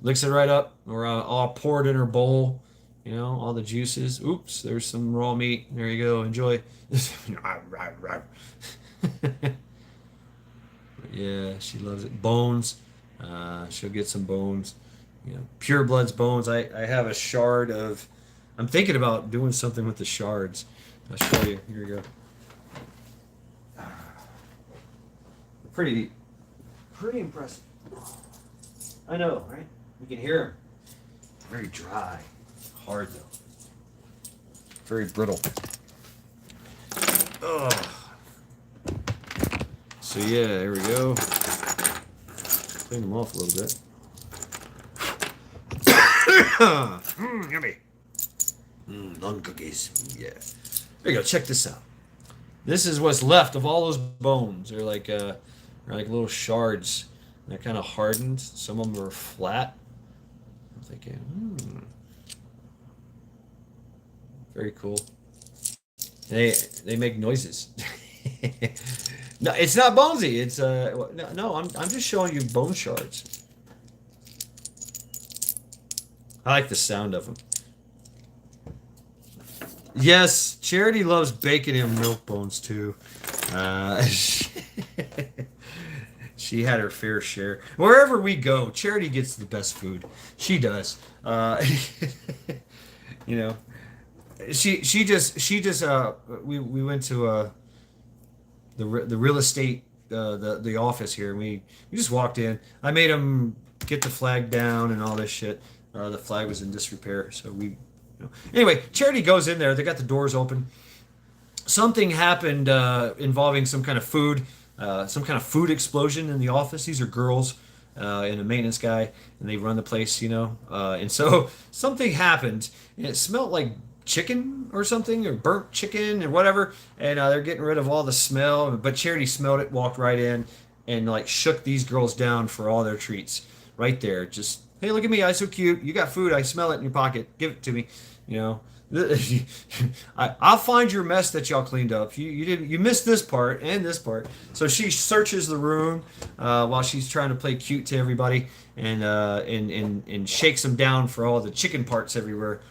licks it right up, or I'll pour it in her bowl. All the juices. Oops, there's some raw meat. There you go. Enjoy. Yeah, she loves it. Bones. She'll get some bones. Pure Blood's bones. I have a shard of. I'm thinking about doing something with the shards. I'll show you. Here you go. Pretty impressive. I know, right? You can hear them. Very dry. Hard though. Very brittle. Ugh. So yeah, there we go. Clean them off a little bit. Yummy. Lung cookies. Yeah. There you go. Check this out. This is what's left of all those bones. They're like little shards. They're kind of hardened. Some of them are flat. I'm thinking, very cool. They make noises. No, it's not Bonesy. It's no. I'm just showing you bone shards. I like the sound of them. Yes, Charity loves bacon and milk bones too. She had her fair share. Wherever we go, Charity gets the best food. She does. You know, she just we went to the real estate the office here, and we just walked in. I made him get the flag down and all this shit. The flag was in disrepair, so anyway, Charity goes in there. They got the doors open. Something happened involving some kind of food explosion in the office. These are girls and a maintenance guy, and they run the place, and so something happened, and it smelled like chicken or something, or burnt chicken or whatever, and they're getting rid of all the smell. But Charity smelled it, walked right in, and like shook these girls down for all their treats right there. Just, hey, look at me, I'm so cute. You got food. I smell it in your pocket. Give it to me. You know. I'll find your mess that y'all cleaned up. You missed this part and this part. So she searches the room while she's trying to play cute to everybody, and shakes them down for all the chicken parts everywhere.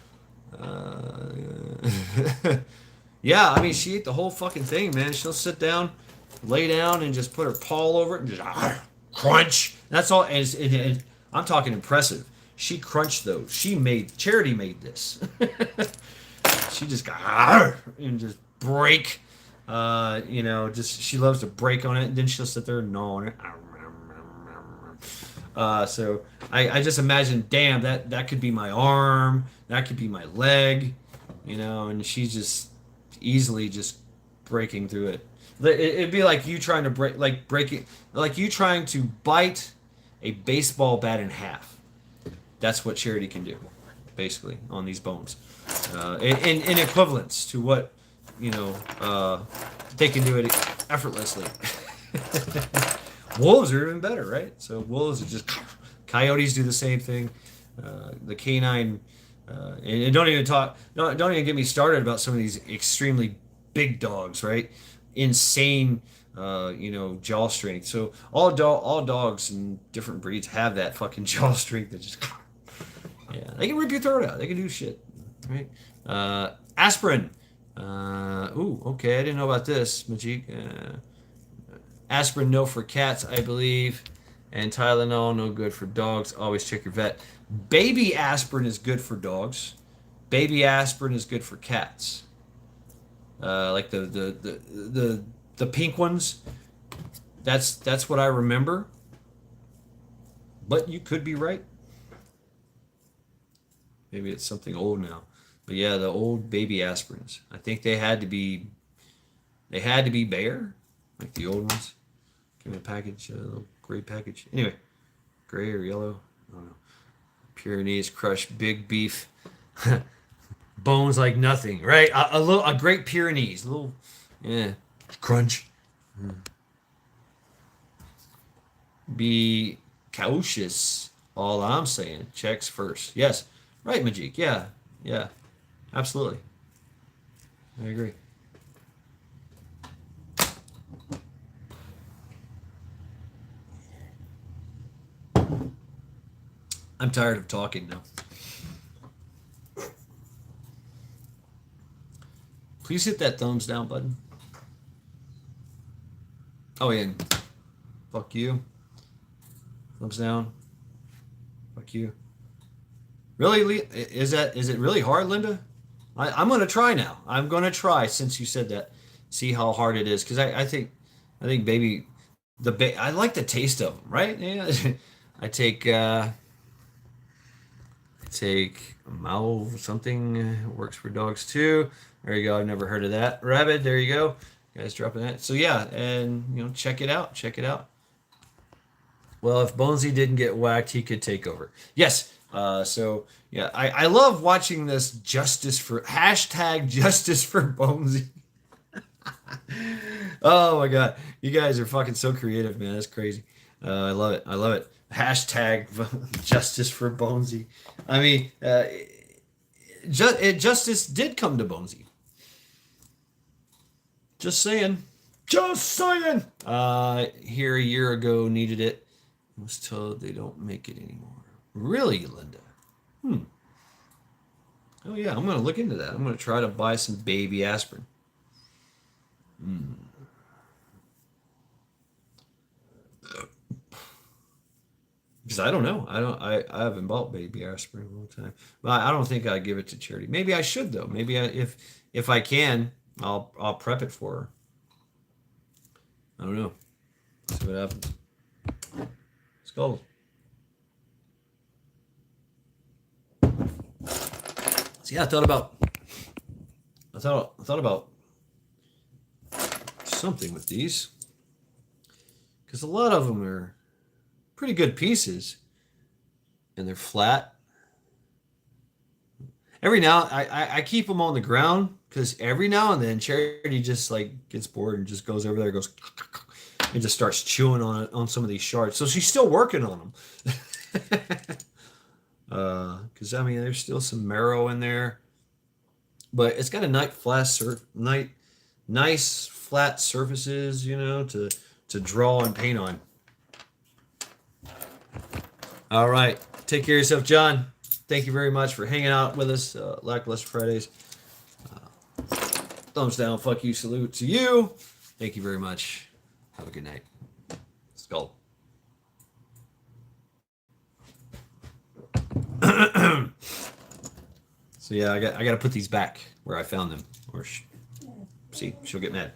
Yeah, I mean, she ate the whole fucking thing, man. She'll sit down, lay down, and just put her paw over it and just crunch. That's all. And I'm talking impressive. She crunched those. Charity made this. She just got and just break. Just she loves to break on it, and then she'll sit there and gnaw on it. So I just imagine, damn, that could be my arm, that could be my leg, and she's just easily just breaking through it. It'd be like you trying to break it, like you trying to bite a baseball bat in half. That's what Charity can do, basically, on these bones. In equivalence to what, they can do it effortlessly. Wolves are even better, right? So wolves are just, coyotes do the same thing. The canine, and don't even get me started about some of these extremely big dogs, right? Insane, jaw strength. So all dogs and different breeds have that fucking jaw strength that just, yeah, they can rip your throat out. They can do shit, right? Aspirin. Okay, I didn't know about this, Majik. Aspirin, no for cats, I believe. And Tylenol, no good for dogs. Always check your vet. Baby aspirin is good for dogs. Baby aspirin is good for cats. Like the pink ones. That's what I remember. But you could be right. Maybe it's something old now. But yeah, the old baby aspirins. I think they had to be Bayer, like the old ones. Give me a package, a little gray package. Anyway, gray or yellow, I don't know. Pyrenees Crush, big beef, bones like nothing, right? A great Pyrenees, crunch. Be cautious. All I'm saying, checks first. Yes, right, Majik. Yeah, absolutely. I agree. I'm tired of talking now. Please hit that thumbs down button. Oh, yeah. Fuck you. Thumbs down. Fuck you. Really, is it really hard, Linda? I'm gonna try now. I'm gonna try since you said that. See how hard it is, because I think baby, I like the taste of them, right? Yeah. I take Mao something, works for dogs too. There you go. I've never heard of that. Rabbit. There you go. You guys dropping that. So yeah, and check it out. Check it out. Well, if Bonesy didn't get whacked, he could take over. Yes. So yeah, I love watching this justice for Bonesy. Oh my God, you guys are fucking so creative, man. That's crazy. I love it. I love it. Hashtag justice for Bonesy. I mean, justice did come to Bonesy. Just saying. Just saying. Here a year ago needed it. I was told they don't make it anymore. Really, Linda? Oh yeah, I'm gonna look into that. I'm gonna try to buy some baby aspirin. Because I don't know. I haven't bought baby aspirin in a long time. But I don't think I'd give it to Charity. Maybe I should though. Maybe if I can, I'll prep it for her. I don't know. See what happens. Skull. So yeah, I thought about something with these. Because a lot of them are pretty good pieces. And they're flat. Every now I keep them on the ground because every now and then Charity just like gets bored and just goes over there, goes and just starts chewing on some of these shards. So she's still working on them. Because I mean, there's still some marrow in there, but it's got a nice flat surfaces, you know, to draw and paint on. All right, take care of yourself, John. Thank you very much for hanging out with us, Lackluster Fridays. Thumbs down, fuck you, salute to you. Thank you very much. Have a good night. Skull. So yeah, I got to put these back where I found them, or see, she'll get mad.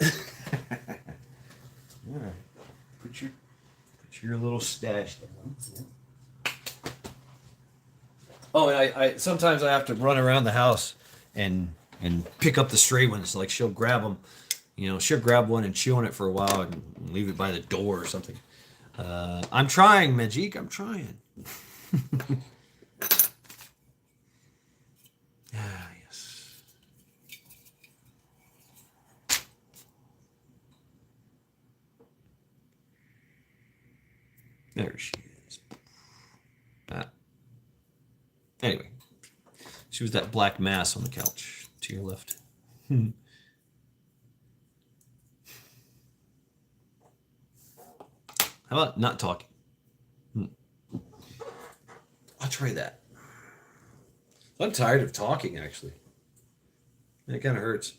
All right, put your little stash down. Oh, and I sometimes I have to run around the house and pick up the stray ones. Like she'll grab them, you know, she'll grab one and chew on it for a while and leave it by the door or something. I'm trying, Majik. I'm trying. Ah, yes. There she is. Anyway, she was that black mass on the couch to your left. How about not talking? I'll try that. I'm tired of talking, actually. It kind of hurts.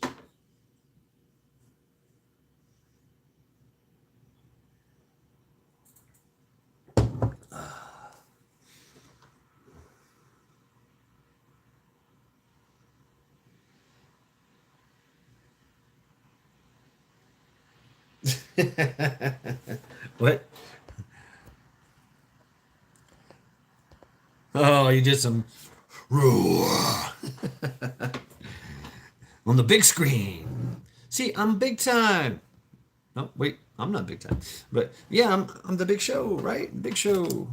What? Oh, you did some on the big screen. See, I'm big time. No, wait, I'm not big time. But yeah, I'm the big show, right? Big show.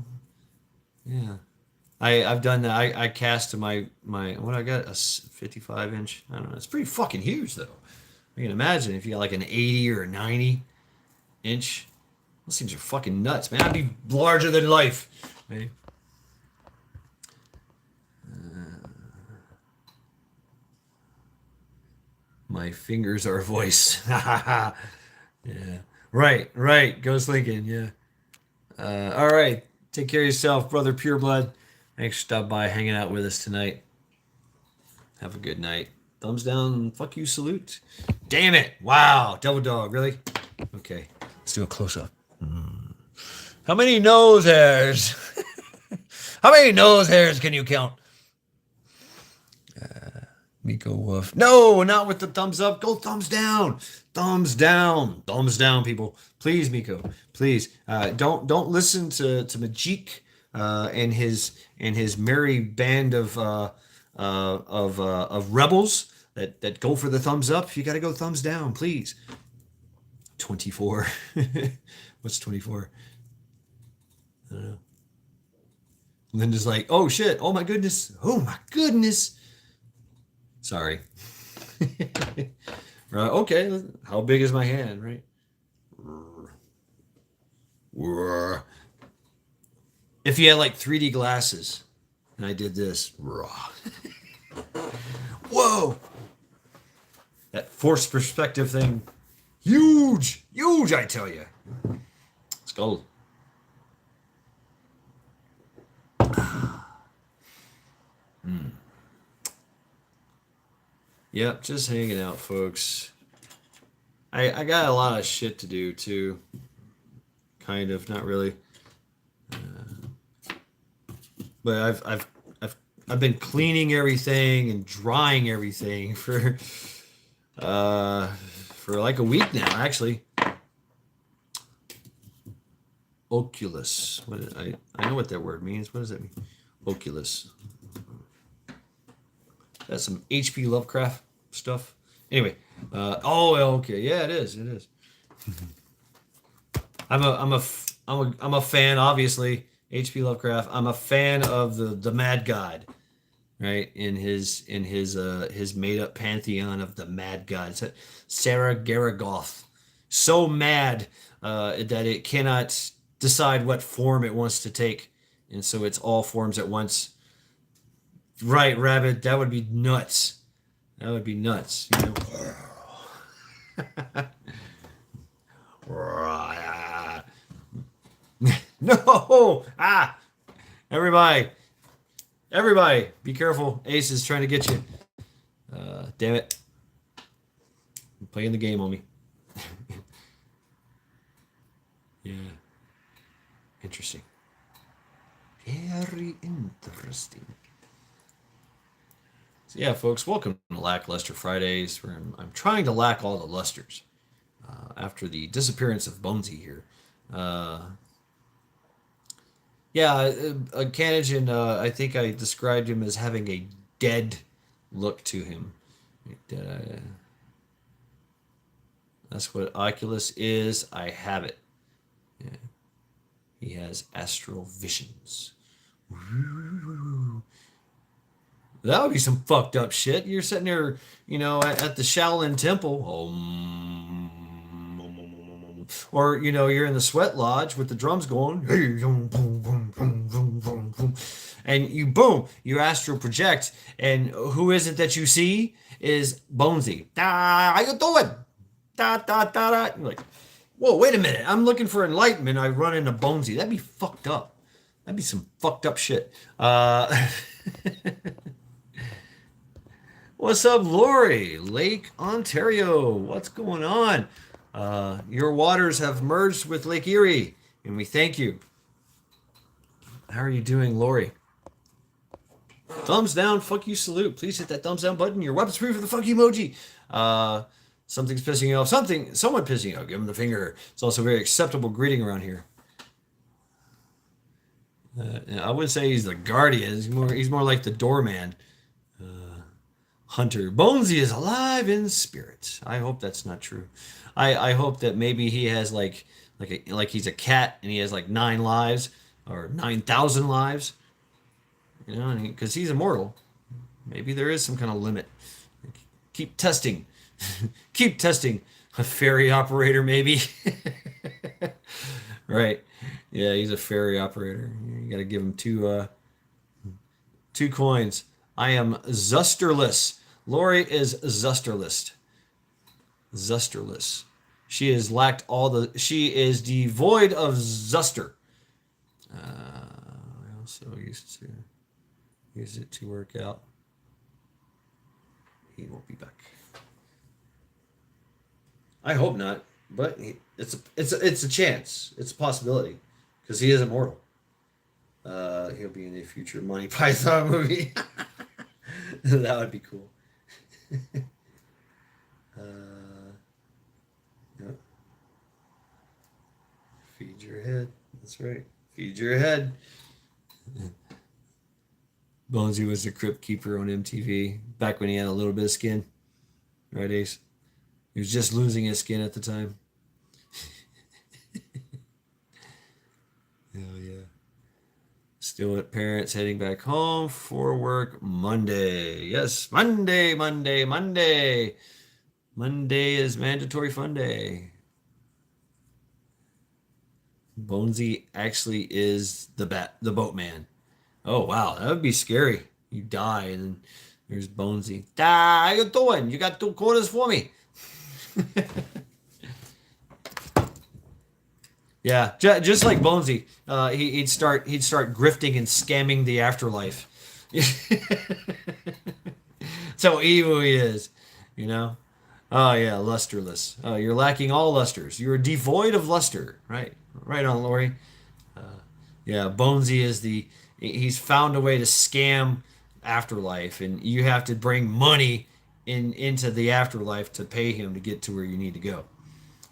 Yeah. I've done that. I cast to my what I got, a 55 inch. I don't know. It's pretty fucking huge though. You can imagine if you got like an 80 or a 90 inch. Those things are fucking nuts, man. I'd be larger than life. Right? My fingers are a voice. Yeah. Right. Ghost Lincoln. Yeah. All right. Take care of yourself, brother Pureblood. Thanks for stopping by, hanging out with us tonight. Have a good night. Thumbs down. Fuck you. Salute. Damn it. Wow. Double dog. Really? Okay. Let's do a close up. How many nose hairs? How many nose hairs can you count? Miko Wolf. No, not with the thumbs up. Go thumbs down. Thumbs down. Thumbs down, people. Please, Miko. Please. Don't listen to Majik and his merry band of rebels that go for the thumbs up. You got to go thumbs down, please. 24. What's 24? I don't know. Linda's like, oh shit. Oh my goodness. Oh my goodness. Sorry. Right. Okay. How big is my hand, right? If you had like 3D glasses and I did this. Whoa. That forced perspective thing. Huge. Huge, I tell you. It's gold. Yep, just hanging out, folks. I got a lot of shit to do too. Kind of, not really. But I've been cleaning everything and drying everything for like a week now, actually. Oculus. I know what that word means. What does that mean? Oculus. That's some H.P. Lovecraft stuff. Anyway, okay, yeah, it is. It is. I'm a fan, obviously. H.P. Lovecraft. I'm a fan of the Mad God, right? In his made up pantheon of the Mad God. It's Sarah Garagoth. So mad that it cannot decide what form it wants to take, and so it's all forms at once. Right, Rabbit. That would be nuts. That would be nuts. You know? No! Ah! Everybody, be careful. Ace is trying to get you. Damn it. I'm playing the game on me. Yeah. Interesting. Very interesting. So yeah, folks, welcome to Lackluster Fridays, where I'm trying to lack all the lusters after the disappearance of Bonesy here. Canagen, I think I described him as having a dead look to him. That's what Oculus is. I have it. Yeah. He has astral visions. That would be some fucked up shit. You're sitting there, at the Shaolin Temple. Or, you're in the sweat lodge with the drums going. And you astral project. And who is it that you see? Is Bonesy. How you doing? Da, da, da, da. You're like, whoa, wait a minute. I'm looking for enlightenment. I run into Bonesy. That'd be fucked up. That'd be some fucked up shit. What's up, Lori? Lake Ontario. What's going on? Your waters have merged with Lake Erie, and we thank you. How are you doing, Lori? Thumbs down, fuck you, salute. Please hit that thumbs down button. Your weapon's free for the fuck emoji. Something's pissing you off. Someone pissing you off. Give him the finger. It's also a very acceptable greeting around here. I wouldn't say he's the guardian. He's more like the doorman. Hunter. Bonesy is alive in spirit. I hope that's not true. I hope that maybe he has like he's a cat and he has like 9 lives or 9,000 lives. Because he's immortal. Maybe there is some kind of limit. Keep testing. Keep testing. A ferry operator, maybe. Right. Yeah, he's a ferry operator. You got to give him 2 coins. I am Zusterless. Lori is Zusterless. Zusterless. She is she is devoid of Zuster. I also used to use it to work out. He won't be back. I hope not, but it's a chance. It's a possibility because he is immortal. He'll be in a future Monty Python movie. That would be cool. Yep. Feed your head. That's right. Feed your head. Bonesy was the crypt keeper on MTV back when he had a little bit of skin. Right, Ace? He was just losing his skin at the time. Hell yeah. Still at parents, heading back home for work Monday. Yes, Monday. Monday is mandatory fun day. Bonesy actually is the boatman. Oh wow, that would be scary. You die and There's Bonesy. Ah, how you doing? You got 2 quarters for me? Yeah, just like Bonesy, he'd start grifting and scamming the afterlife. So evil he is, you know. Oh yeah, lusterless. You're lacking all lusters. You're devoid of luster. Right, right on, Lori. Yeah, Bonesy is he's found a way to scam afterlife, and you have to bring money into the afterlife to pay him to get to where you need to go.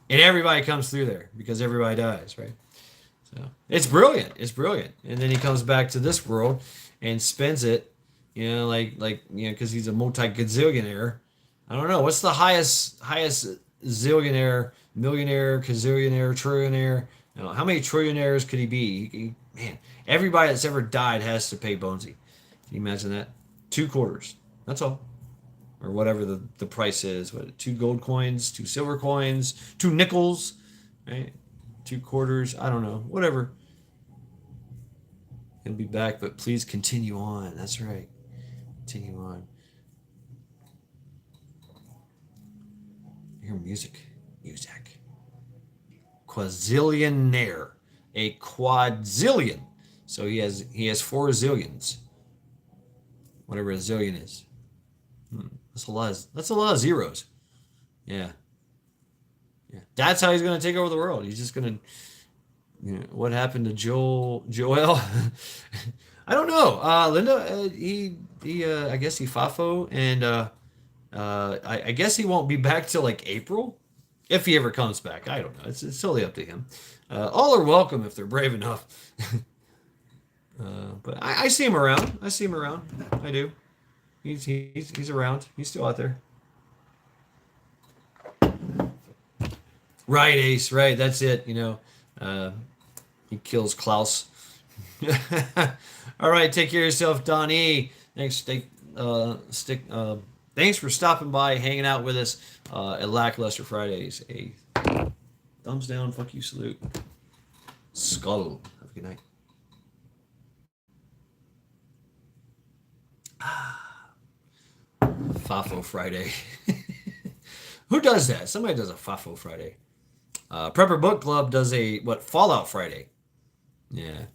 And everybody comes through there because everybody dies, right? So it's brilliant. It's brilliant. And then he comes back to this world and spends it, because he's a multi-gazillionaire. I don't know what's the highest zillionaire, millionaire, gazillionaire, trillionaire. How many trillionaires could he be? Man, everybody that's ever died has to pay Bonesy. Can you imagine that? 2 quarters. That's all. Or whatever the price is. What, 2 gold coins, 2 silver coins, 2 nickels, right? 2 quarters. I don't know. Whatever. He'll be back, but please continue on. That's right. Continue on. Hear music. Music. Quazillionaire. A quadzillion. So he has 4 zillions. Whatever a zillion is. That's a lot of zeros. Yeah. Yeah. That's how he's gonna take over the world. He's just gonna what happened to Joel? I don't know. Linda, I guess he fafo, and I guess he won't be back till like April, if he ever comes back. I don't know. It's totally up to him. All are welcome if they're brave enough. But I see him around. I see him around. I do. He's around. He's still out there. Right, Ace. Right. That's it. He kills Klaus. All right. Take care of yourself, Donnie. Thanks. Thanks for stopping by, hanging out with us at Lackluster Fridays. A thumbs down, fuck you, salute. Skull. Have a good night. Fafo Friday. Who does that? Somebody does a Fafo Friday. Prepper Book Club does Fallout Friday. Yeah.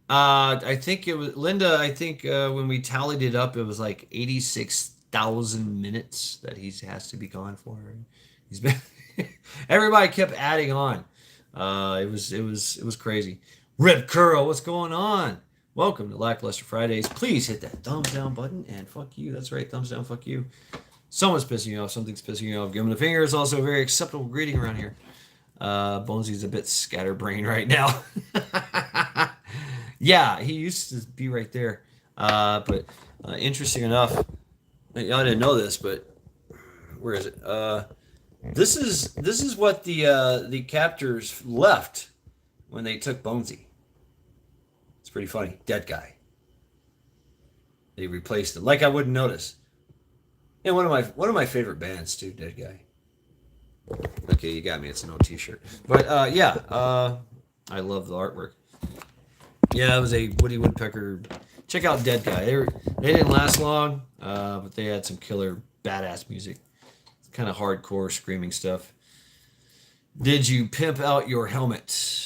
I think it was Linda. I think when we tallied it up, it was like 86,000 minutes that he has to be gone for. He's been. Everybody kept adding on. It was crazy. Rip Curl, what's going on? Welcome to Lackluster Fridays. Please hit that thumbs down button and fuck you. That's right, thumbs down, fuck you. Someone's pissing you off. Something's pissing you off. Give him the finger. It's also a very acceptable greeting around here. Bonesy's a bit scatterbrained right now. Yeah, he used to be right there. But interesting enough, I didn't know this, but where is it? This is what the captors left when they took Bonesy. It's pretty funny. Dead guy. They replaced him. Like I wouldn't notice. And one of my favorite bands too, Dead Guy. Okay, you got me. It's an old T-shirt. But I love the artwork. Yeah, it was a Woody Woodpecker. Check out Dead Guy. They didn't last long, but they had some killer badass music. It's kind of hardcore screaming stuff. Did you pimp out your helmet?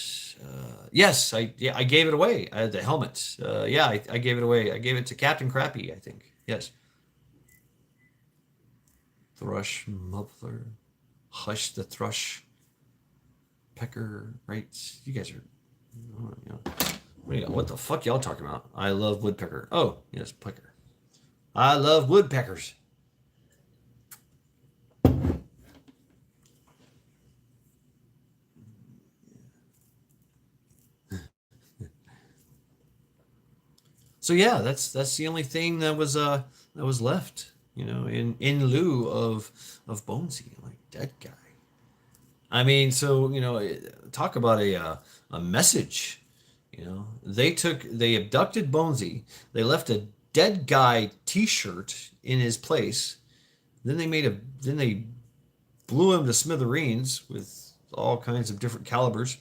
Yes, I gave it away. I had the helmet. I gave it away. I gave it to Captain Crappy, I think. Yes. Thrush, muffler, hush the thrush, pecker, right? You guys are, what the fuck y'all talking about? I love woodpecker. Oh, yes, pecker. I love woodpeckers. So yeah, that's the only thing that was left, in lieu of Bonesy, like Dead Guy. I mean, so talk about a message. They abducted Bonesy. They left a Dead Guy T-shirt in his place. Then they blew him to smithereens with all kinds of different calibers.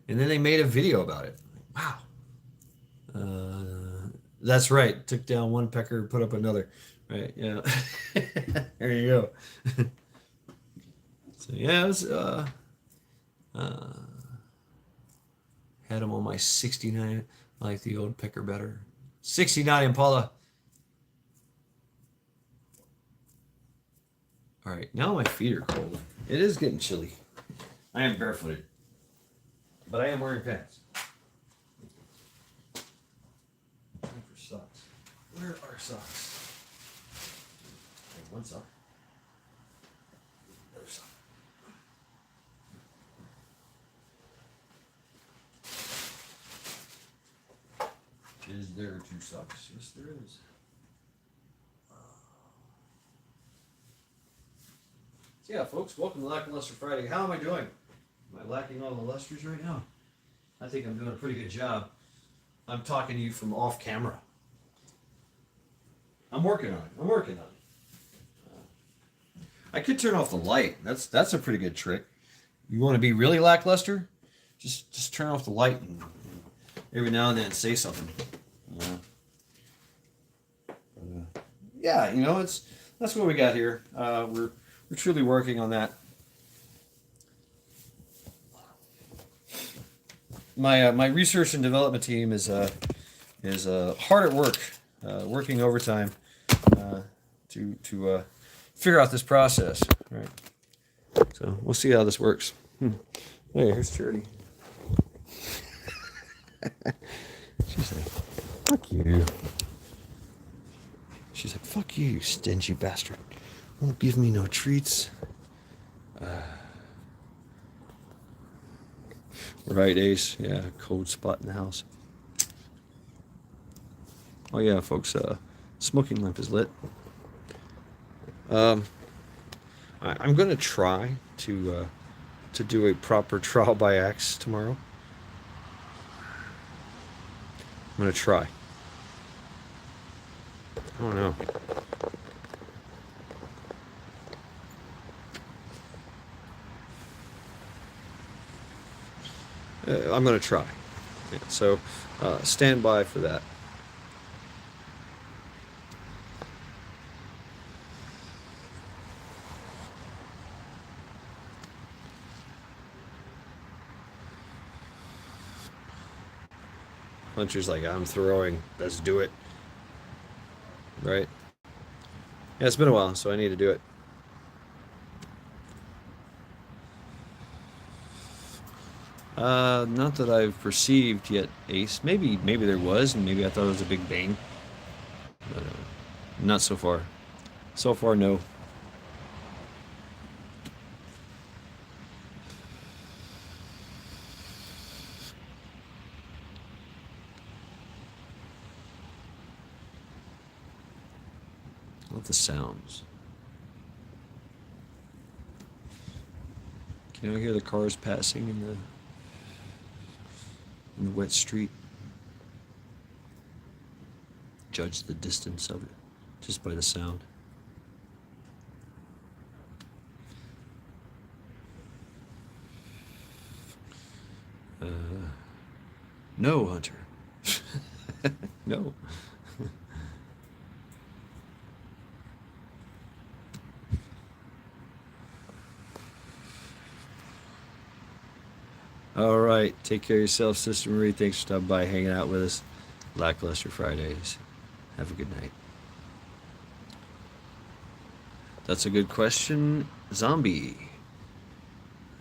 And then they made a video about it. Wow. That's right. Took down one pecker, put up another. Right. Yeah. There you go. So yeah, it was. Uh, had him on my 69. I like the old pecker better. 69 Impala. All right. Now my feet are cold. It is getting chilly. I am barefooted, but I am wearing pants. Time for socks. Where are socks? Okay, one sock. Another sock. Is there two socks? Yes, there is. So yeah, folks, welcome to Lackluster Friday. How am I doing? Am I lacking all the lusters right now? I think I'm doing a pretty good job. I'm talking to you from off camera. I'm working on it. I'm working on it. I could turn off the light. That's a pretty good trick. You want to be really lackluster? Just turn off the light and every now and then say something. Yeah, you know, that's what we got here. We're truly working on that. My research and development team is hard at work, working overtime to figure out this process. Right. So we'll see how this works. Hey, here's Charity. She's like, "Fuck you." She's like, "Fuck you, stingy bastard. Won't give me no treats." Right, Ace. Yeah, cold spot in the house. Oh yeah, folks. Smoking lamp is lit. I'm gonna try to do a proper trial by axe tomorrow. I'm gonna try. I don't know. I'm gonna try. Yeah, so stand by for that. Hunter's like, "I'm throwing. Let's do it." Right? Yeah, it's been a while, so I need to do it. Not that I've perceived yet, Ace. Maybe there was, and maybe I thought it was a big bang. But not so far. So far, no. I love the sounds. Can you hear the cars passing in the wet street? Judge the distance of it just by the sound. No, Hunter. No. All right. Take care of yourself, Sister Marie. Thanks for stopping by, hanging out with us. Lackluster Fridays. Have a good night. That's a good question, Zombie.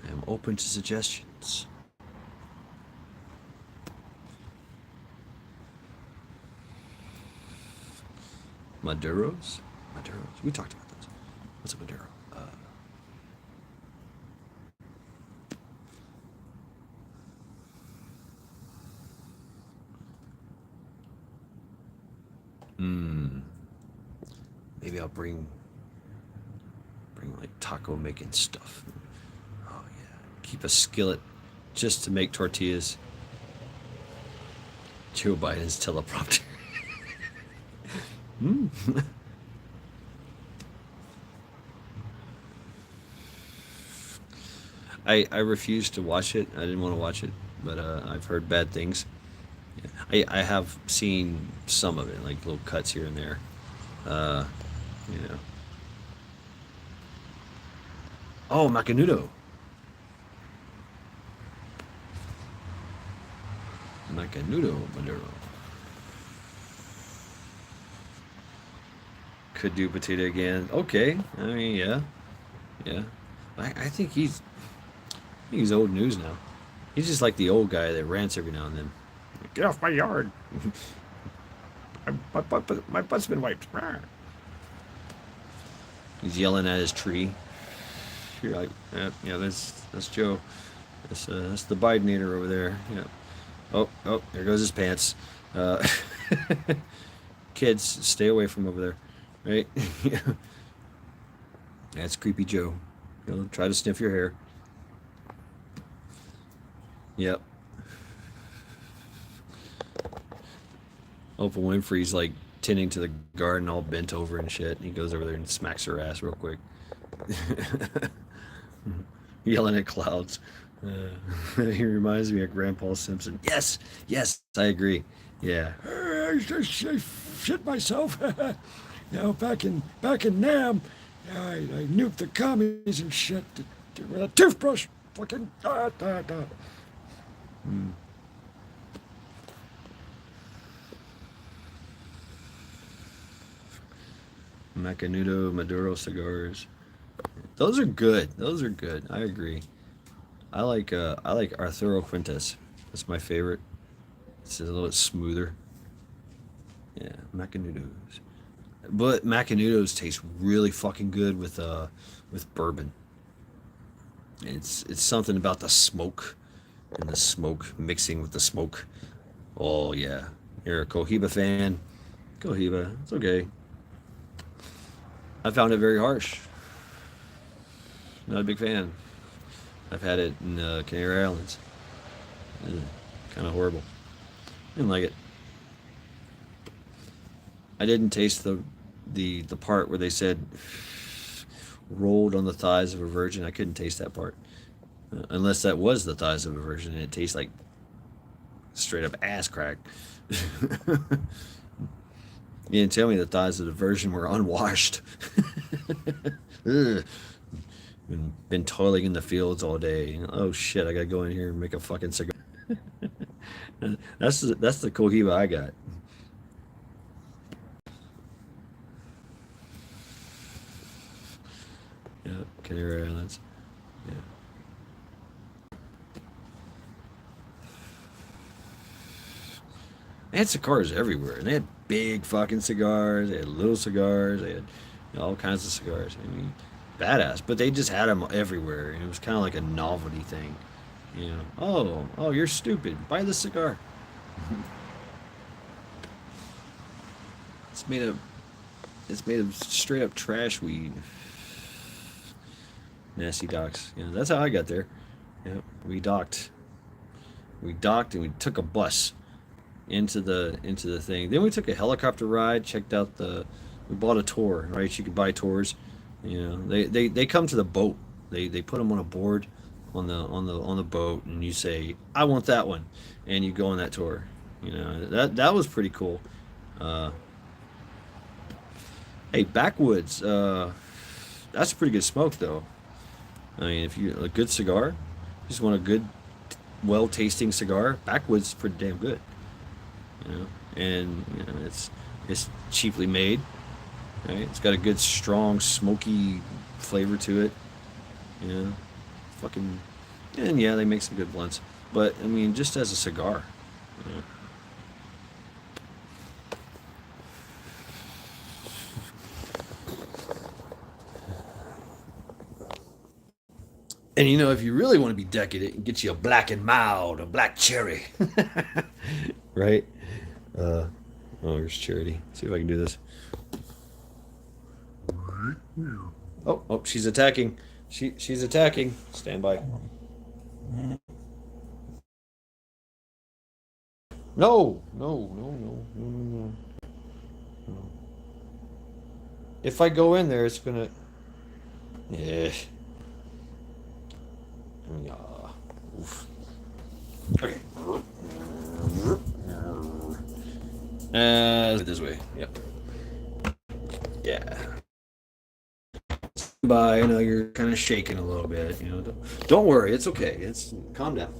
I am open to suggestions. Maduros? Maduros. We talked about this. What's a Maduro? Maybe I'll bring like taco making stuff. Oh yeah. Keep a skillet just to make tortillas. Joe Biden's teleprompter. I refused to watch it. I didn't want to watch it, but I've heard bad things. I have seen some of it, like little cuts here and there. Uh, you know. Oh, Macanudo. Macanudo Maduro. Could do potato again. Okay. I mean, yeah. Yeah. I think he's old news now. He's just like the old guy that rants every now and then. Get off my yard. My butt's been wiped. He's yelling at his tree. You're like, yeah, that's Joe. That's the Bidenator over there. Yeah. Oh, there goes his pants. Uh, kids, stay away from over there. Right? That's creepy Joe. He'll try to sniff your hair. Yep. Oprah Winfrey's like tending to the garden all bent over and shit. And he goes over there and smacks her ass real quick. Yelling at clouds. He reminds me of Grandpa Simpson. Yes, I agree. Yeah. I shit myself. Back in Nam, I nuked the commies and shit with a toothbrush. Fucking. Macanudo Maduro cigars. Those are good. Those are good. I agree. I like Arturo Fuentes. That's my favorite. It's a little bit smoother. Yeah, Macanudos. But Macanudos taste really fucking good with bourbon. It's something about the smoke and the smoke mixing with the smoke. Oh yeah. You're a Cohiba fan. Cohiba. It's okay. I found it very harsh. Not a big fan. I've had it in Canary Islands. Kind of horrible. Didn't like it. I didn't taste the part where they said rolled on the thighs of a virgin. I couldn't taste that part. Unless that was the thighs of a virgin and it tastes like straight up ass crack. You didn't tell me the thighs of the virgin were unwashed. Ugh. Been toiling in the fields all day. Oh shit! I gotta go in here and make a fucking cigar. That's the Cohiba I got. Yeah, Canary Islands. Yeah. They had cigars everywhere, and they had big fucking cigars. They had little cigars. They had all kinds of cigars. I mean, badass. But they just had them everywhere, and it was kind of like a novelty thing. You know, oh, you're stupid. Buy the cigar. It's made of straight up trash weed. Nasty docks. Yeah, that's how I got there. Yeah, we docked. We docked and we took a bus into the thing. Then we took a helicopter ride. Checked out we bought a tour. Right, you could buy tours. You know, they come to the boat. They put them on a board on the boat, and you say, I want that one, and you go on that tour. You know, that was pretty cool. Hey, Backwoods. That's a pretty good smoke though. I mean, if you a good cigar, you just want a good, well-tasting cigar. Backwoods is pretty damn good. You know, and you know it's cheaply made. Right? It's got a good, strong, smoky flavor to it. You know, fucking, and yeah, they make some good blunts. But I mean, just as a cigar. You know. And you know, if you really want to be decadent, get you a black and mild, a black cherry. Right? Oh, here's Charity. See if I can do this. Oh, she's attacking. She's attacking. Stand by. No. If I go in there, it's gonna. Yeah. Yeah. Oof. Okay. this way. Yep. Yeah. By, I know you're kind of shaking a little bit. Don't worry, it's okay. Calm down.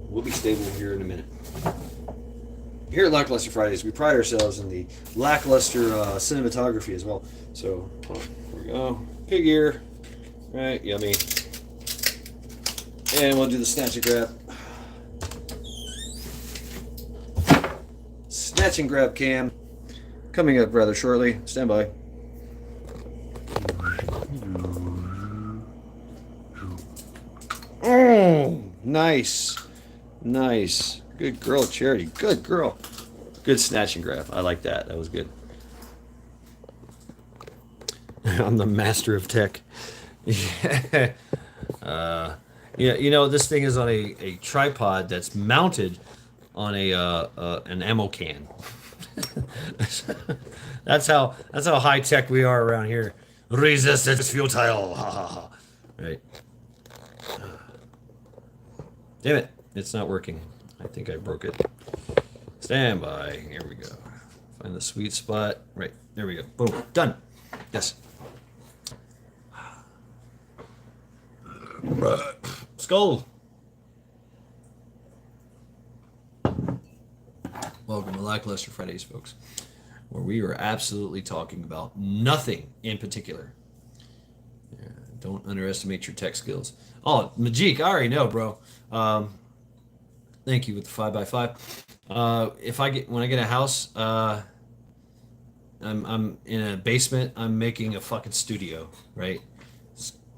We'll be stable here in a minute. Here at Lackluster Fridays, we pride ourselves in the lackluster cinematography as well. So, here we go. Pig ear. Right, yummy. And we'll do the snatch and grab. Snatch and grab cam. Coming up rather shortly. Stand by. Oh, nice. Nice. Good girl, Charity. Good girl. Good snatch and grab. I like that. That was good. I'm the master of tech. Yeah. This thing is on a tripod that's mounted on an ammo can. That's how high tech we are around here. Resistance futile. Ha ha ha. Right. Damn it. It's not working. I think I broke it. Stand by. Here we go. Find the sweet spot. Right. There we go. Boom. Done. Yes. Skull. Welcome to Lackluster Fridays, folks, where we are absolutely talking about nothing in particular. Yeah, don't underestimate your tech skills. Oh, Majik, I already know, bro. Thank you with the 5x5. When I get a house, I'm in a basement. I'm making a fucking studio, right?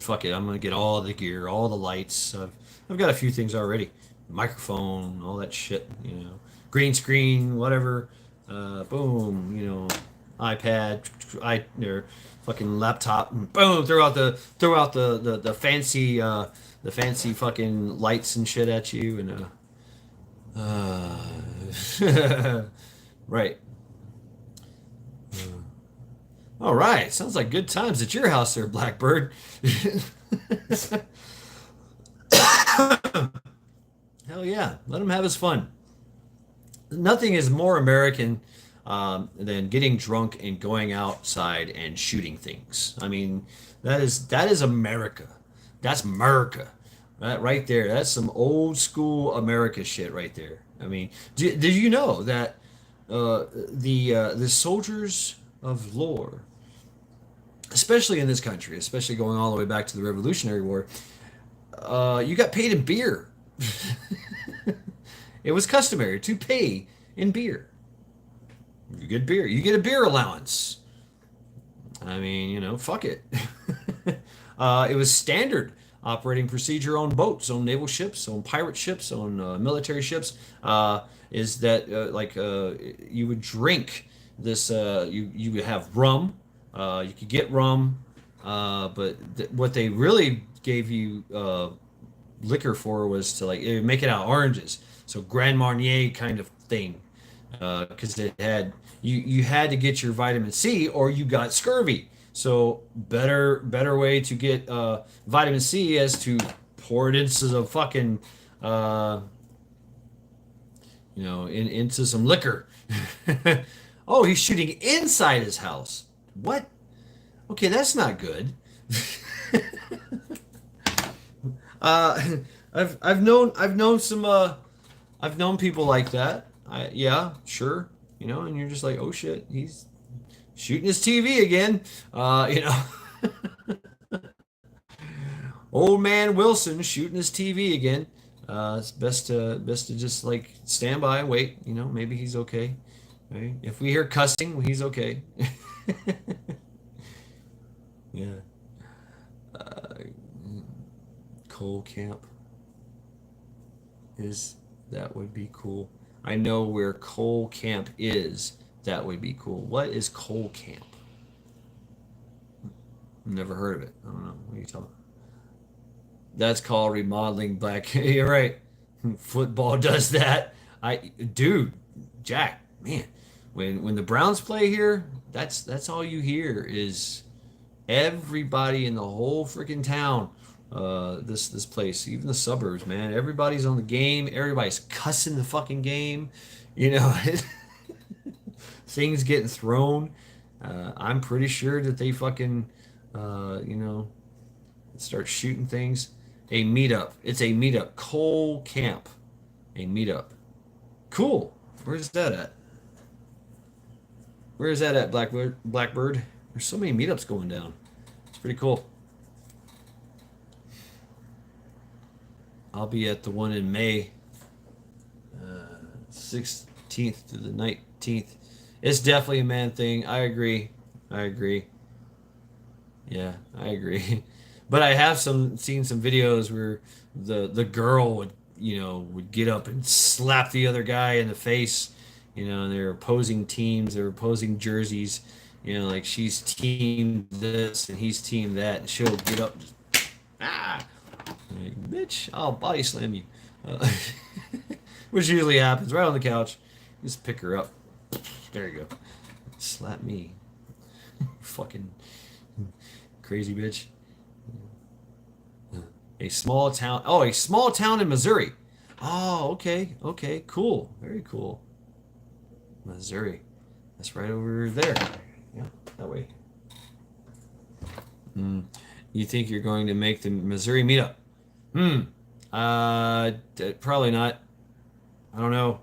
Fuck it. I'm gonna get all the gear, all the lights. I've got a few things already. Microphone, all that shit. Green screen, whatever. Boom. iPad, or fucking laptop. Boom. Throw out the fancy fucking lights and shit at you right. All right. Sounds like good times at your house there, Blackbird. Hell yeah. Let him have his fun. Nothing is more American than getting drunk and going outside and shooting things. I mean, that is America. That's America. Right there. That's some old school America shit right there. I mean, did you know that the soldiers of lore, especially in this country, especially going all the way back to the Revolutionary War, you got paid in beer. It was customary to pay in beer. You get beer. You get a beer allowance. I mean, fuck it. It was standard operating procedure on boats, on naval ships, on pirate ships, on military ships. Is that you would drink this? You would have rum. You could get rum, but what they really gave you liquor for was to make it out of oranges. So Grand Marnier kind of thing, because it had you had to get your vitamin C or you got scurvy. So better way to get vitamin C is to pour it into the fucking into some liquor. Oh, he's shooting inside his house. What? Okay, that's not good. I've known people like that. Yeah, sure. And you're just like, oh shit, he's shooting his TV again. Old man Wilson shooting his TV again. It's best to just stand by and wait. Maybe he's okay. Right? If we hear cussing, he's okay. Yeah. Coal camp. That would be cool. I know where coal camp is. That would be cool. What is coal camp? Never heard of it. I don't know. What are you talking about? That's called remodeling black. You're right. Football does that. Dude, Jack, man, when the Browns play here, that's all you hear is everybody in the whole freaking town. This place, even the suburbs, man. Everybody's on the game. Everybody's cussing the fucking game. things getting thrown. I'm pretty sure that they fucking, start shooting things. A meetup. It's a meetup. Cole Camp. A meetup. Cool. Where's that at? Where is that at, Blackbird? There's so many meetups going down. It's pretty cool. I'll be at the one in May, 16th to the 19th. It's definitely a man thing. I agree. Yeah, I agree. But I have seen some videos where the girl would get up and slap the other guy in the face, and they're opposing teams, they're opposing jerseys, like she's team this and he's team that, and she'll get up, just, like, bitch, I'll body slam you, which usually happens right on the couch. Just pick her up. There you go. Slap me. Fucking crazy bitch. A small town. Oh, a small town in Missouri. Oh, okay. Okay, cool. Very cool. Missouri. That's right over there. Yeah, that way. You think you're going to make the Missouri meetup? Probably not. I don't know.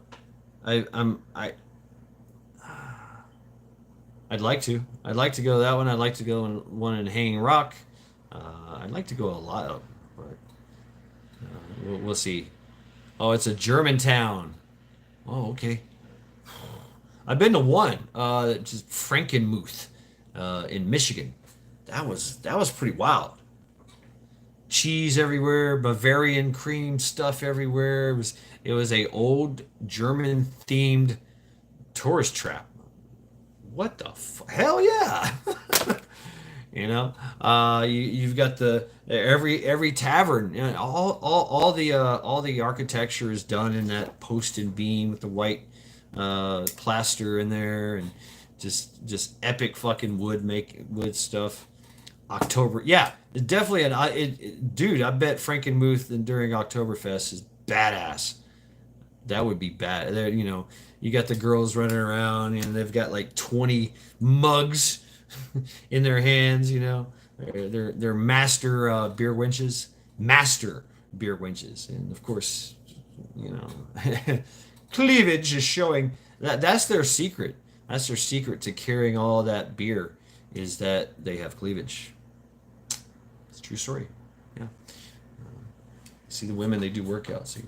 I'd like to. I'd like to go to that one. I'd like to go in one in Hanging Rock. I'd like to go a lot of, but we'll see. Oh, it's a German town. Oh, okay. I've been to one, just Frankenmuth, in Michigan. That was pretty wild. Cheese everywhere, Bavarian cream stuff everywhere. It was a old German themed tourist trap. What the hell yeah. You've got every tavern, all the architecture is done in that post and beam with the white plaster in there, and just epic fucking wood stuff. October, yeah, definitely dude, I bet Frankenmuth during Oktoberfest is badass. That would be bad. There, you got the girls running around and they've got like 20 mugs in their hands, they're master beer wenches, and of course, cleavage is showing. That's their secret. That's their secret to carrying all that beer, is that they have cleavage. It's a true story. Yeah. See the women, they do workouts.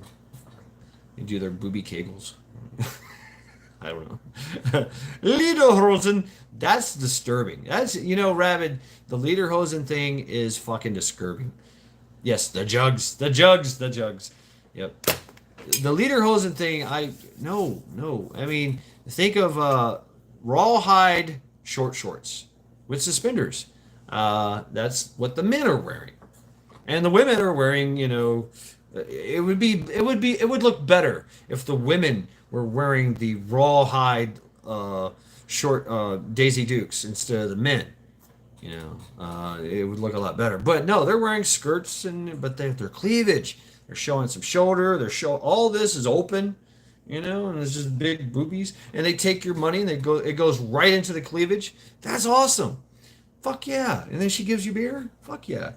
They do their booby kegels. I don't know. Lederhosen, that's disturbing. That's, Rabid, the Lederhosen thing is fucking disturbing. Yes, the jugs. Yep. The Lederhosen thing, no. I mean, think of rawhide short shorts with suspenders. That's what the men are wearing. And the women are wearing, it would look better if the women were wearing the rawhide short Daisy Dukes instead of the men. It would look a lot better. But no, they're wearing skirts, but their cleavage. They're showing some shoulder. All this is open, and there's just big boobies. And they take your money and it goes right into the cleavage. That's awesome. Fuck yeah. And then she gives you beer. Fuck yeah.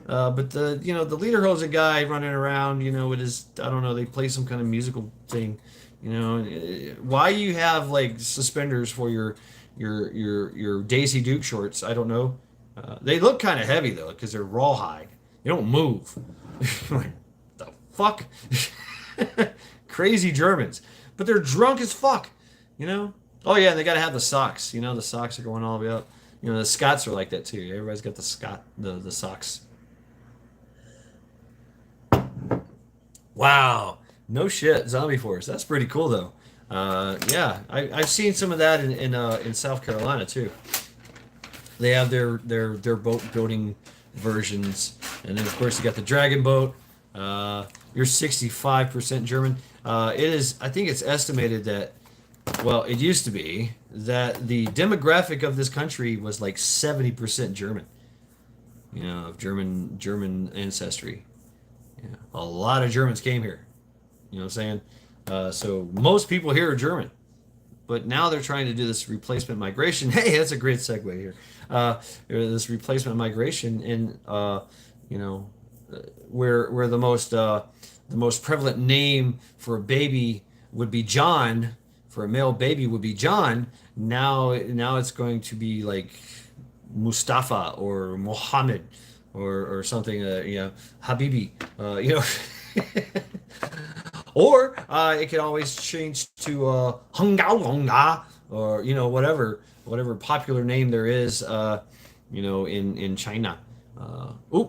But the Lederhosen guy running around, with his, I don't know, they play some kind of musical thing, why you have like suspenders for your Daisy Duke shorts, I don't know. They look kind of heavy though, because they're rawhide. They don't move. Like, the fuck? Crazy Germans. But they're drunk as fuck, Oh yeah, and they gotta have the socks. The socks are going all the way up. The Scots are like that too. Everybody's got the socks. Wow. No shit, Zombie Force. That's pretty cool though. Yeah, I've seen some of that in South Carolina too. They have their boat building versions, and then of course you got the dragon boat. You're 65% German. I think it's estimated that, well, it used to be that the demographic of this country was like 70% German. Of German ancestry. Yeah, a lot of Germans came here. You know what I'm saying? So most people here are German. but now they're trying to do this replacement migration. Hey, that's a great segue here. This replacement migration in, you know, where the most prevalent name for a baby would be John, for a male baby would be John. Now it's going to be like Mustafa or Mohammed or something. You know, Habibi. You know. Or it could always change to Hongao or you know whatever popular name there is you know in China.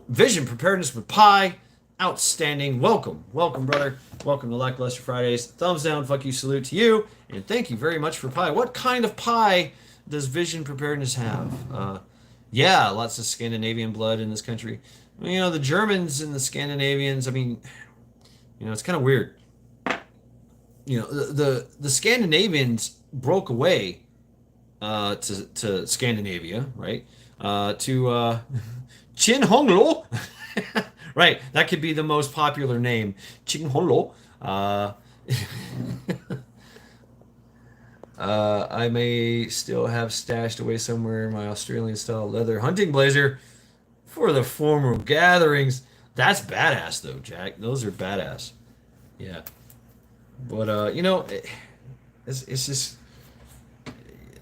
Vision preparedness with pie, outstanding. Welcome brother. Welcome to Lackluster Fridays. Thumbs down, fuck you, salute to you, and thank you very much for pie. What kind of pie does Vision preparedness have? Yeah, lots of Scandinavian blood in this country. You know the Germans and the Scandinavians. I mean, you know it's kind of weird. You know the Scandinavians broke away to Scandinavia, right? To Chin Honglo, right? That could be the most popular name, Chin Honglo. I may still have stashed away somewhere my Australian-style leather hunting blazer for the formal gatherings. That's badass, though, Jack. Those are badass. Yeah. But you know, it's just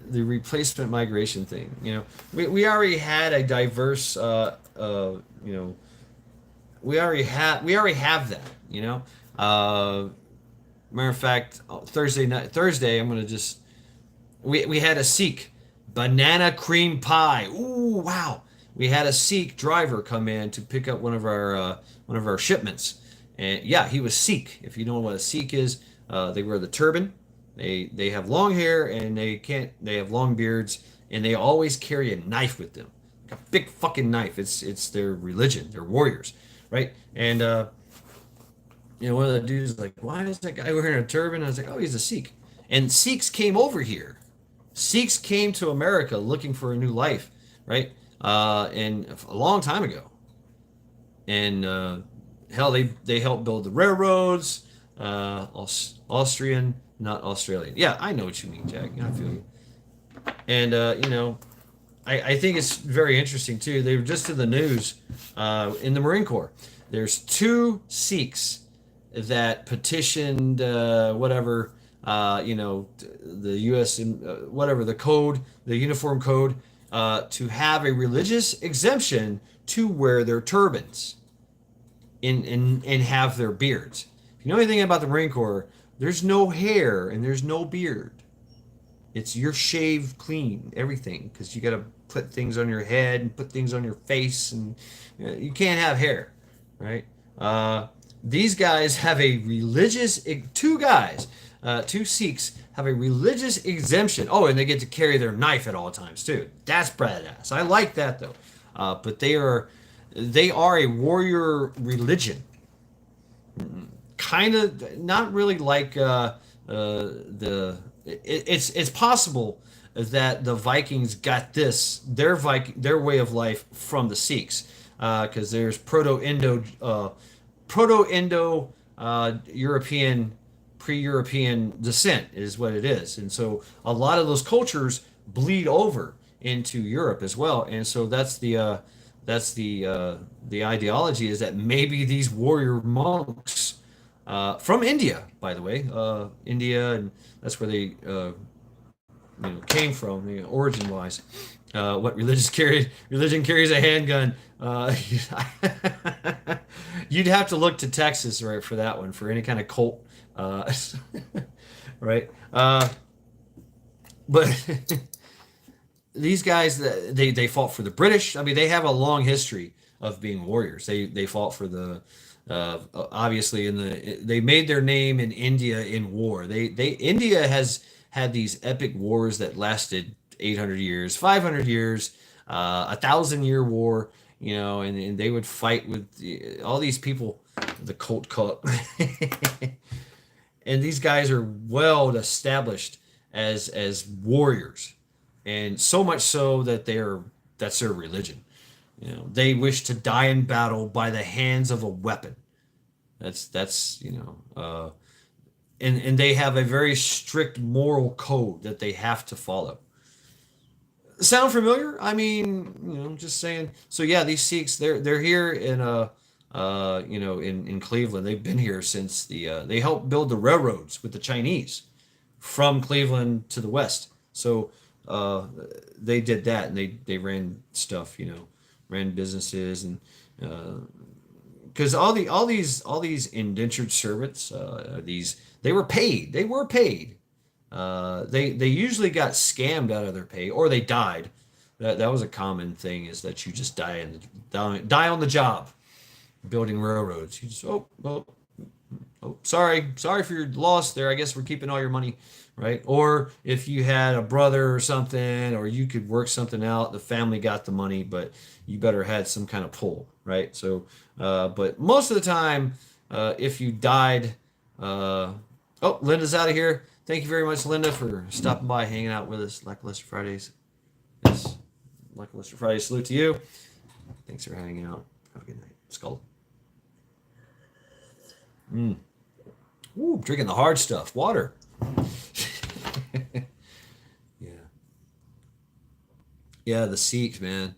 the replacement migration thing. You know, we already had a diverse. You know, we already have that. You know, matter of fact, Thursday, I'm gonna just we had a Sikh banana cream pie. Ooh, wow! We had a Sikh driver come in to pick up one of our shipments, and yeah, he was Sikh. If you don't know what a Sikh is, they wear the turban. They have long hair and they have long beards, and they always carry a knife with them, like a big fucking knife. It's their religion. They're warriors, right? And you know, one of the dudes was like, why is that guy wearing a turban? I was like, oh, he's a Sikh. And Sikhs came over here. Sikhs came to America looking for a new life, right? And a long time ago. And hell, they helped build the railroads. Austrian, not Australian. Yeah, I know what you mean, Jack. I feel you. And you know, I think it's very interesting too. They were just in the news in the Marine Corps. There's 2 Sikhs that petitioned whatever you know the U.S. Whatever the code, the uniform code, to have a religious exemption to wear their turbans and have their beards. If you know anything about the Marine Corps, there's no hair and there's no beard. You're shaved clean, everything, because you got to put things on your head and put things on your face, and you can't have hair, right? These guys have a religious, 2 Sikhs have a religious exemption. Oh, and they get to carry their knife at all times too. That's badass. I like that though. But they are a warrior religion. Kind of not really like it's possible that the Vikings got their way of life from the Sikhs, because there's Proto-Indo European, pre-European descent is what it is, and so a lot of those cultures bleed over into Europe as well, and so that's the ideology, is that maybe these warrior monks from India, by the way, India, and that's where they came from, origin wise. What religion carries a handgun. You'd have to look to Texas, right, for that one, for any kind of cult, right? But these guys, they fought for the British. I mean, they have a long history of being warriors. They fought for the obviously they made their name in India in war. India has had these epic wars that lasted 800 years, 500 years, 1,000-year war, and they would fight with all these people, the cult. And these guys are well established as warriors, and so much so that that's their religion. They wish to die in battle by the hands of a weapon. That's and they have a very strict moral code that they have to follow. Sound familiar? I mean, just saying. So yeah, these Sikhs, they're here in in Cleveland. They've been here since they helped build the railroads with the Chinese from Cleveland to the west. So they did that, and they ran stuff, ran businesses, and because all these indentured servants, they were paid. They were paid. They usually got scammed out of their pay, or they died. That was a common thing, is that you just die on the job building railroads. You just sorry for your loss there. I guess we're keeping all your money, right? Or if you had a brother or something, or you could work something out, the family got the money, but you better had some kind of pull, right? So, but most of the time, if you died, Linda's out of here. Thank you very much, Linda, for stopping by, hanging out with us. Lackluster Fridays. Yes. Lackluster Fridays. Salute to you. Thanks for hanging out. Have a good night. Skull. Ooh, drinking the hard stuff. Water. Yeah. Yeah, the Sikhs, man.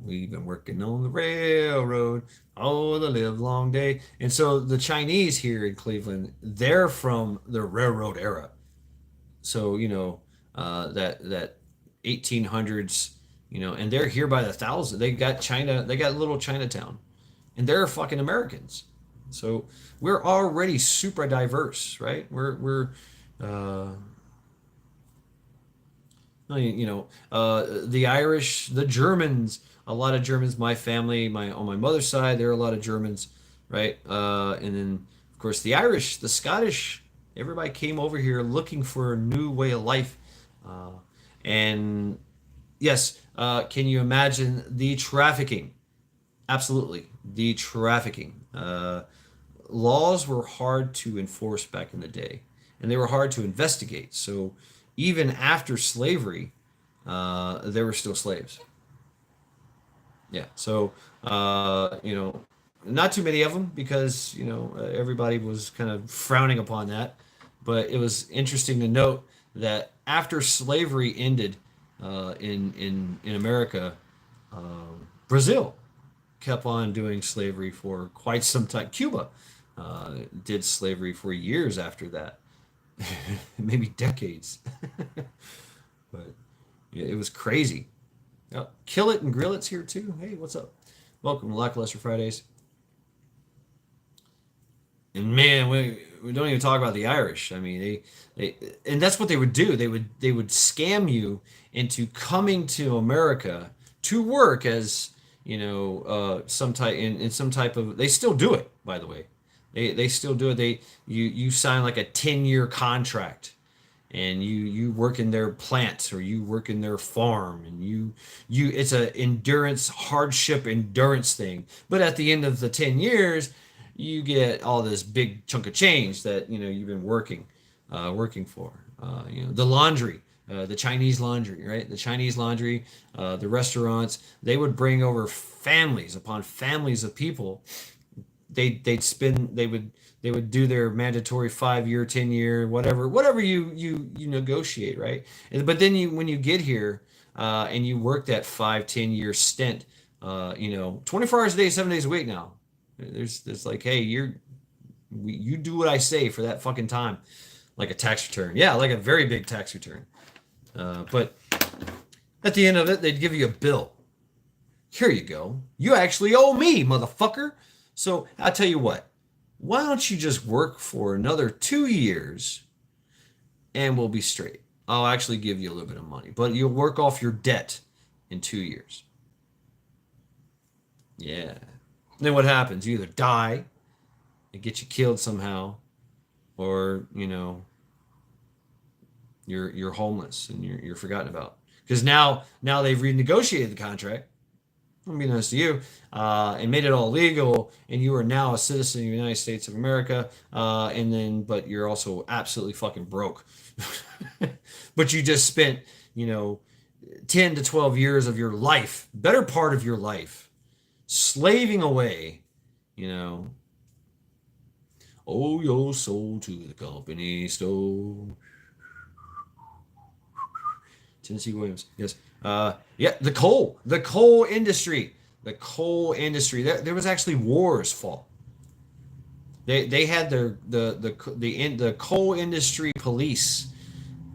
We've been working on the railroad all the live long day. And so the Chinese here in Cleveland, they're from the railroad era. So, that 1800s, and they're here by the thousand. They got little Chinatown, and they're fucking Americans. So we're already super diverse, right? We're the Irish, the Germans, a lot of Germans. My family, on my mother's side, there are a lot of Germans, right? And then, of course, the Irish, the Scottish, everybody came over here looking for a new way of life. And yes, can you imagine the trafficking? Absolutely, the trafficking. Laws were hard to enforce back in the day, and they were hard to investigate. So even after slavery, there were still slaves. Yeah. So, not too many of them, because, everybody was kind of frowning upon that. But it was interesting to note that after slavery ended in America, Brazil kept on doing slavery for quite some time. Cuba did slavery for years after that, maybe decades. But yeah, it was crazy. Kill It and Grill It's here too. Hey, what's up? Welcome to Lackluster Fridays. And man, we don't even talk about the Irish. I mean, they and that's what they would do. They would scam you into coming to America to work as, some type in some type of. They still do it, by the way. They still do it. You sign like a 10-year contract, and you work in their plant, or you work in their farm, and you it's a hardship endurance thing. But at the end of the 10 years, you get all this big chunk of change that you've been working for. The laundry, the Chinese laundry, right? The Chinese laundry, the restaurants, they would bring over families upon families of people. They would do their mandatory 5-year, 10-year, whatever you negotiate, right? But then when you get here, and you work that 5-10 year stint, 24 hours a day, 7 days a week now. There's like, hey, you do what I say for that fucking time, like a tax return. Yeah, like a very big tax return. But at the end of it, they'd give you a bill. Here you go. You actually owe me, motherfucker. So I'll tell you what. Why don't you just work for another 2 years, and we'll be straight. I'll actually give you a little bit of money, but you'll work off your debt in 2 years. Yeah. Then what happens? You either die and get you killed somehow, or you're homeless and you're forgotten about, because now they've renegotiated the contract. I'm being honest to you, and made it all legal, and you are now a citizen of the United States of America, but you're also absolutely fucking broke. But you just spent 10 to 12 years of your life, better part of your life, slaving away, Owe your soul to the company store. Tennessee Williams. Yes. Yeah, the coal industry. The coal industry. There was actually wars fought. They had the coal industry police.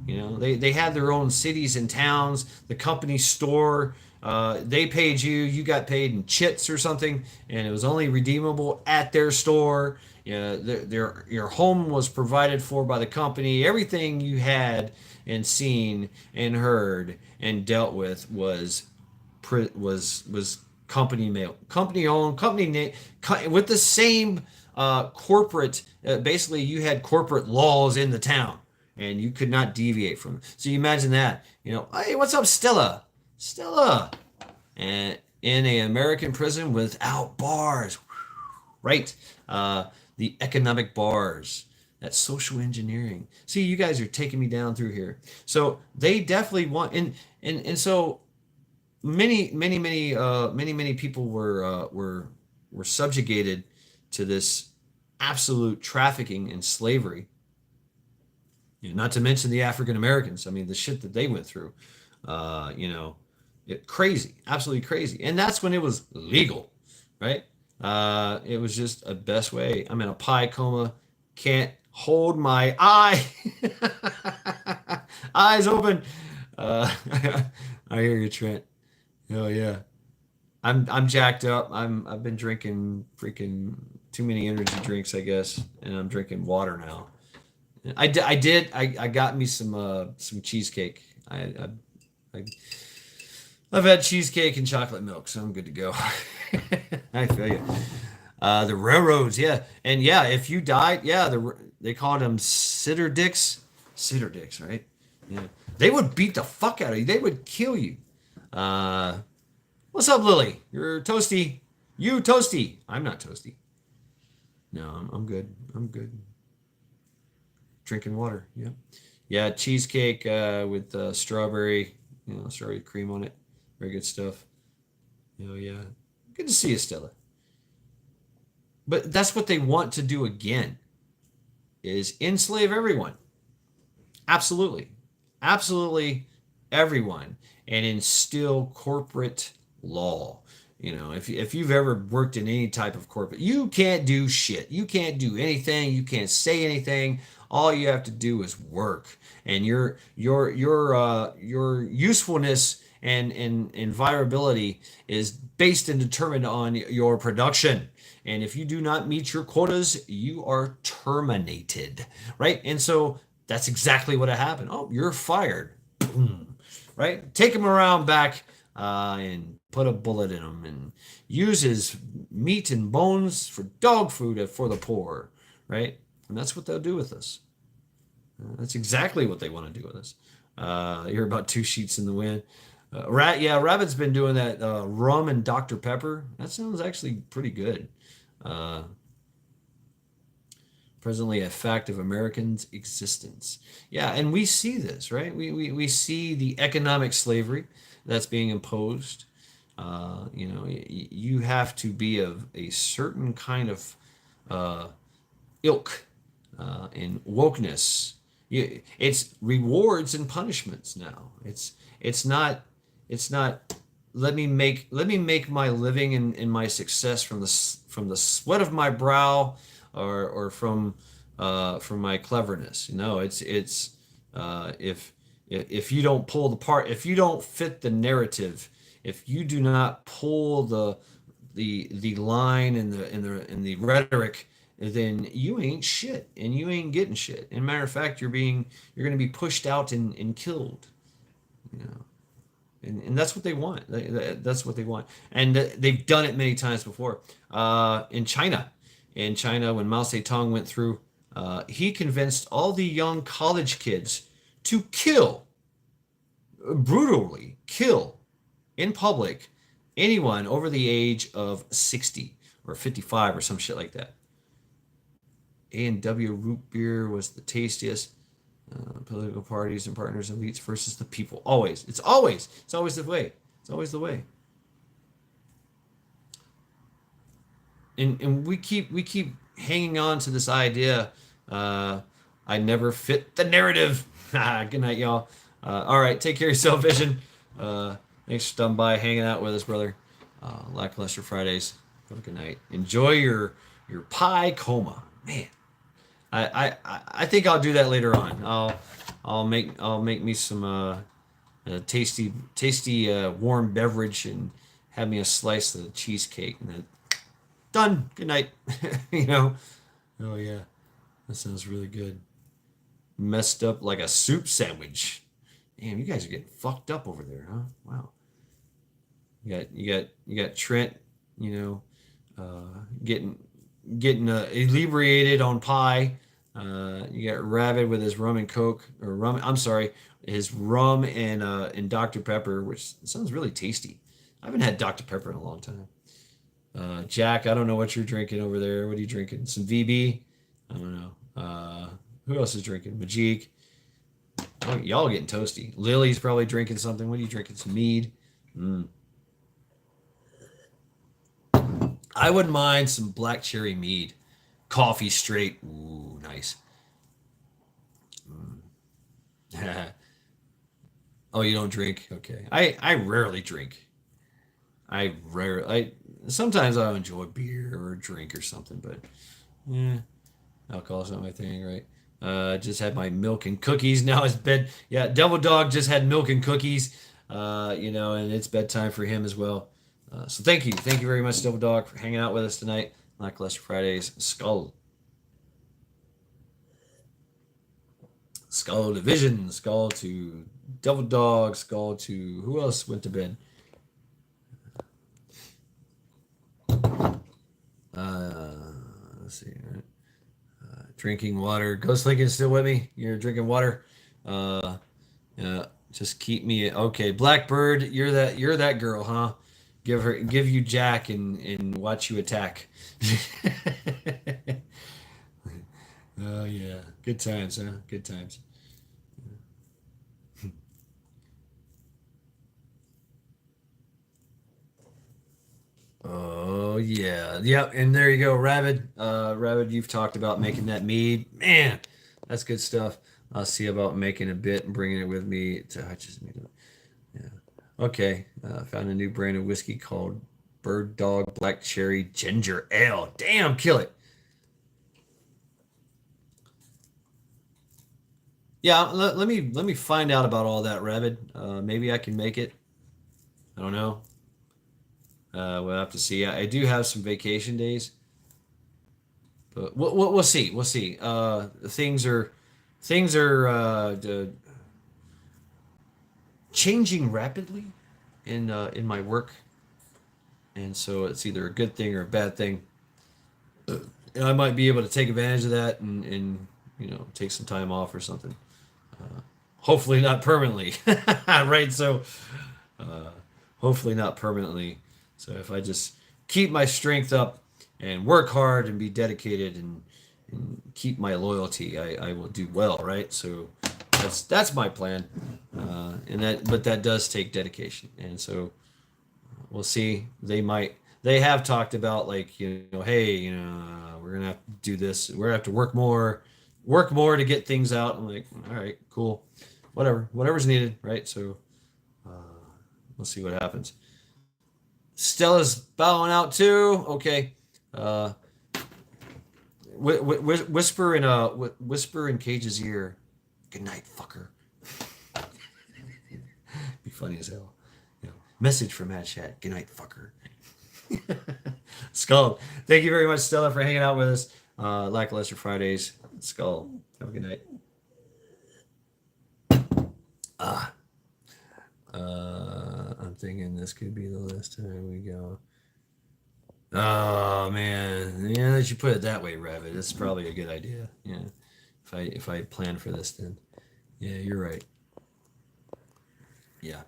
You know, they had their own cities and towns. The company store. They paid you. You got paid in chits or something, and it was only redeemable at their store. Yeah, your home was provided for by the company. Everything you had and seen and heard and dealt with was company mail, company owned, company name, with the same corporate. Basically, you had corporate laws in the town, and you could not deviate from it. So you imagine that. You know, hey, what's up, Stella? Stella, and in an American prison without bars, right? The economic bars. That's social engineering. See, you guys are taking me down through here. So they definitely want, and so many people were subjugated to this absolute trafficking and slavery. You know, not to mention the African Americans. I mean, the shit that they went through. You know, crazy, absolutely crazy. And that's when it was legal, right? It was just a best way. I'm in a pie coma, can't hold my eye, eyes open. I hear you, Trent. Oh yeah, I'm jacked up. I've been drinking freaking too many energy drinks, I guess, and I'm drinking water now. I got me some cheesecake. I I've had cheesecake and chocolate milk, so I'm good to go. I feel you. The railroads, yeah, and yeah, if you died, yeah, they called them sitter dicks, right? Yeah, they would beat the fuck out of you. They would kill you. What's up, Lily? You're toasty. You toasty. I'm not toasty. No, I'm good. I'm good. Drinking water. Yeah, yeah. Cheesecake with strawberry, strawberry cream on it. Very good stuff. Oh yeah. Good to see you, Stella. But that's what they want to do again, is enslave everyone. Absolutely. Absolutely everyone. And instill corporate law. If you've ever worked in any type of corporate, you can't do shit. You can't do anything. You can't say anything. All you have to do is work. And your usefulness and viability is based and determined on your production. And if you do not meet your quotas, you are terminated, right? And so that's exactly what happened. Oh, you're fired. Boom, right? Take him around back and put a bullet in him and use his meat and bones for dog food for the poor, right? And that's what they'll do with us. That's exactly what they want to do with us. You're about 2 sheets in the wind. Rabbit's been doing that rum and Dr. Pepper. That sounds actually pretty good. Presently a fact of Americans' existence. Yeah, and we see this, right? We see the economic slavery that's being imposed. You have to be of a certain kind of ilk and wokeness. It's rewards and punishments now. It's not let me make my living and my success from the sweat of my brow or from my cleverness. If you don't pull the part, if you don't fit the narrative, if you do not pull the line and the rhetoric, then you ain't shit and you ain't getting shit. And matter of fact, you're going to be pushed out and killed. And that's what they want. That's what they want. And they've done it many times before. In China, when Mao Zedong went through, he convinced all the young college kids to brutally kill in public anyone over the age of 60 or 55 or some shit like that. A&W root beer was the tastiest. Political parties and partners, elites versus the people. Always. It's always the way. It's always the way. And we keep hanging on to this idea. I never fit the narrative. Good night, y'all. All right, take care of yourself, Vision. Thanks for stopping by, hanging out with us, brother. Lackluster Fridays. Have a good night. Enjoy your pie coma, man. I think I'll do that later on. I'll make me some tasty warm beverage and have me a slice of the cheesecake and then done. Good night. You know. Oh yeah, that sounds really good. Messed up like a soup sandwich. Damn, you guys are getting fucked up over there, huh? Wow. You got Trent, getting inebriated on pie. You got Rabbit with his rum and coke, or rum. I'm sorry, his rum and Dr Pepper, which sounds really tasty. I haven't had Dr Pepper in a long time. Jack, I don't know what you're drinking over there. What are you drinking? Some VB? I don't know. Who else is drinking? Majik. Oh, y'all getting toasty. Lily's probably drinking something. What are you drinking? Some mead. I wouldn't mind some black cherry mead. Coffee straight. Ooh, nice. Oh, you don't drink? Okay. I rarely drink. Sometimes I enjoy beer or a drink or something, but yeah, alcohol's not my thing, right? Just had my milk and cookies. Now it's bed. Yeah, Devil Dog just had milk and cookies. And it's bedtime for him as well. So thank you very much, Devil Dog, for hanging out with us tonight. Lackluster Fridays. Skull Division. Skull to Devil Dog. Skull to who else went to bed? Let's see. Right? Drinking water. Ghost Lincoln still with me? You're drinking water. Just keep me okay. Blackbird, you're that girl, huh? Give you Jack and watch you attack. Oh yeah, good times, huh? Good times. Oh yeah, yep. And there you go, Rabbit. Rabbit, you've talked about making that mead. Man, that's good stuff. I'll see about making a bit and bringing it with me to Hutch's meet. Yeah. Okay. Found a new brand of whiskey called Bird Dog Black Cherry Ginger Ale. Damn, kill it. Yeah, let me find out about all that, Rabbit. Maybe I can make it. I don't know. We'll have to see. I do have some vacation days, but we'll see. We'll see. Things are changing rapidly in my work, and so it's either a good thing or a bad thing. And I might be able to take advantage of that and take some time off or something. Hopefully not permanently, right? So hopefully not permanently. So if I just keep my strength up and work hard and be dedicated and keep my loyalty, I will do well, right? So that's my plan, but that does take dedication, and so we'll see. They have talked about like hey, we're gonna have to do this. We're gonna have to work more to get things out. I'm like, all right, cool, whatever's needed, right? So we'll see what happens. Stella's bowing out too. Okay. Whisper in Cage's ear. Good night, fucker. Be funny as hell. Message from Mad Chat. Good night, fucker. Skull. Thank you very much, Stella, for hanging out with us. Lackluster Fridays. Skull. Have a good night. I'm thinking this could be the last time we go. Oh man, yeah, that you put it that way, Rabbit. That's probably a good idea. Yeah, if I plan for this, then yeah, you're right. Yeah.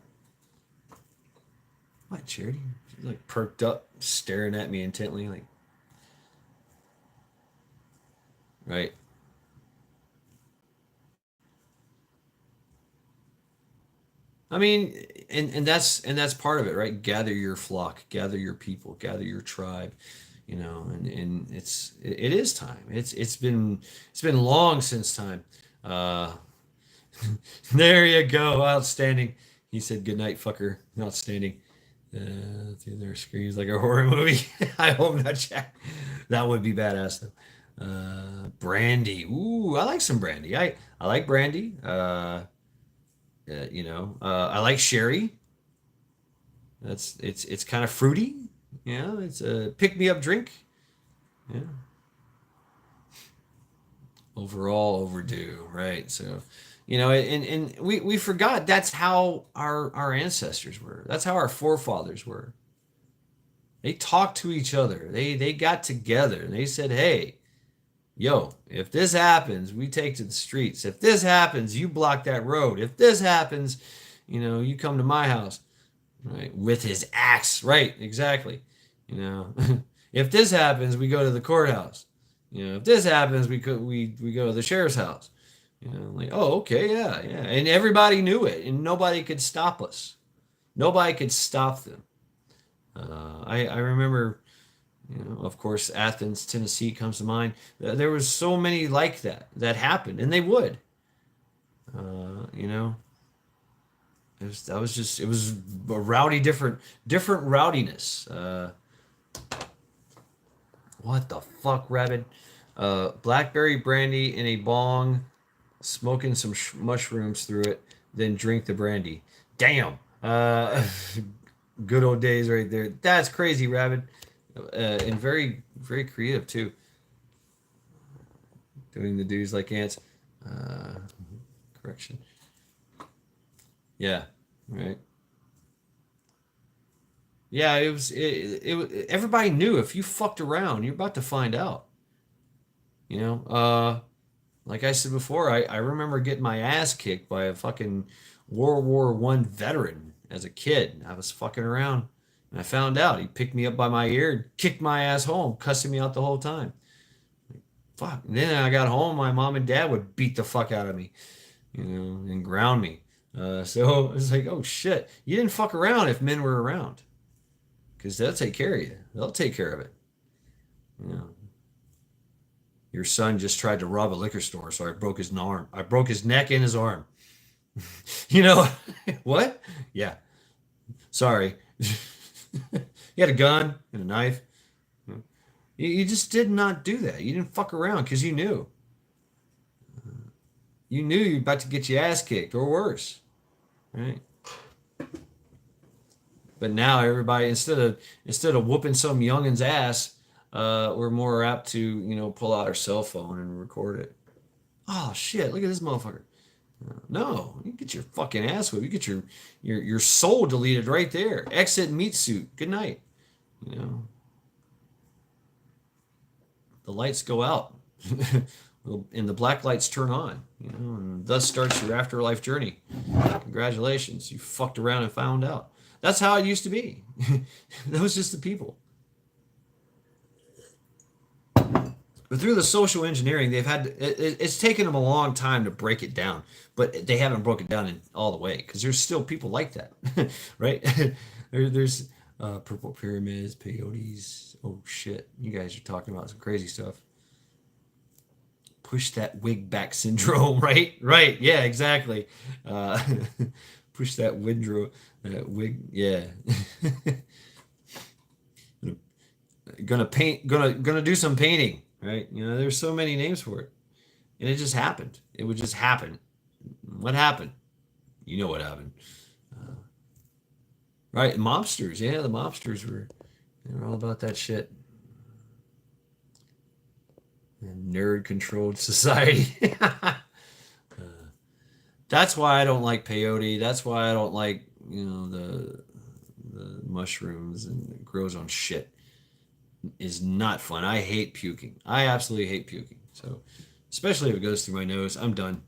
What, Charity? She's like perked up, staring at me intently, like. Right. I mean, and that's part of it, right? Gather your flock, gather your people, gather your tribe, you know, and it is time. It's been long since time. Uh, there you go, outstanding. He said, "Good night, fucker." Outstanding. Through their screens like a horror movie. I hope not, Jack. That would be badass though. Brandy. Ooh, I like some brandy. I like brandy. I like sherry. It's kind of fruity. Yeah, it's a pick me up drink. Yeah. Overall overdue, right? So, and we forgot that's how our ancestors were. That's how our forefathers were. They talked to each other. They got together and they said, "Hey, yo, if this happens, we take to the streets. If this happens, you block that road. If this happens, you come to my house." Right? With his axe. Right, exactly. If this happens, we go to the courthouse. If this happens, we go to the sheriff's house. Like, oh, okay, yeah, yeah. And everybody knew it, and nobody could stop us. Nobody could stop them. I remember, of course, Athens, Tennessee comes to mind. There was so many like that happened, and they would. It was a rowdy, different rowdiness. What the fuck, Rabbit? Blackberry brandy in a bong, smoking some mushrooms through it, then drink the brandy. Damn. Good old days right there. That's crazy, Rabbit. And very, very creative, too. Doing the dudes like ants. Correction. Yeah, right. Yeah, everybody knew if you fucked around, you're about to find out. Like I said before, I remember getting my ass kicked by a fucking World War One veteran as a kid. I was fucking around and I found out. He picked me up by my ear and kicked my ass home, cussing me out the whole time. Fuck. And then I got home, my mom and dad would beat the fuck out of me, and ground me. So it's like, oh shit, you didn't fuck around if men were around, because they'll take care of you. They'll take care of it. Your son just tried to rob a liquor store, so I broke his arm. I broke his neck and his arm. What? Yeah. Sorry. He had a gun and a knife. You just did not do that. You didn't fuck around because you knew. You knew you were about to get your ass kicked or worse. Right? But now everybody, instead of whooping some youngin's ass, we're more apt to, pull out our cell phone and record it. Oh shit, look at this motherfucker. No, you get your fucking ass whipped. You get your soul deleted right there. Exit meat suit. Good night. The lights go out. And the black lights turn on, and thus starts your afterlife journey. Congratulations, you fucked around and found out. That's how it used to be. That was just the people. But through the social engineering, it's taken them a long time to break it down, but they haven't broken it down in all the way, because there's still people like that, right? There's purple pyramids, peyotes. Oh shit, you guys are talking about some crazy stuff. Push that wig back syndrome, right? Right, yeah, exactly. Push that wig, yeah. Gonna do some painting, right? There's so many names for it, and it just happened. It would just happen. What happened? You know what happened, right? Mobsters, yeah, the mobsters were all about that shit. Nerd controlled society. That's why I don't like peyote. That's why I don't like the mushrooms, and it grows on shit. Is not fun. I hate puking. I absolutely hate puking. So especially if it goes through my nose, I'm done.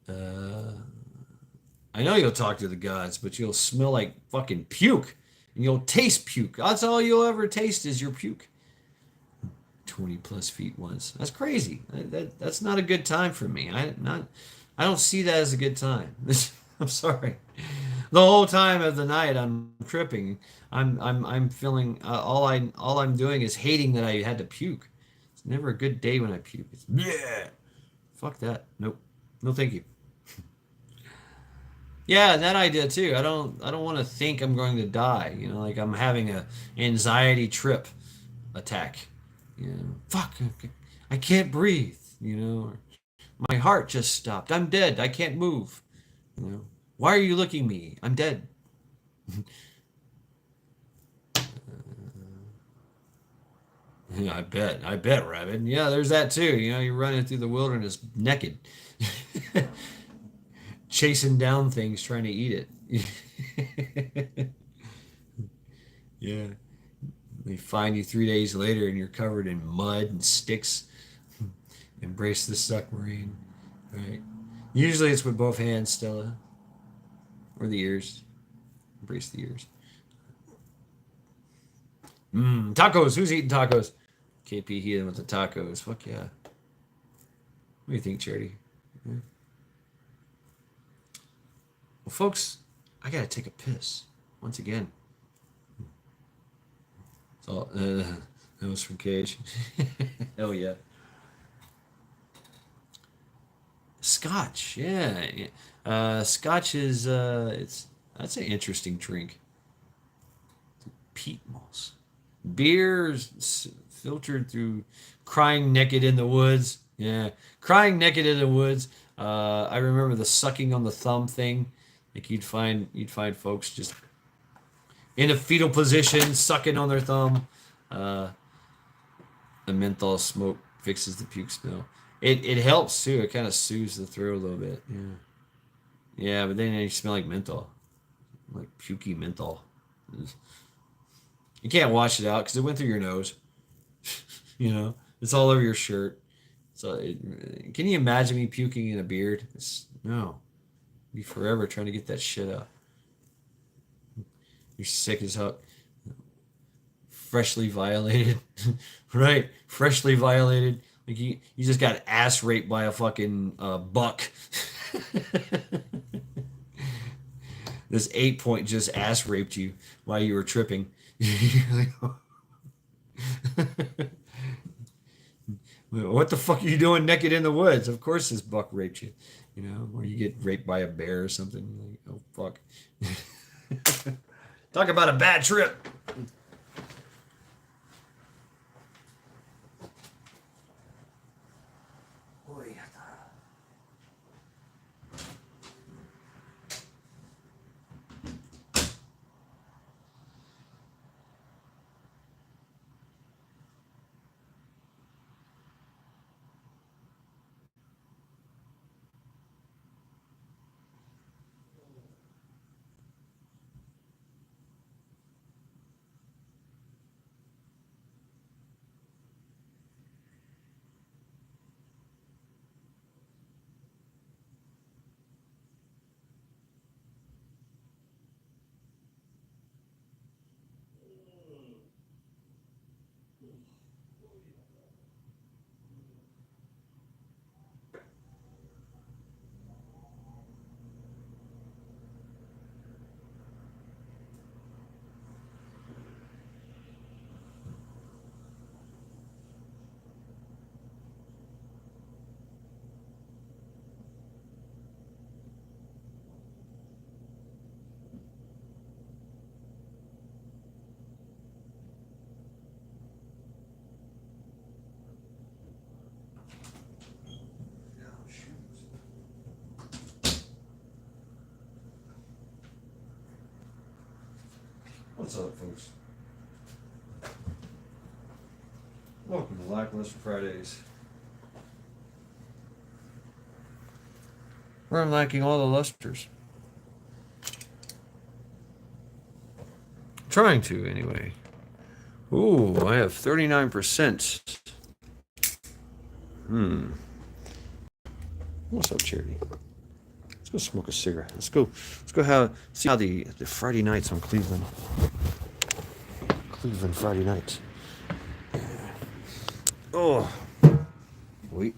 I know you'll talk to the gods, but you'll smell like fucking puke, and you'll taste puke. That's all you'll ever taste is your puke. 20 plus feet once. That's crazy. That's not a good time for me. I don't see that as a good time. I'm sorry. the whole time of the night I'm tripping. I'm feeling all I'm doing is hating that I had to puke. It's never a good day when I puke. It's yeah. Fuck that. Nope. No, thank you. Yeah, that idea too. I don't want to think I'm going to die. You know, like I'm having a anxiety trip attack. You know, fuck. I can't breathe. You know, or my heart just stopped. I'm dead. I can't move. You know, why are you looking at me? I'm dead. Yeah, I bet, Rabbit. Yeah, there's that too. You know, you're running through the wilderness naked, chasing down things, trying to eat it. Yeah. They find you 3 days later and you're covered in mud and sticks. Embrace the submarine. Right. Usually it's with both hands, Stella. Or the ears. Embrace the ears. Tacos. Who's eating tacos? KP healing with the tacos. Fuck yeah. What do you think, Charity? Yeah. Well, folks, I gotta take a piss once again. So that was from Cage. Hell yeah. Scotch, yeah. Scotch is that's an interesting drink. Peat moss. Beers filtered through crying naked in the woods. Yeah, crying naked in the woods. I remember the sucking on the thumb thing. Like you'd find folks just in a fetal position, sucking on their thumb. The menthol smoke fixes the puke smell. It helps too. It kind of soothes the throat a little bit. Yeah. Yeah, but then you smell like menthol, like pukey menthol. You can't wash it out because it went through your nose. You know, it's all over your shirt. So, can you imagine me puking in a beard? No, be forever trying to get that shit out. You're sick as hell. Freshly violated, right? Freshly violated. Like you just got ass raped by a fucking buck. This 8-point just ass raped you while you were tripping. What the fuck are you doing naked in the woods? Of course this buck raped you. You know, or you get raped by a bear or something. Like, oh fuck. Talk about a bad trip. What's up, folks? Welcome to Lackluster Fridays. Where I'm lacking all the lusters. Trying to, anyway. Ooh, I have 39%. What's up, Charity? Let's go smoke a cigarette. Let's go see how the Friday nights on Cleveland Friday nights. Oh, wait.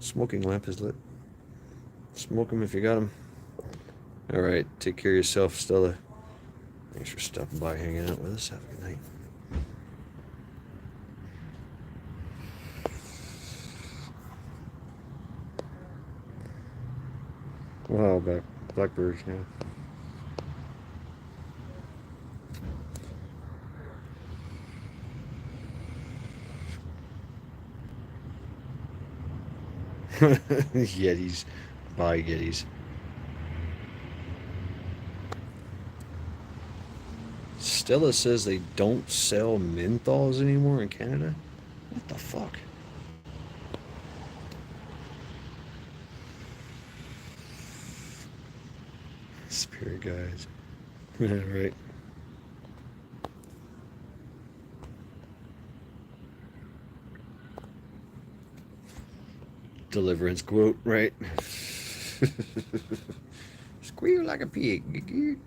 Smoking lamp is lit. Smoke them if you got them. All right, take care of yourself, Stella. Thanks for stopping by, hanging out with us. Have a good night. Wow, blackbirds, yeah. Yetis. Bye, Yetis. Stella says they don't sell menthols anymore in Canada. What the fuck? Spirit guides. Right. Deliverance quote, right? Squeal like a pig.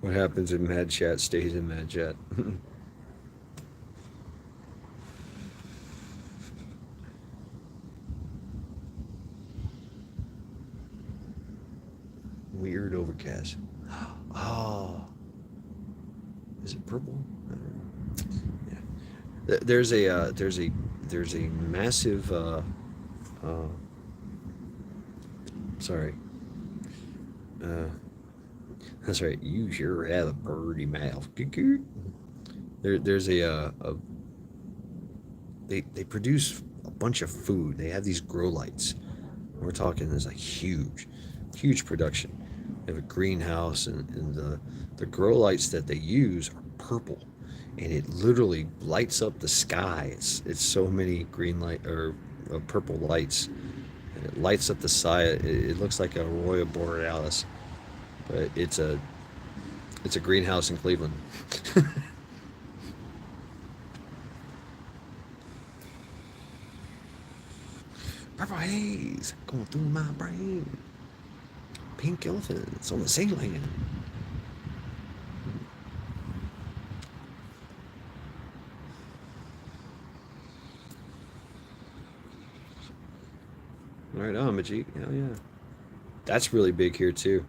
What happens in Mad Chat stays in Mad Chat. Weird overcast. Oh, is it purple? I don't know. Yeah. There's a massive. Sorry. That's right. You sure have a birdie mouth. There's they produce a bunch of food. They have these grow lights. We're talking there's like huge production. They have a greenhouse, and the grow lights that they use are purple, and it literally lights up the sky. It's so many green light or purple lights, and it lights up the sky. It looks like a Aurora Borealis, but it's a greenhouse in Cleveland. Purple haze going through my brain. Pink elephants on the ceiling. Right on, Majik. Hell yeah. That's really big here too.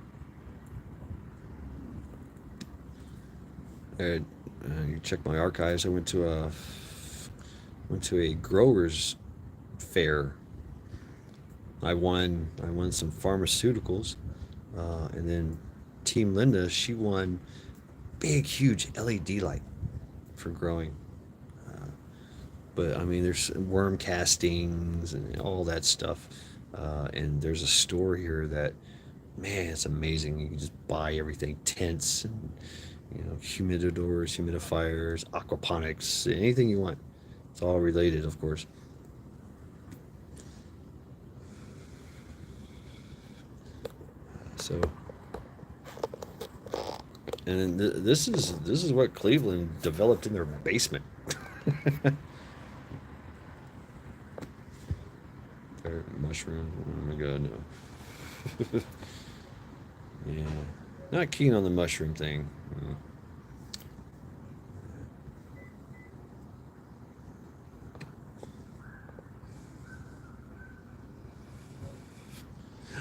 You check my archives. I went to a growers fair. I won some pharmaceuticals, and then Team Linda, she won big huge LED light for growing. But I mean, there's worm castings and all that stuff, and there's a store here that, man, it's amazing. You can just buy everything, tents and humidors, humidifiers, aquaponics, anything you want. It's all related, of course. So, and then this is what Cleveland developed in their basement. Mushroom. Oh my god, no. Yeah, not keen on the mushroom thing.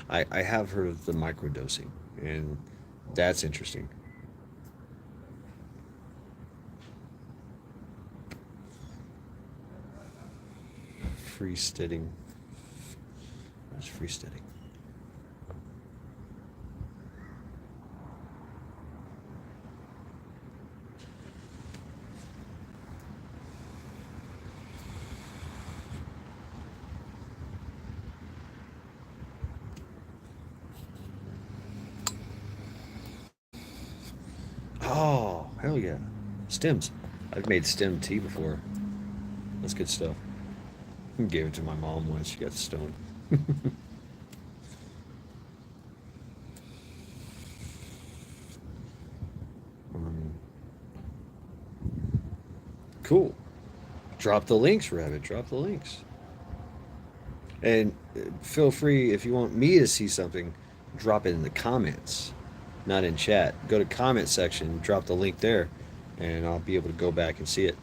I have heard of the microdosing, and that's interesting. Freesteading. That's freesteading. Oh, hell yeah. Stems. I've made stem tea before. That's good stuff. Gave it to my mom once she got stoned. Cool. Drop the links, Rabbit. Drop the links. And feel free, if you want me to see something, drop it in the comments, not in chat. Go to comment section, drop the link there, and I'll be able to go back and see it.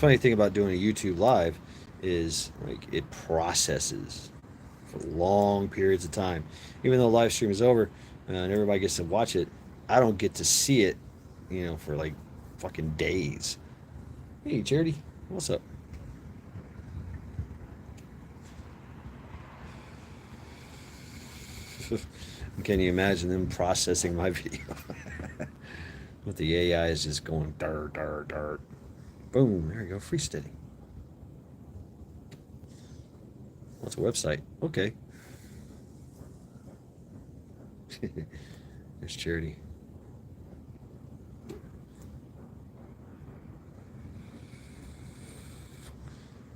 funny thing about doing a YouTube live is like it processes for long periods of time. Even though the live stream is over and everybody gets to watch it, I don't get to see it, for like fucking days. Hey, Charity, what's up? Can you imagine them processing my video? With the AI is just going dart, dart, dart. Boom, there you go, freesteading. What's a website? Okay. There's Charity.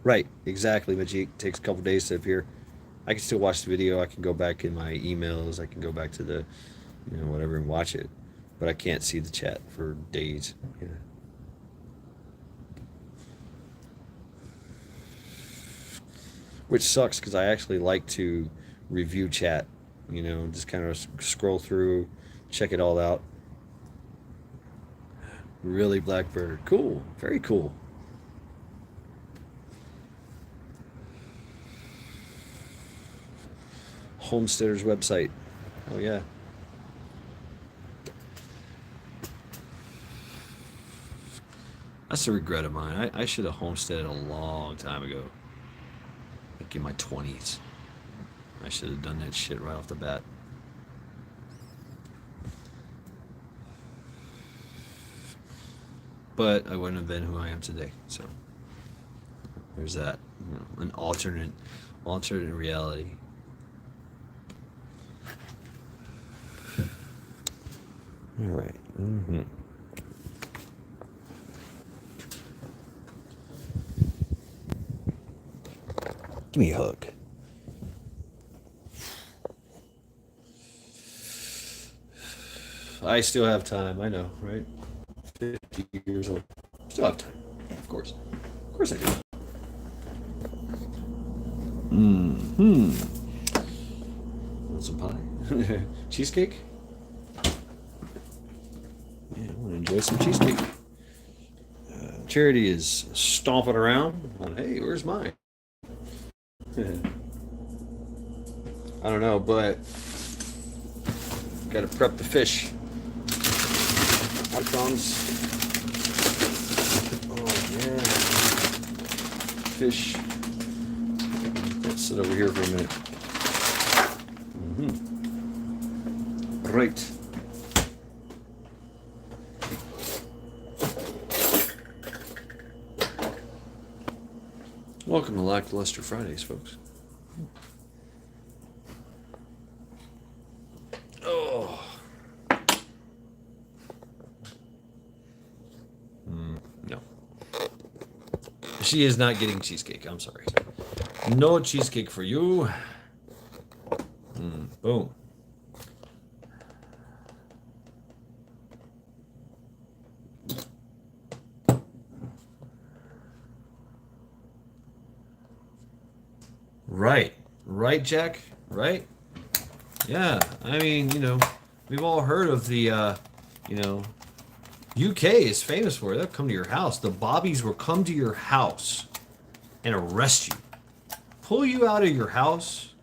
Right, exactly, Majik. Takes a couple days to appear. I can still watch the video. I can go back in my emails. I can go back to the, whatever and watch it. But I can't see the chat for days. Yeah. Which sucks because I actually like to review chat, just kind of scroll through, check it all out. Really, Blackbird. Cool. Very cool. Homesteader's website. Oh, yeah. That's a regret of mine. I should have homesteaded a long time ago. Like in my 20s. I should have done that shit right off the bat. But I wouldn't have been who I am today. So there's that. An alternate reality. All right. Mm-hmm. Give me a hug. I still have time. I know, right? 50 years old. Still have time. Of course. Of course I do. Mm-hmm. Want some pie? Cheesecake? Yeah, I want to enjoy some cheesecake. Charity is stomping around. Hey, where's mine? I don't know, but gotta prep the fish. Icons. Oh yeah. Fish. Let's sit over here for a minute. Mm-hmm. Right. Welcome to Lackluster Fridays, folks. Oh. No. She is not getting cheesecake. I'm sorry. No cheesecake for you. Boom. Right, Jack. Right. Yeah. I mean, we've all heard of the, UK is famous for it. They'll come to your house. The Bobbies will come to your house and arrest you, pull you out of your house,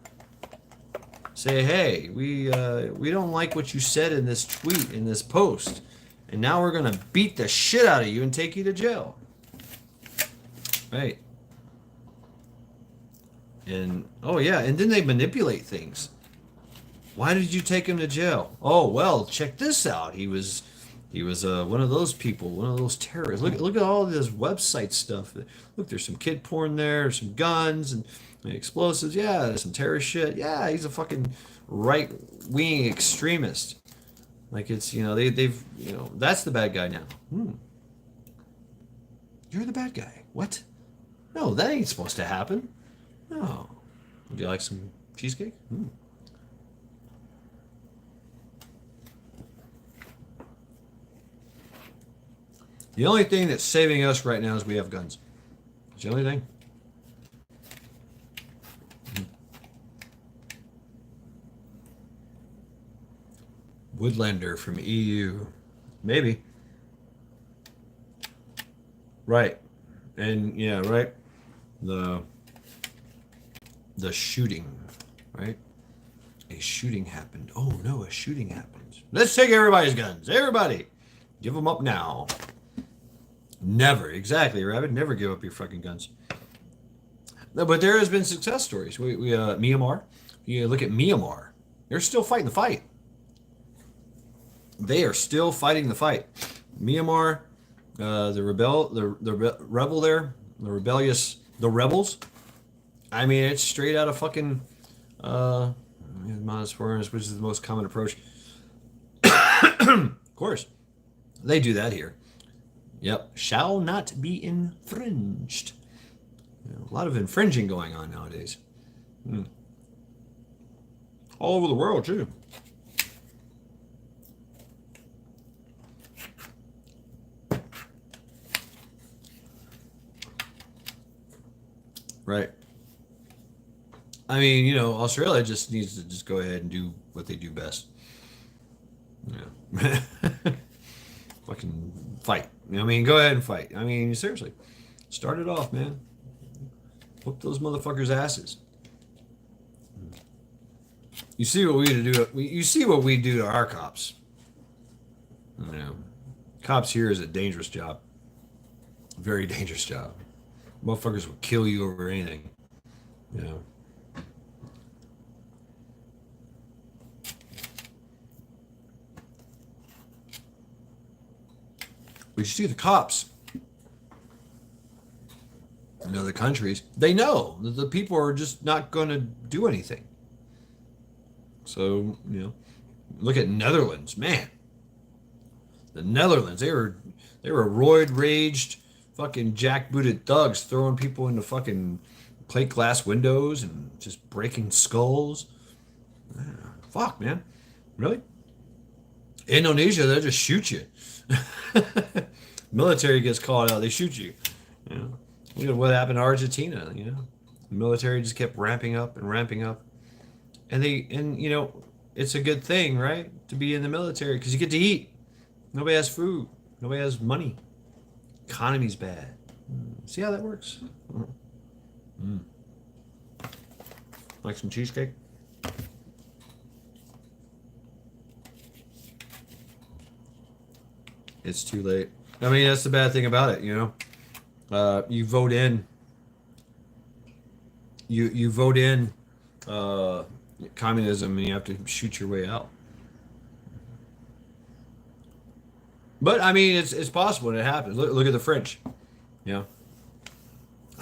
say, hey, we don't like what you said in this tweet, in this post, and now we're gonna beat the shit out of you and take you to jail. Right. And oh yeah, and then they manipulate things. Why did you take him to jail? Oh well, check this out. He was one of those people, one of those terrorists. Look at all this website stuff. Look, there's some kid porn there, some guns and explosives. Yeah, there's some terrorist shit. Yeah, he's a fucking right-wing extremist. Like it's they've that's the bad guy now. You're the bad guy. What? No, that ain't supposed to happen. No. Would you like some cheesecake? The only thing that's saving us right now is we have guns. It's the only thing. Woodlander from EU. Maybe. Right. And yeah, right. The shooting, right? A shooting happened. Oh no, a shooting happened. Let's take everybody's guns. Everybody, give them up now. Never, exactly, Rabbit. Never give up your fucking guns. No, but there has been success stories. We Myanmar. You look at Myanmar. They're still fighting the fight. They are still fighting the fight. Myanmar, the rebel there, the rebels. I mean, it's straight out of fucking modest foreigners, which is the most common approach. Of course, they do that here. Yep, shall not be infringed. A lot of infringing going on nowadays. All over the world, too. Right. I mean, Australia just needs to just go ahead and do what they do best. Yeah. Fucking fight. I mean, go ahead and fight. I mean, seriously. Start it off, man. Whoop those motherfuckers' asses. You see what we do. You see what we do to our cops. Cops here is a dangerous job. Very dangerous job. Motherfuckers will kill you over anything. But you see the cops. In other countries, they know that the people are just not going to do anything. So, look at Netherlands, man. The Netherlands, they were roid raged, fucking jackbooted thugs throwing people into fucking plate glass windows and just breaking skulls. Fuck, man. Really? Indonesia, they'll just shoot you. Military gets called out, they shoot you. Look at what happened to Argentina. The military just kept ramping up and ramping up, and it's a good thing, right, to be in the military because you get to eat. Nobody has food. Nobody has money. Economy's bad. See how that works? Like some cheesecake? It's too late. I mean, that's the bad thing about it, you vote in. You vote in communism, and you have to shoot your way out. But I mean, it's possible, and it happens. Look at the French. How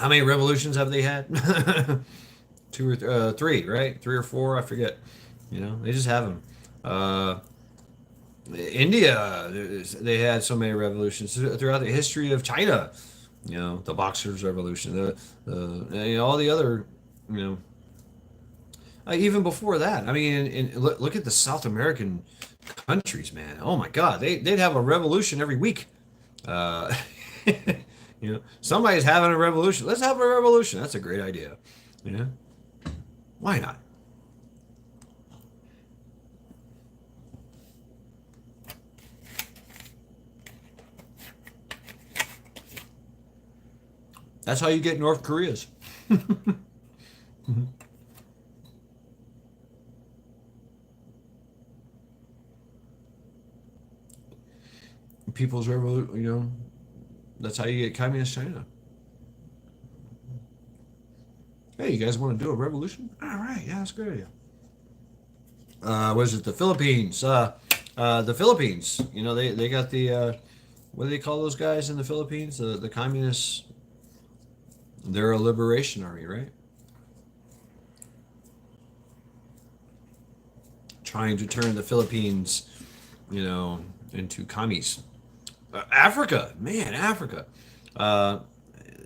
many revolutions have they had? 2 or 3, right? 3 or 4, I forget. They just have them. India, they had so many revolutions throughout the history of China. The Boxers' Revolution, all the other, even before that. I mean, look at the South American countries, man. Oh my God, they'd have a revolution every week. Somebody's having a revolution. Let's have a revolution. That's a great idea. Why not? That's how you get North Koreas. People's Revolution, that's how you get Communist China. Hey, you guys want to do a revolution? All right, yeah, that's a good idea. Was it the Philippines? The Philippines, they got the, what do they call those guys in the Philippines? The communists. They're a liberation army, right? Trying to turn the Philippines, into commies. Africa, man, Africa.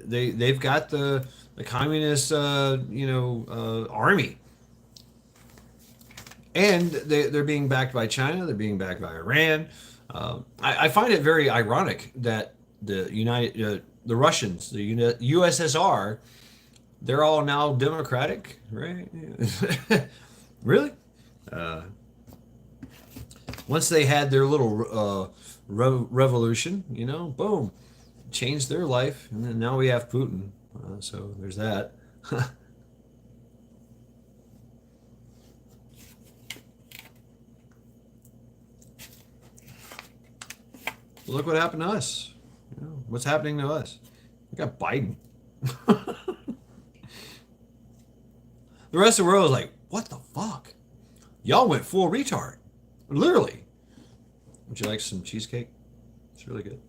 They've got the communist, army, and they're being backed by China. They're being backed by Iran. I find it very ironic that the Russians, the USSR, they're all now democratic, right? Really? Once they had their little revolution, boom, changed their life, and then now we have Putin. So there's that. Look what happened to us. You know, what's happening to us? We got Biden. The rest of the world is like, what the fuck? Y'all went full retard. Literally. Would you like some cheesecake? It's really good.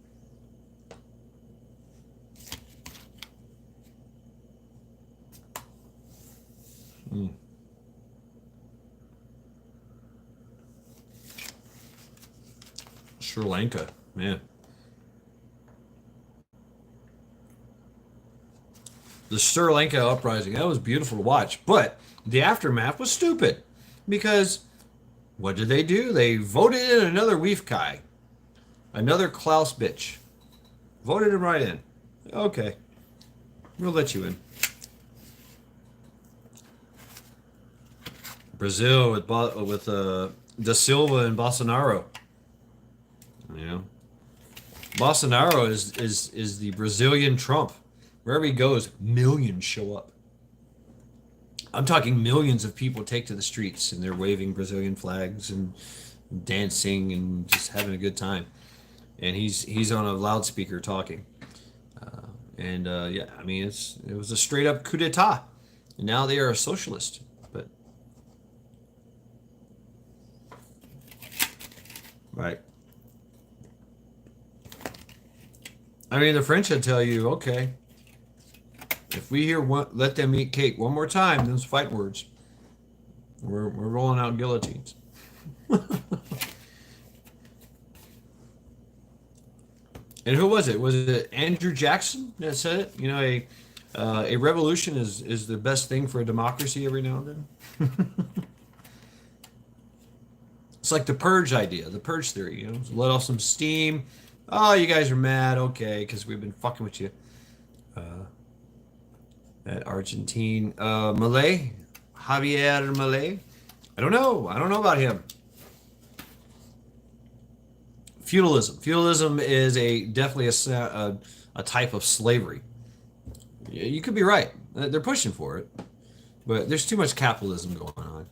Sri Lanka, man. The Sri Lanka uprising, that was beautiful to watch. But the aftermath was stupid. Because what did they do? They voted in another Weef guy. Another Klaus bitch. Voted him right in. Okay. We'll let you in. Brazil with Da Silva and Bolsonaro. You know, Bolsonaro is the Brazilian Trump. Wherever he goes, millions show up. I'm talking millions of people take to the streets and they're waving Brazilian flags and dancing and just having a good time. And he's on a loudspeaker talking. Yeah, I mean it was a straight up coup d'état. And now they are a socialist. But right. I mean, the French would tell you, okay, if we hear let them eat cake one more time, those fight words, we're rolling out guillotines. And who was it? Was it Andrew Jackson that said it? You know, a revolution is the best thing for a democracy every now and then. It's like the purge idea, the purge theory. You know, let off some steam. Oh, you guys are mad, okay, because we've been fucking with you. That Argentine Milei, Javier Milei. I don't know about him. Feudalism. Feudalism is definitely a type of slavery. You could be right. They're pushing for it, but there's too much capitalism going on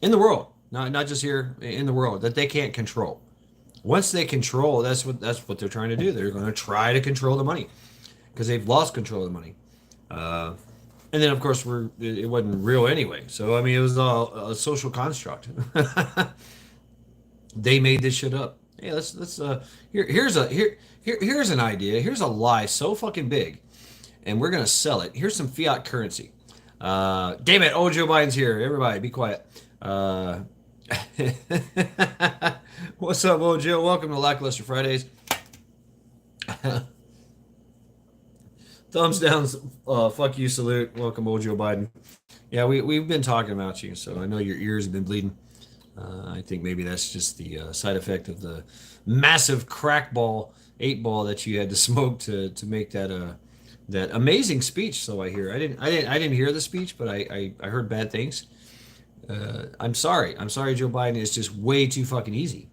in the world. Not just here, in the world, that they can't control. Once they control, that's what they're trying to do. They're going to try to control the money because they've lost control of the money. And then, of course, it wasn't real anyway. So, I mean, it was a social construct. They made this shit up. Hey, here's an idea. Here's a lie so fucking big, and we're gonna sell it. Here's some fiat currency. Damn it! Oh, Joe Biden's here. Everybody, be quiet. What's up, Ojo? Welcome to Lackluster Fridays. Thumbs down, fuck you, salute. Welcome, Ojo Biden. Yeah, we've been talking about you, so I know your ears have been bleeding. I think maybe that's just the side effect of the massive crack ball, 8-ball that you had to smoke to make that amazing speech. So I hear. I didn't hear the speech, but I heard bad things. I'm sorry, Joe Biden. It's just way too fucking easy.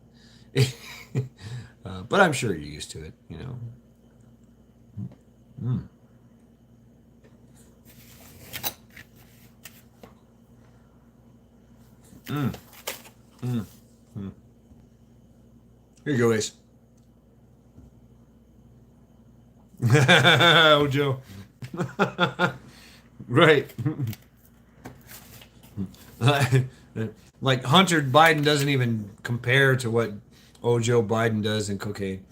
But I'm sure you're used to it, you know. Here you go, Ace. Oh, Joe. Right. Like Hunter Biden doesn't even compare to what Joe Biden does in cocaine.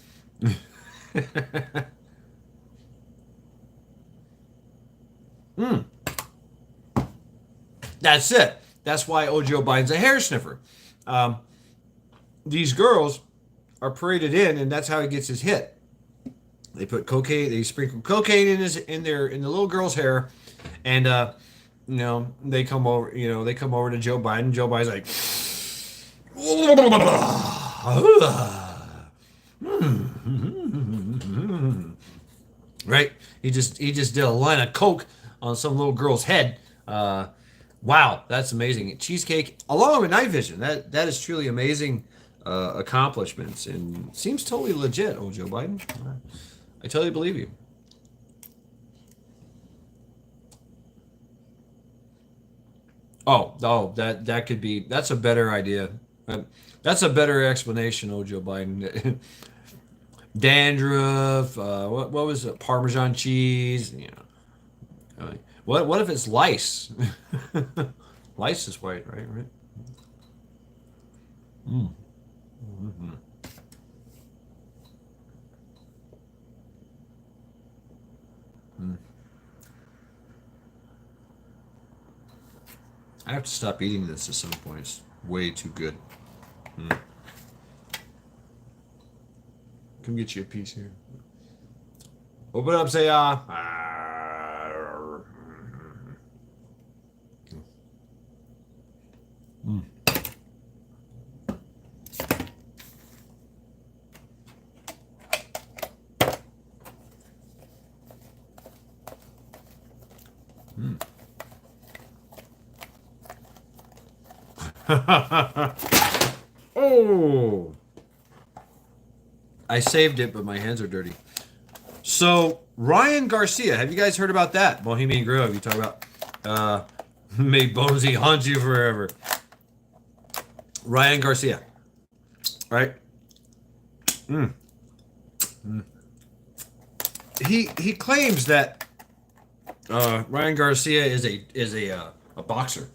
That's it. That's why Joe Biden's a hair sniffer. These girls are paraded in, and that's how he gets his hit. They put cocaine. They sprinkle cocaine in the little girl's hair, and you know they come over. You know they come over to Joe Biden. Joe Biden's like, right? He just did a line of coke on some little girl's head. Wow, that's amazing. Cheesecake along with night vision. That is truly amazing accomplishments and seems totally legit, Joe Biden. I totally believe you. Oh, that could be. That's a better idea. That's a better explanation, oh Joe Biden. Dandruff. What was it? Parmesan cheese. You know. What if it's lice? Lice is white, right? Right. Mm. Mm-hmm. Mm. I have to stop eating this at some point. It's way too good. Mm. Come get you a piece here. Open up, say ah. Mm. Mm. Oh, I saved it, but my hands are dirty. So Ryan Garcia, have you guys heard about that? Bohemian Grove. You talk about may Bonesy haunt you forever. Ryan Garcia, right? Mm. Mm. He claims that Ryan Garcia is a boxer.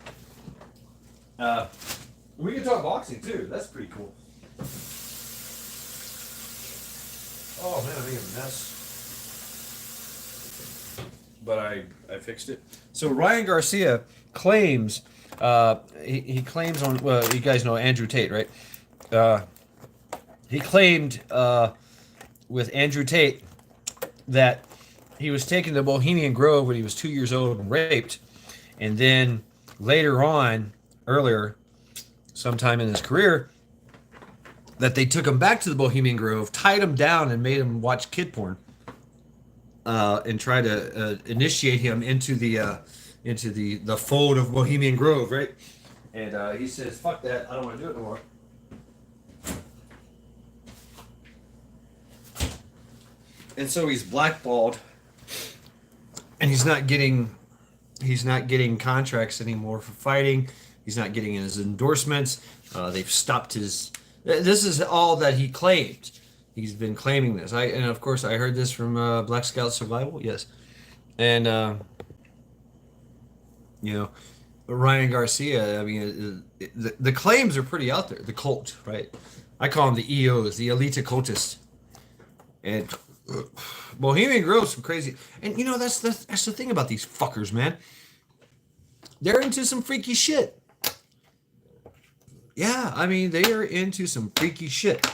We can talk boxing too. That's pretty cool. Oh man, I'm making a mess. But I fixed it. So Ryan Garcia claims he claims on, well, you guys know Andrew Tate, right? He claimed with Andrew Tate that he was taken to Bohemian Grove when he was 2 years old and raped, and then later on, earlier, sometime in his career, that they took him back to the Bohemian Grove, tied him down, and made him watch kid porn, and try to initiate him into the fold of Bohemian Grove, right? And he says, "Fuck that! I don't want to do it no more." And so he's blackballed, and he's not getting contracts anymore for fighting. He's not getting his endorsements. They've stopped his. This is all that he claimed. He's been claiming this. And of course I heard this from Black Scout Survival. Yes, and you know, Ryan Garcia. I mean, the claims are pretty out there. The cult, right? I call them the EOs, the elite cultists, and Bohemian Grove's some crazy. And you know, that's the thing about these fuckers, man. They're into some freaky shit. Yeah, I mean, they are into some freaky shit.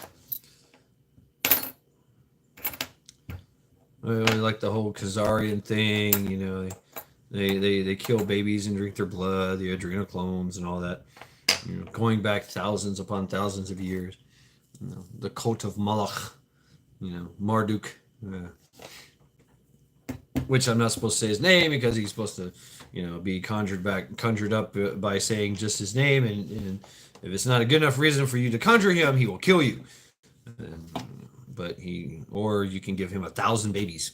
Like the whole Khazarian thing, you know, they kill babies and drink their blood, the adrenoclones and all that. You know, going back thousands upon thousands of years. You know, the cult of Malach, you know, Marduk, which I'm not supposed to say his name because he's supposed to, you know, be conjured up by saying just his name, and if it's not a good enough reason for you to conjure him, he will kill you. But or you can give him 1,000 babies.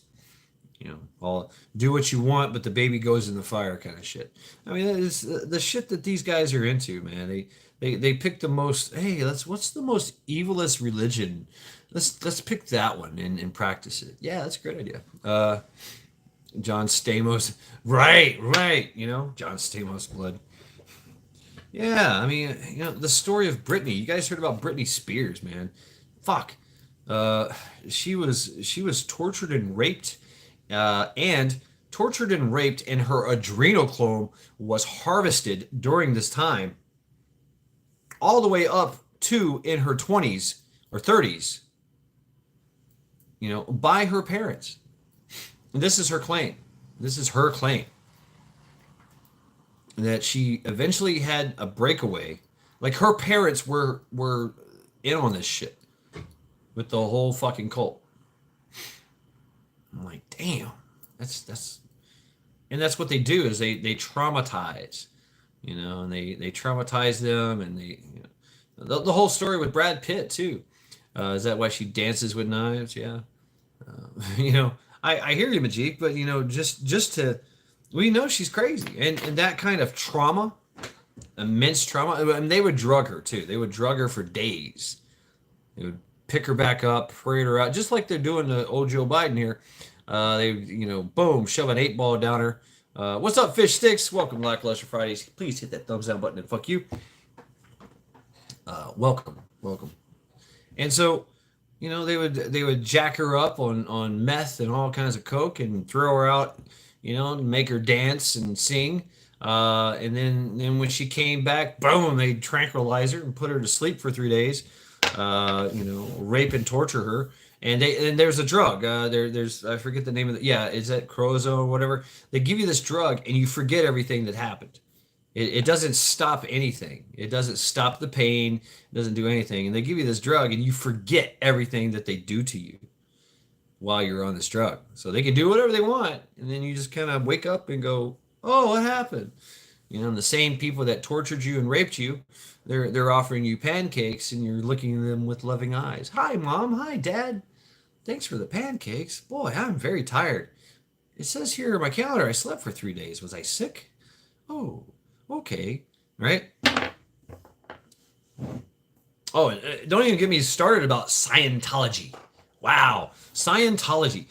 You know, all do what you want, but the baby goes in the fire, kind of shit. I mean, it's the shit that these guys are into, man. They pick the most. Hey, what's the most evilest religion? Let's pick that one and practice it. Yeah, that's a great idea. John Stamos, right. You know, John Stamos blood. Yeah, I mean, you know, the story of Britney. You guys heard about Britney Spears, man? Fuck. She was tortured and raped, and her adrenochrome was harvested during this time, all the way up to in her 20s or 30s. You know, by her parents. And this is her claim. This is her claim. That she eventually had a breakaway. Like her parents were in on this shit with the whole fucking cult. I'm like, damn. That's what they do is they traumatize, you know, and they traumatize them, and they, you know, the whole story with Brad Pitt too. Is that why she dances with knives? Yeah. You know, I hear you, Majik, but you know, just to we know she's crazy, and that kind of trauma, immense trauma. I mean, they would drug her too. They would drug her for days. They would pick her back up, parade her out, just like they're doing to old Joe Biden here. They, you know, boom, shove an 8 ball down her. What's up, Fish Sticks? Welcome, Lackluster Fridays. Please hit that thumbs down button and fuck you. Welcome, welcome. And so, you know, they would jack her up on meth and all kinds of coke and throw her out, you know, and make her dance and sing. And then when she came back, boom, they'd tranquilize her and put her to sleep for 3 days. You know, rape and torture her. And there's a drug. There's I forget the name of the, yeah, is that Crozo or whatever? They give you this drug and you forget everything that happened. It doesn't stop anything. It doesn't stop the pain. It doesn't do anything. And they give you this drug and you forget everything that they do to you while you're on this drug. So they can do whatever they want. And then you just kind of wake up and go, oh, what happened? You know, the same people that tortured you and raped you, they're offering you pancakes and you're looking at them with loving eyes. Hi, Mom. Hi, Dad. Thanks for the pancakes. Boy, I'm very tired. It says here in my calendar I slept for 3 days. Was I sick? Oh, okay. Right? Oh, don't even get me started about Scientology. Wow, Scientology.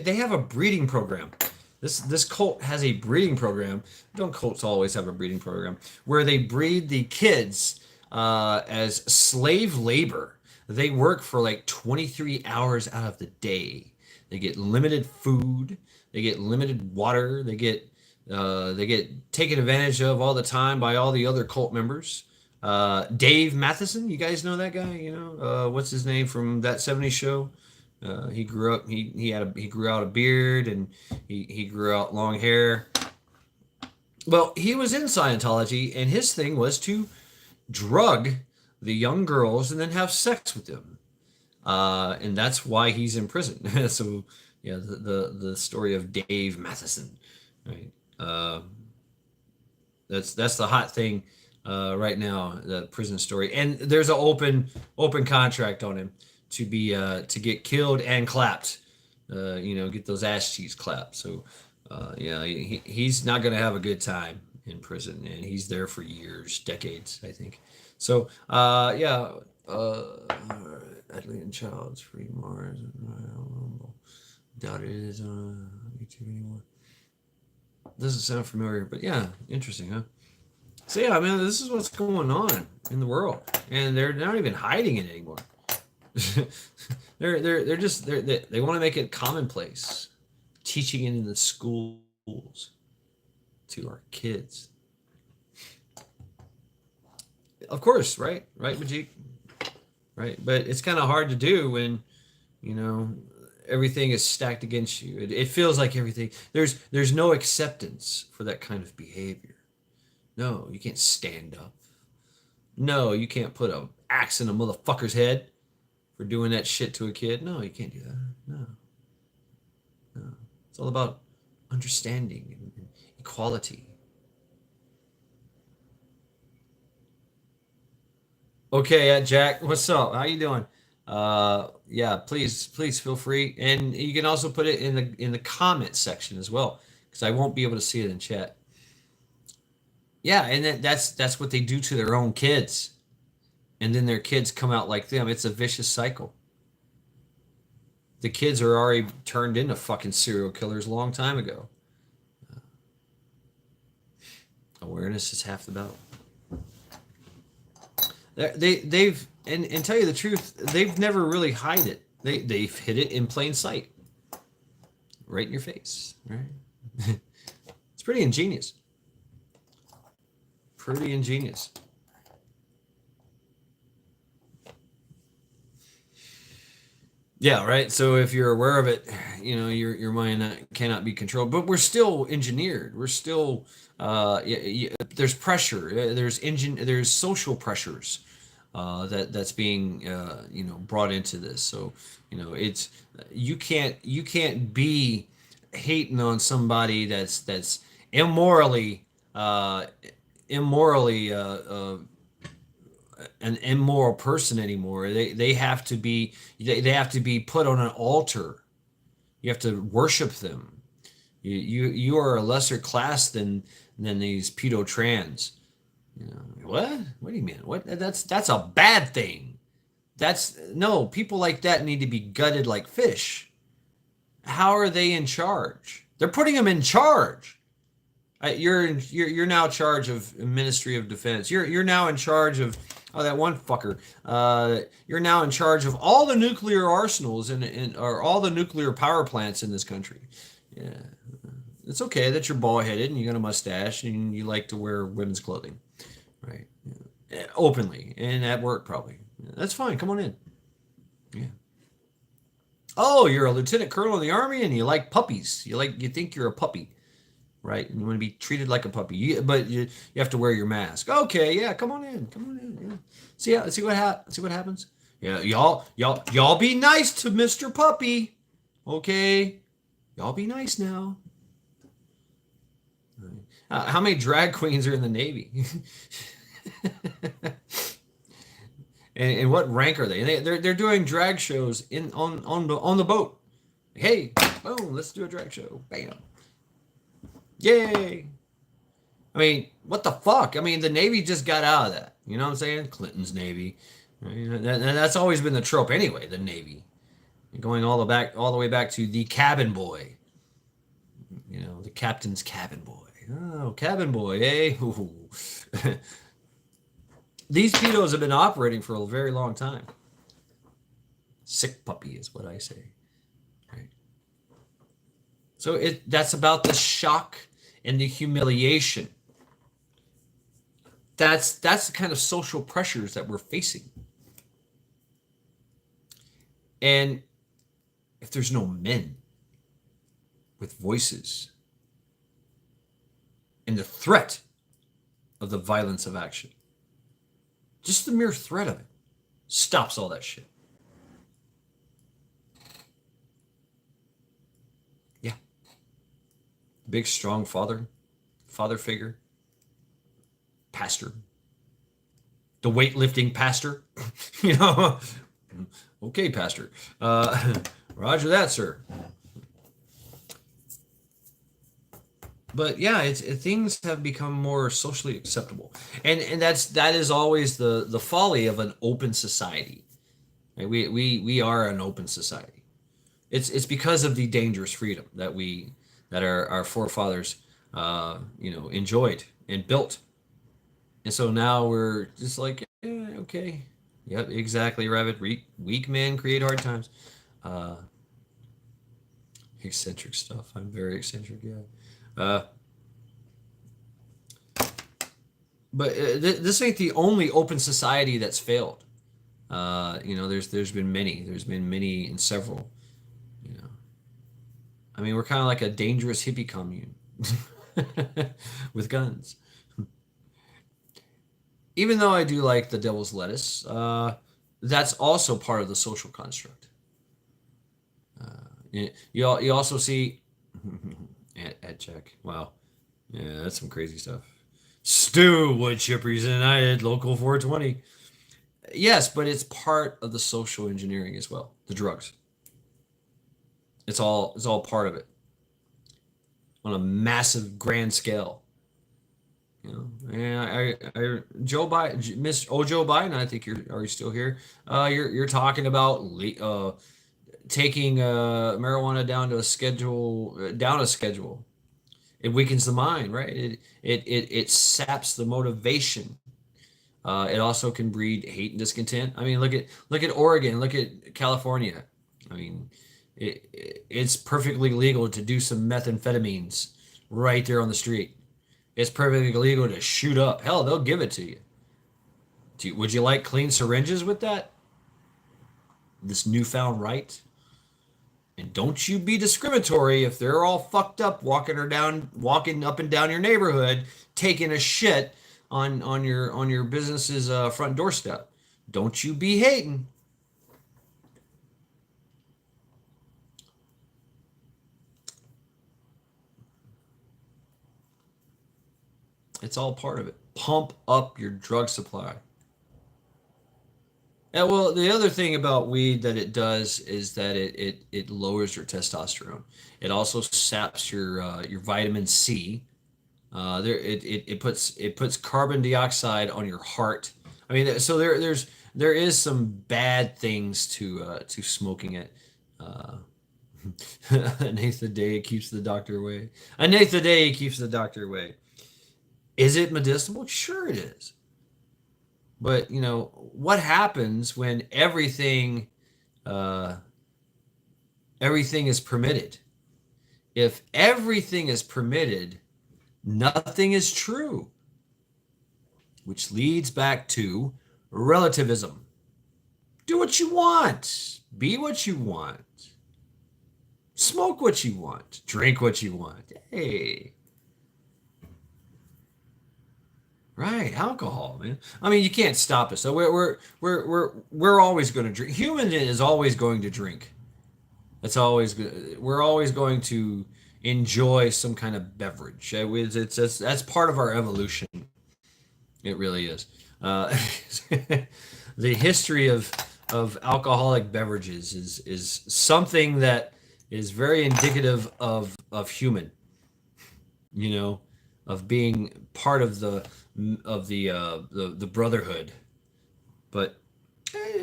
They have a breeding program. This cult has a breeding program. Don't cults always have a breeding program where they breed the kids as slave labor? They work for like 23 hours out of the day. They get limited food. They get limited water. They get taken advantage of all the time by all the other cult members. Dave Matheson, you guys know that guy? You know, what's his name from that '70s show? He grew up. He grew out a beard and he grew out long hair. Well, he was in Scientology, and his thing was to drug the young girls and then have sex with them, and that's why he's in prison. So, yeah, the story of Dave Matheson, right? That's the hot thing right now, the prison story, and there's an open contract on him to be to get killed and clapped, you know, get those ass cheeks clapped. So yeah, he's not going to have a good time in prison, and he's there for years, decades, I think. So yeah, Adley and Child's Free Mars. I don't know. Doubt it is on YouTube anymore. Doesn't sound familiar, but yeah, interesting, huh? So yeah, I mean, this is what's going on in the world, and they're not even hiding it anymore. they're just they want to make it commonplace, teaching it in the schools to our kids. Of course, right, Majik, right. But it's kind of hard to do when, you know, everything is stacked against you. It feels like everything there's no acceptance for that kind of behavior. No, you can't stand up. No, you can't put a axe in a motherfucker's head for doing that shit to a kid. No, you can't do that. No. It's all about understanding and equality. Okay, Jack, what's up? How you doing? Yeah, please feel free, and you can also put it in the comment section as well, because I won't be able to see it in chat. Yeah, and that's what they do to their own kids, and then their kids come out like them. It's a vicious cycle. The kids are already turned into fucking serial killers a long time ago. Awareness is half the battle. They've and tell you the truth, they've never really hide it. They've hid it in plain sight, right in your face. Right? It's pretty ingenious. Pretty ingenious. Yeah, right. So if you're aware of it, you know your mind cannot be controlled. But we're still engineered. We're still there's pressure. There's social pressures that's being you know, brought into this. So you know, it's you can't be hating on somebody that's immorally an immoral person anymore. They have to be they have to be put on an altar. You have to worship them. You are a lesser class than these pedo trans. You know, what do you mean? What that's a bad thing. That's no, people like that need to be gutted like fish. How are they in charge? They're putting them in charge. You're now in charge of Ministry of Defense. You're now in charge of that one fucker. You're now in charge of all the nuclear arsenals or all the nuclear power plants in this country. Yeah, it's okay that you're bald headed and you got a mustache and you like to wear women's clothing, right? Yeah. Openly and at work probably. Yeah, that's fine. Come on in. Yeah. Oh, you're a lieutenant colonel in the army and you like puppies. You think you're a puppy, right? And you want to be treated like a puppy. But you have to wear your mask. Okay, yeah, come on in. Come on in. Yeah. See what happens? Yeah, y'all be nice to Mr. Puppy. Okay? Y'all be nice now. How many drag queens are in the Navy? And what rank are they? They're doing drag shows on the boat. Hey, boom, let's do a drag show. Bam. Yay. I mean, what the fuck? I mean, the Navy just got out of that. You know what I'm saying? Clinton's Navy. That's always been the trope anyway, the Navy. Going all the way back to the cabin boy. You know, the captain's cabin boy. Oh, cabin boy, eh? These pedos have been operating for a very long time. Sick puppy is what I say. Right. So that's about the shock and the humiliation. That's the kind of social pressures that we're facing. And if there's no men with voices and the threat of the violence of action, just the mere threat of it stops all that shit. Yeah. Big, strong father figure, pastor, the weightlifting pastor, you know, okay, pastor, roger that, sir. But yeah, things have become more socially acceptable, and that is always the folly of an open society. Right? We are an open society. It's because of the dangerous freedom that our forefathers enjoyed and built, and so now we're just like, okay, yep, exactly, Rabbit. Weak men create hard times. Eccentric stuff. I'm very eccentric, yeah. But this ain't the only open society that's failed. There's been many. There's been many and several. You know, I mean, we're kind of like a dangerous hippie commune with guns. Even though I do like the devil's lettuce, that's also part of the social construct. You also see at check. Wow, yeah, that's some crazy stuff. Stu wood chippers United local 420. Yes, but it's part of the social engineering as well. The drugs. It's all part of it on a massive grand scale. You know, and Joe Biden, Miss Joe Biden. I think are you still here? You're talking about taking marijuana down a schedule. It weakens the mind, right? It saps the motivation. It also can breed hate and discontent. I mean, look at Oregon, look at California. I mean, it's perfectly legal to do some methamphetamines right there on the street. It's perfectly legal to shoot up. Hell, they'll give it to you. Would you like clean syringes with that? This newfound right? And don't you be discriminatory if they're all fucked up walking up and down your neighborhood, taking a shit on your business's front doorstep. Don't you be hating. It's all part of it. Pump up your drug supply. Yeah, well, the other thing about weed that it does is that it lowers your testosterone. It also saps your vitamin C. It puts carbon dioxide on your heart. I mean, so there is some bad things to smoking it. Uh, an eighth a day keeps the doctor away. An eighth a day keeps the doctor away. Is it medicinal? Sure it is. But you know what happens when uh, everything is permitted? If everything is permitted, nothing is true, which leads back to relativism. Do what you want, be what you want, smoke what you want, drink what you want. Hey, right, alcohol, man. I mean, you can't stop us. So we're always going to drink. Human is always going to drink. That's always good. We're always going to enjoy some kind of beverage. That's part of our evolution. It really is. Uh, the history of alcoholic beverages is something that is very indicative of human. You know, of being part of the brotherhood. But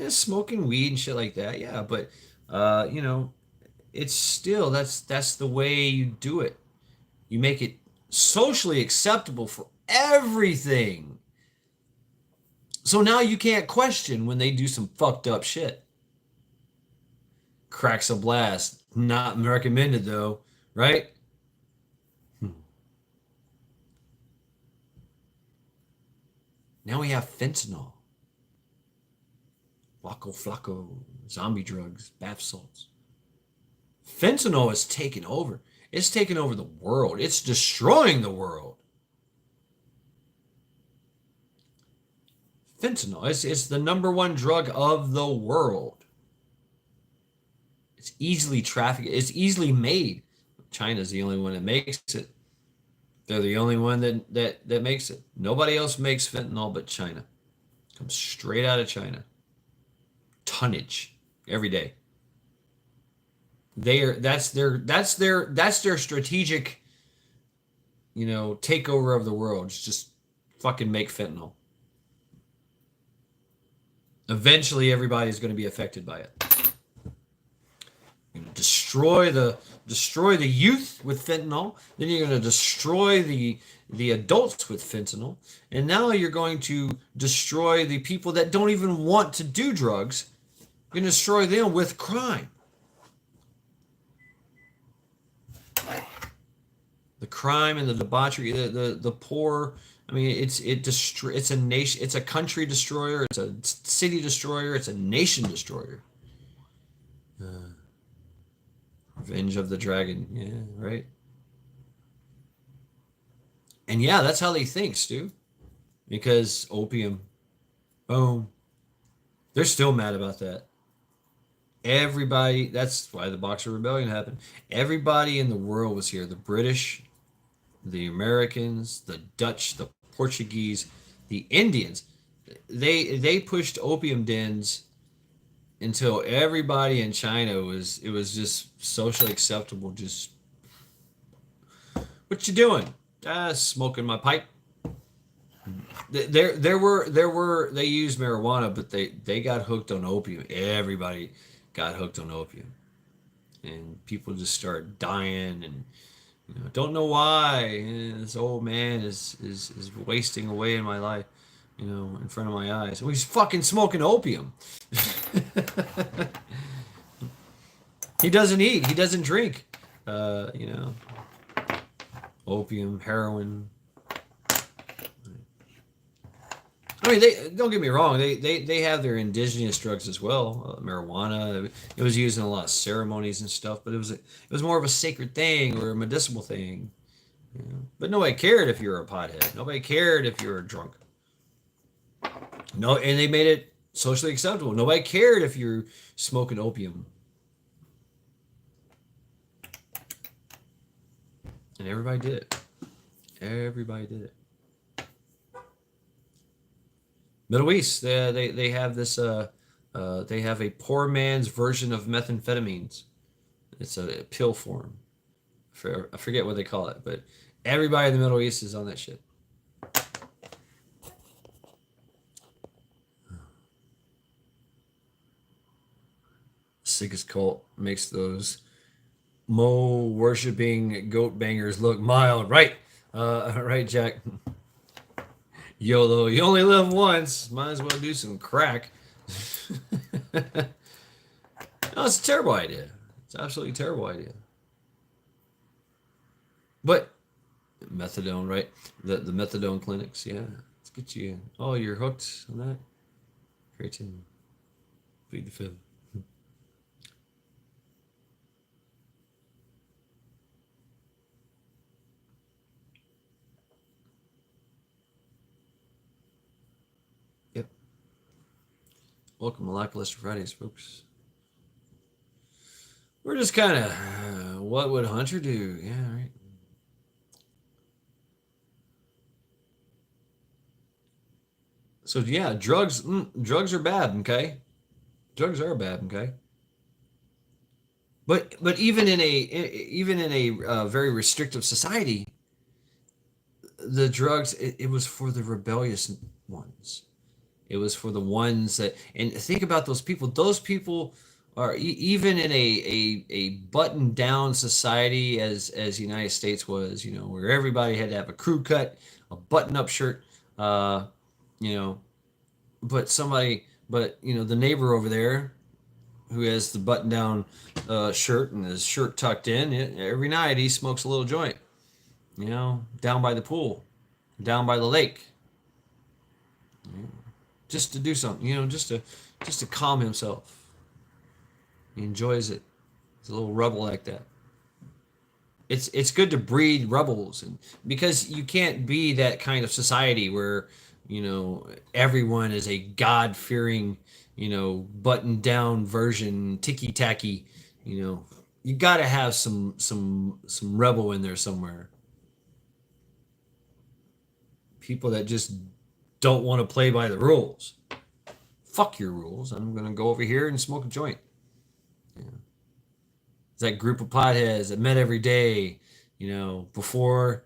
smoking weed and shit like that, yeah. But you know, it's still that's the way you do it. You make it socially acceptable for everything. So now you can't question when they do some fucked up shit. Cracks a blast. Not recommended though, right? Now we have fentanyl, Waco Flocco, zombie drugs, bath salts. Fentanyl is taking over. It's taking over the world. It's destroying the world. Fentanyl, it's the number one drug of the world. It's easily trafficked. It's easily made. China's the only one that makes it. They're the only one that makes it. Nobody else makes fentanyl but China. Comes straight out of China. Tonnage every day. That's their strategic, you know, takeover of the world. It's just fucking make fentanyl. Eventually everybody's going to be affected by it. You're going to destroy the youth with fentanyl, then you're going to destroy the adults with fentanyl, and now you're going to destroy the people that don't even want to do drugs. You're going to destroy them with crime. The crime and the debauchery, the poor. I mean, it's a nation, it's a country destroyer, it's a city destroyer, it's a nation destroyer. Revenge of the Dragon, yeah, right. And yeah, that's how they think, Stu. Because opium, boom, they're still mad about that. Everybody, that's why the Boxer Rebellion happened. Everybody in the world was here. The British, the Americans, the Dutch, the Portuguese, the Indians. They pushed opium dens until everybody in China it was just socially acceptable. Just what you doing? Smoking my pipe. They used marijuana, but they got hooked on opium. Everybody got hooked on opium, and people just start dying and don't know why. This old man is wasting away in my life, in front of my eyes. Well, he's fucking smoking opium. He doesn't eat. He doesn't drink. Opium, heroin. I mean, they don't get me wrong. They have their indigenous drugs as well. Marijuana. It was used in a lot of ceremonies and stuff, but it was more of a sacred thing or a medicinal thing. But nobody cared if you were a pothead. Nobody cared if you were drunk. No, and they made it socially acceptable. Nobody cared if you're smoking opium. And everybody did it. Everybody did it. Middle East, they have this They have a poor man's version of methamphetamines. It's a pill form. I forget what they call it, but everybody in the Middle East is on that shit. Sickest cult makes those Mo worshipping goat bangers look mild, right? Right, Jack. YOLO, you only live once. Might as well do some crack. No, it's a terrible idea. It's an absolutely terrible idea. But methadone, right? The methadone clinics, yeah. Let's get you in. Oh, you're hooked on that? Creatine. Plead the fifth. Yep. Welcome to Lackluster Fridays, folks. We're just kind of, what would Hunter do? Yeah, right. So yeah, drugs are bad, okay? Drugs are bad, okay? But even in a very restrictive society, the drugs it was for the rebellious ones. It was for the ones that, and think about those people. Those people are even in a buttoned down society as United States was, you know, where everybody had to have a crew cut, a button up shirt, you know, but you know, the neighbor over there who has the button down shirt and his shirt tucked in, every night he smokes a little joint, you know, down by the pool, down by the lake, just to do something, you know, just to calm himself. He enjoys it. He's a little rebel like that. It's good to breed rebels, and because you can't be that kind of society where, you know, everyone is a God-fearing, you know, button-down version, ticky-tacky, you know. You got to have some rebel in there somewhere. People that just don't want to play by the rules. Fuck your rules. I'm going to go over here and smoke a joint. Yeah. It's that group of potheads that met every day, you know, before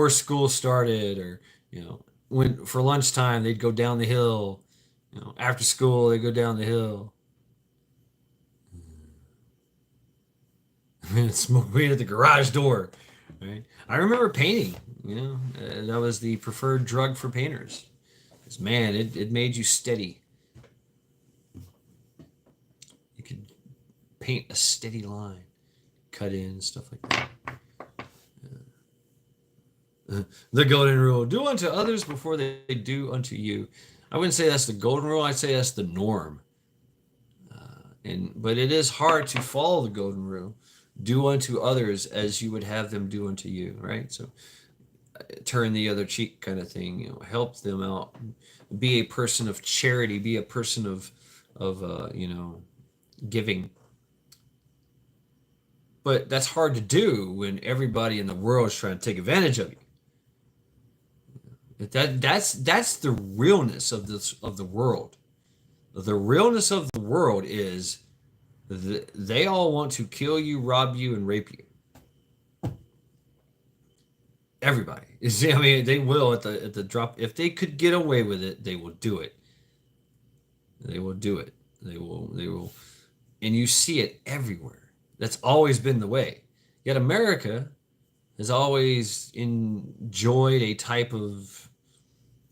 school started, or, you know, when for lunchtime they'd go down the hill, you know, after school they'd go down the hill. Smoke weed at the garage door, right? I remember painting, you know, that was the preferred drug for painters. Because, man, it made you steady. You could paint a steady line, cut in, stuff like that. The golden rule: do unto others before they do unto you. I wouldn't say that's the golden rule. I'd say that's the norm. But it is hard to follow the golden rule: do unto others as you would have them do unto you. Right? So, turn the other cheek, kind of thing. You know, help them out. Be a person of charity. Be a person of you know, giving. But that's hard to do when everybody in the world is trying to take advantage of you. That's the realness of the world. The realness of the world is they all want to kill you, rob you, and rape you. Everybody. I mean, they will at the drop. If they could get away with it, they will do it. They will do it. They will, and you see it everywhere. That's always been the way. Yet America has always enjoyed a type of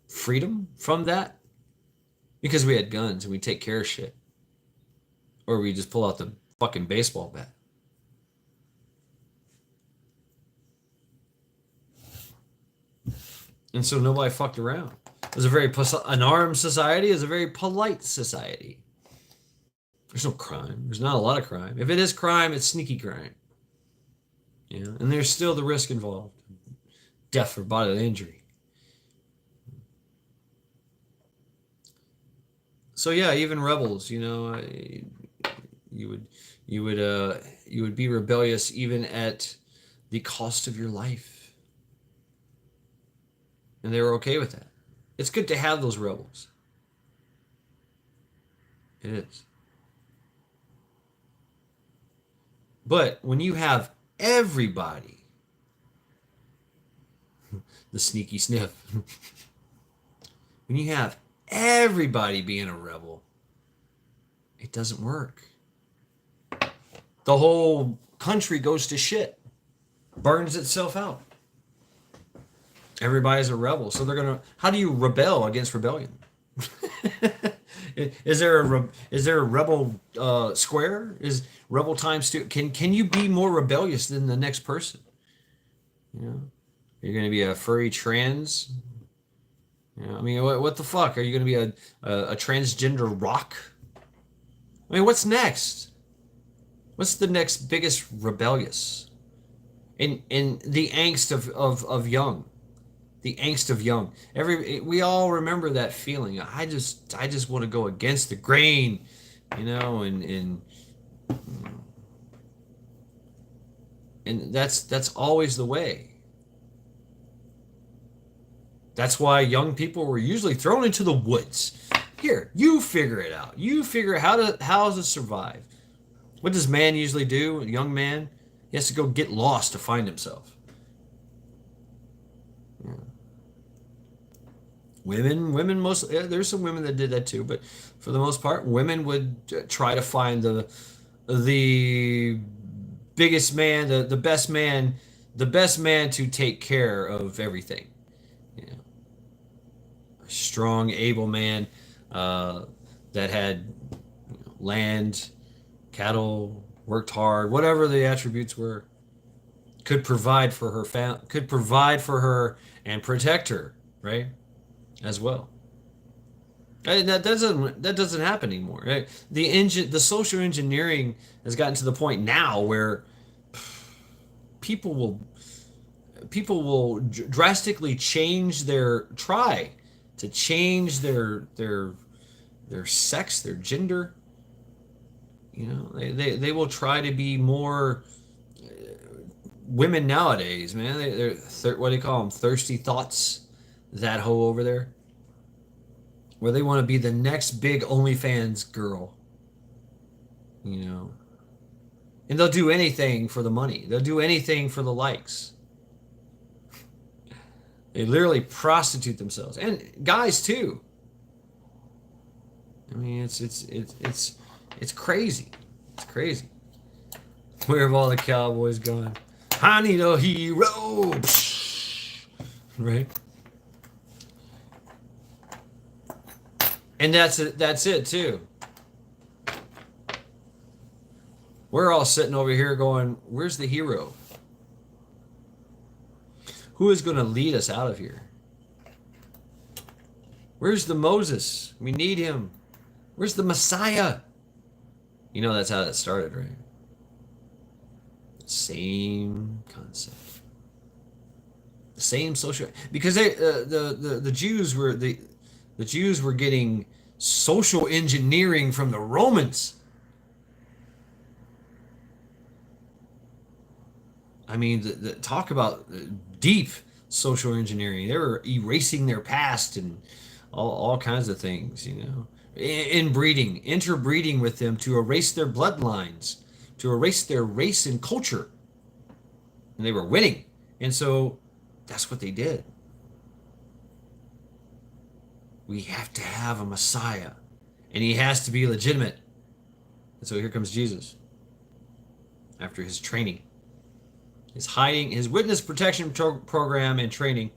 freedom from that because we had guns and we take care of shit, or we just pull out the fucking baseball bat. And so nobody fucked around. It was an armed society is a very polite society. There's no crime. There's not a lot of crime. If it is crime, it's sneaky crime. Yeah, and there's still the risk involved. Death or bodily injury. So yeah, even rebels, you know, you would be rebellious even at the cost of your life. And they were okay with that. It's good to have those rebels. It is. But when you have everybody, the sneaky sniff, when you have everybody being a rebel, it doesn't work. The whole country goes to shit, burns itself out. Everybody's a rebel, so they're gonna. How do you rebel against rebellion? Is there a rebel square? Is rebel times two? Can you be more rebellious than the next person? You know, you're gonna be a furry trans. You know, I mean, what the fuck? Are you gonna be a transgender rock? I mean, what's next? What's the next biggest rebellious? In the angst of young. The angst of young. We all remember that feeling. I just want to go against the grain, you know, and that's always the way. That's why young people were usually thrown into the woods. Here, you figure it out. You figure out how to survive. What does man usually do? A young man, he has to go get lost to find himself. Yeah. Women most there's some women that did that too, but for the most part, women would try to find the biggest man, the best man, to take care of everything. You know, a strong, able man that had land, cattle, worked hard, whatever the attributes were, could provide for her and protect her, right? As well. And that doesn't happen anymore. Right? The social engineering has gotten to the point now where people will drastically change their sex, their gender. You know, they will try to be more women nowadays, man. They're what do you call them? Thirsty thoughts. That hoe over there, where they want to be the next big OnlyFans girl, you know, and they'll do anything for the money. They'll do anything for the likes. They literally prostitute themselves, and guys too. I mean, it's crazy. It's crazy. Where have all the cowboys gone? I need a hero, right? And that's it too. We're all sitting over here going, where's the hero? Who is going to lead us out of here? Where's the Moses? We need him. Where's the Messiah? You know that's how that started, right? Same concept. The same social, because the Jews were getting social engineering from the Romans. I mean, the talk about deep social engineering. They were erasing their past and all kinds of things, you know. Interbreeding with them to erase their bloodlines, to erase their race and culture. And they were winning. And so that's what they did. We have to have a Messiah, and he has to be legitimate. And so here comes Jesus after his training, his witness protection program and training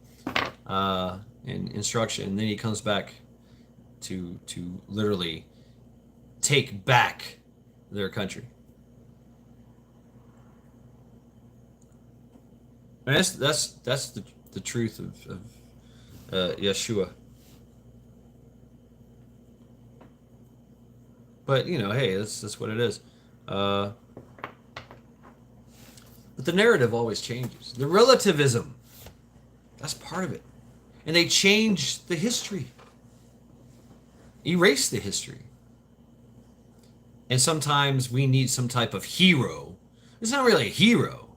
and instruction. And then he comes back to literally take back their country. And that's the truth of Yeshua. But, you know, hey, that's what it is. But the narrative always changes. The relativism, that's part of it. And they change the history. Erase the history. And sometimes we need some type of hero. It's not really a hero.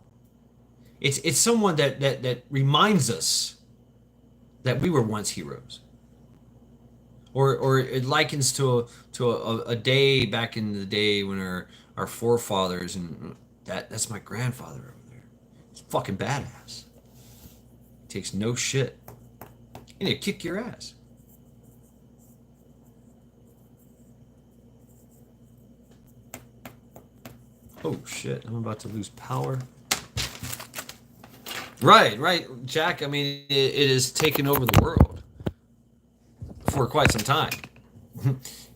It's someone that reminds us that we were once heroes. or it likens to a day back in the day when our forefathers, and that's my grandfather over there. He's fucking badass. Takes no shit. And he'll kick your ass. Oh shit, I'm about to lose power. Right, Jack. I mean, it has taken over the world for quite some time.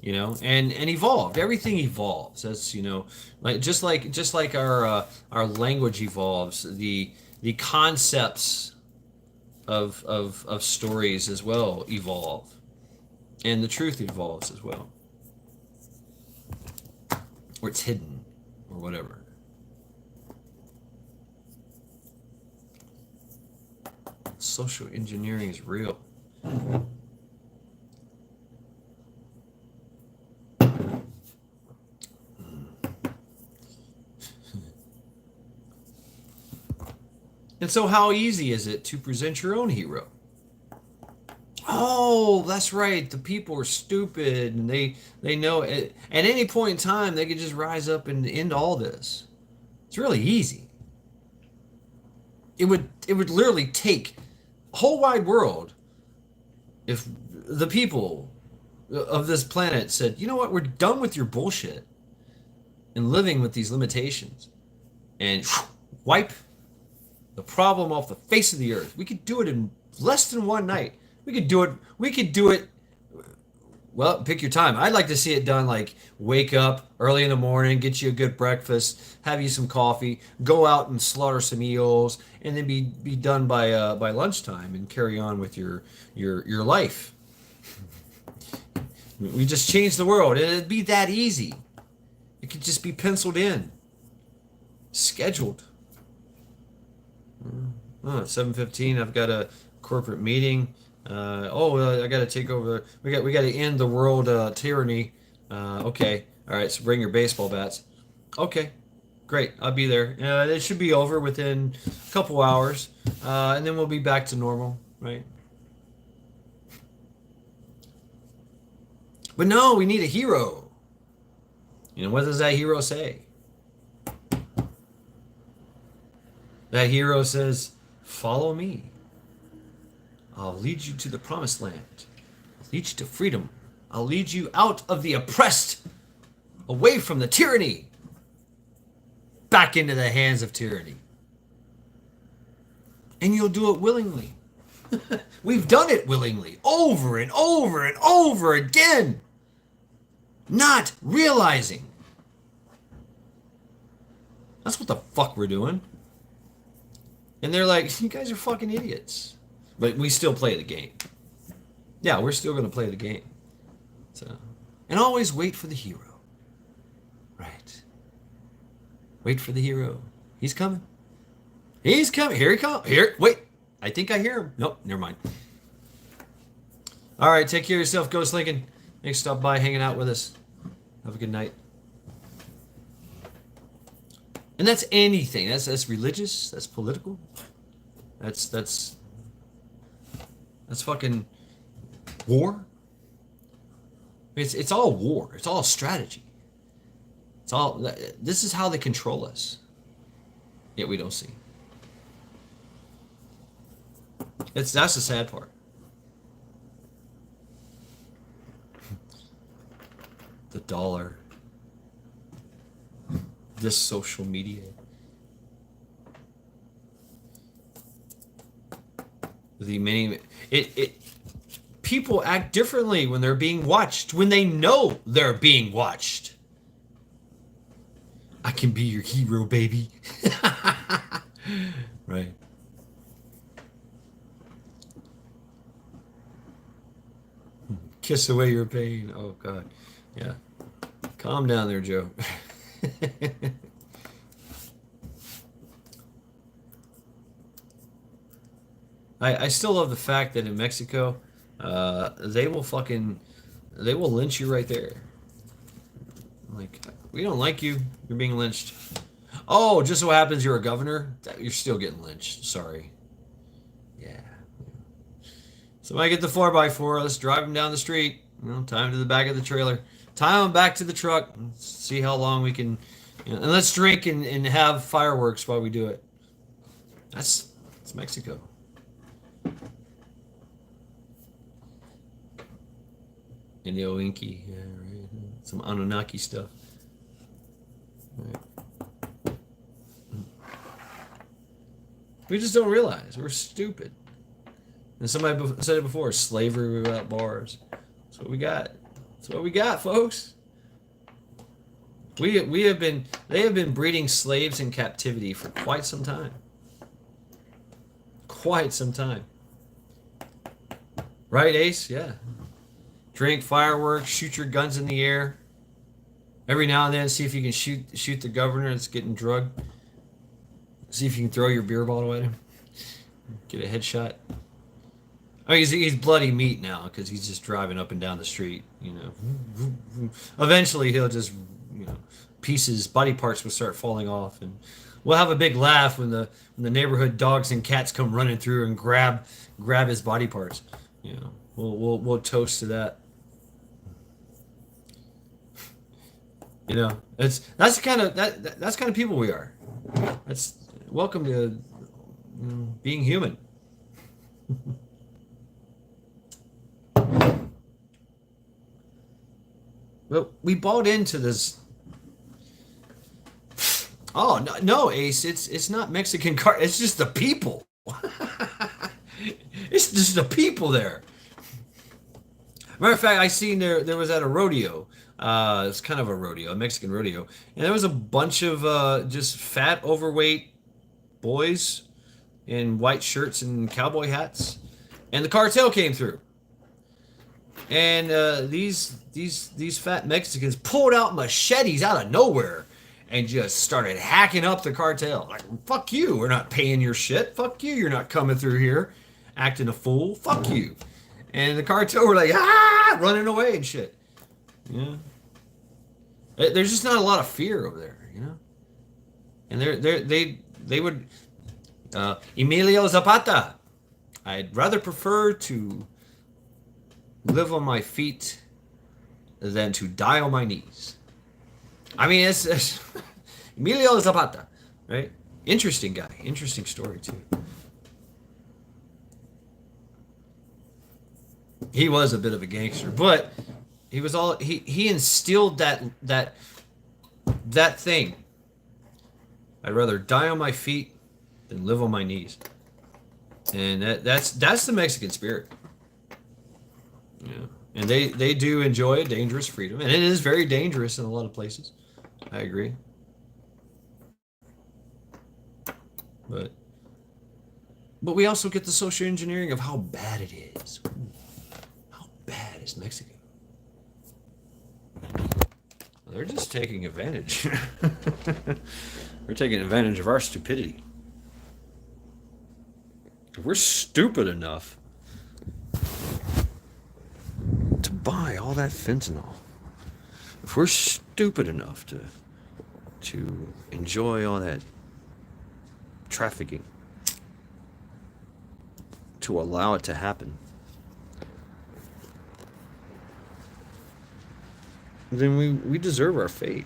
You know, and evolved. Everything evolves. That's, you know, like our language evolves. The concepts of stories as well evolve, and the truth evolves as well, or it's hidden, or whatever. Social engineering is real. And so how easy is it to present your own hero? Oh, that's right. The people are stupid, and they know it. At any point in time they could just rise up and end all this. It's really easy. It would literally take a whole wide world if the people of this planet said, "You know what? We're done with your bullshit and living with these limitations," and wipe the problem off the face of the earth. We could do it in less than one night. We could do it. Well, pick your time. I'd like to see it done like wake up early in the morning, get you a good breakfast, have you some coffee, go out and slaughter some eels, and then be done by lunchtime and carry on with your life. We just change the world. It'd be that easy. It could just be penciled in, scheduled. Oh, it's 7:15. I've got a corporate meeting. I got to take over. We got to end the world tyranny. Okay. All right. So bring your baseball bats. Okay. Great. I'll be there. It should be over within a couple hours, and then we'll be back to normal, right? But no, we need a hero. You know, what does that hero say? That hero says, "Follow me. I'll lead you to the promised land. I'll lead you to freedom. I'll lead you out of the oppressed, away from the tyranny, back into the hands of tyranny. And you'll do it willingly." We've done it willingly, over and over and over again, not realizing. That's what the fuck we're doing. And they're like, "You guys are fucking idiots." But we still play the game. Yeah, we're still going to play the game. So, and always wait for the hero. Right. Wait for the hero. He's coming. He's coming. Here he comes. Here. Wait. I think I hear him. Nope. Never mind. All right. Take care of yourself, Ghost Lincoln. Thanks for stopping by, hanging out with us. Have a good night. And that's anything. That's religious. That's political. That's fucking war. It's all war. It's all strategy. It's all. This is how they control us. Yet we don't see. That's the sad part. The dollar. This social media. The many people act differently when they're being watched, when they know they're being watched. I can be your hero, baby. Right. Kiss away your pain. Oh God. Yeah. Calm down there, Joe. I still love the fact that in Mexico, they will lynch you right there. Like, we don't like you. You're being lynched. Oh, just so happens you're a governor. You're still getting lynched. Sorry. Yeah. Somebody get the 4x4. Let's drive him down the street. Time to the back of the trailer. Time back to the truck. Let's see how long we can. And let's drink and have fireworks while we do it. It's Mexico. And the Oinki, yeah, right. Some Anunnaki stuff. Right. We just don't realize we're stupid. And somebody said it before: slavery without bars. That's what we got. That's what we got, folks. They have been breeding slaves in captivity for quite some time. Quite some time. Right, Ace? Yeah. Drink fireworks, shoot your guns in the air. Every now and then, see if you can shoot the governor that's getting drugged. See if you can throw your beer bottle at him. Get a headshot. I mean, he's bloody meat now because he's just driving up and down the street. Eventually, he'll just, pieces, body parts will start falling off, and we'll have a big laugh when the neighborhood dogs and cats come running through and grab his body parts. We'll toast to that. That's the kind of people we are. That's welcome to being human. But we bought into this. Oh no, Ace! It's not Mexican car. It's just the people. It's just the people there. Matter of fact, I seen there was at a rodeo. It's kind of a rodeo, a Mexican rodeo, and there was a bunch of just fat, overweight boys in white shirts and cowboy hats, and the cartel came through. And these fat Mexicans pulled out machetes out of nowhere and just started hacking up the cartel. Like, fuck you, we're not paying your shit. Fuck you, you're not coming through here acting a fool. Fuck you. And the cartel were like, running away and shit. Yeah. There's just not a lot of fear over there, And they would Emilio Zapata. I'd rather prefer to live on my feet than to die on my knees. I mean, it's Emilio Zapata, right? Interesting guy. Interesting story, too. He was a bit of a gangster, but he was he instilled that thing. I'd rather die on my feet than live on my knees. And that's the Mexican spirit. Yeah. And they do enjoy a dangerous freedom, and it is very dangerous in a lot of places. I agree. But we also get the social engineering of how bad it is. How bad is Mexico? They're just taking advantage. They're taking advantage of our stupidity. If we're stupid enough to buy all that fentanyl, if we're stupid enough to enjoy all that trafficking, to allow it to happen, then we deserve our fate.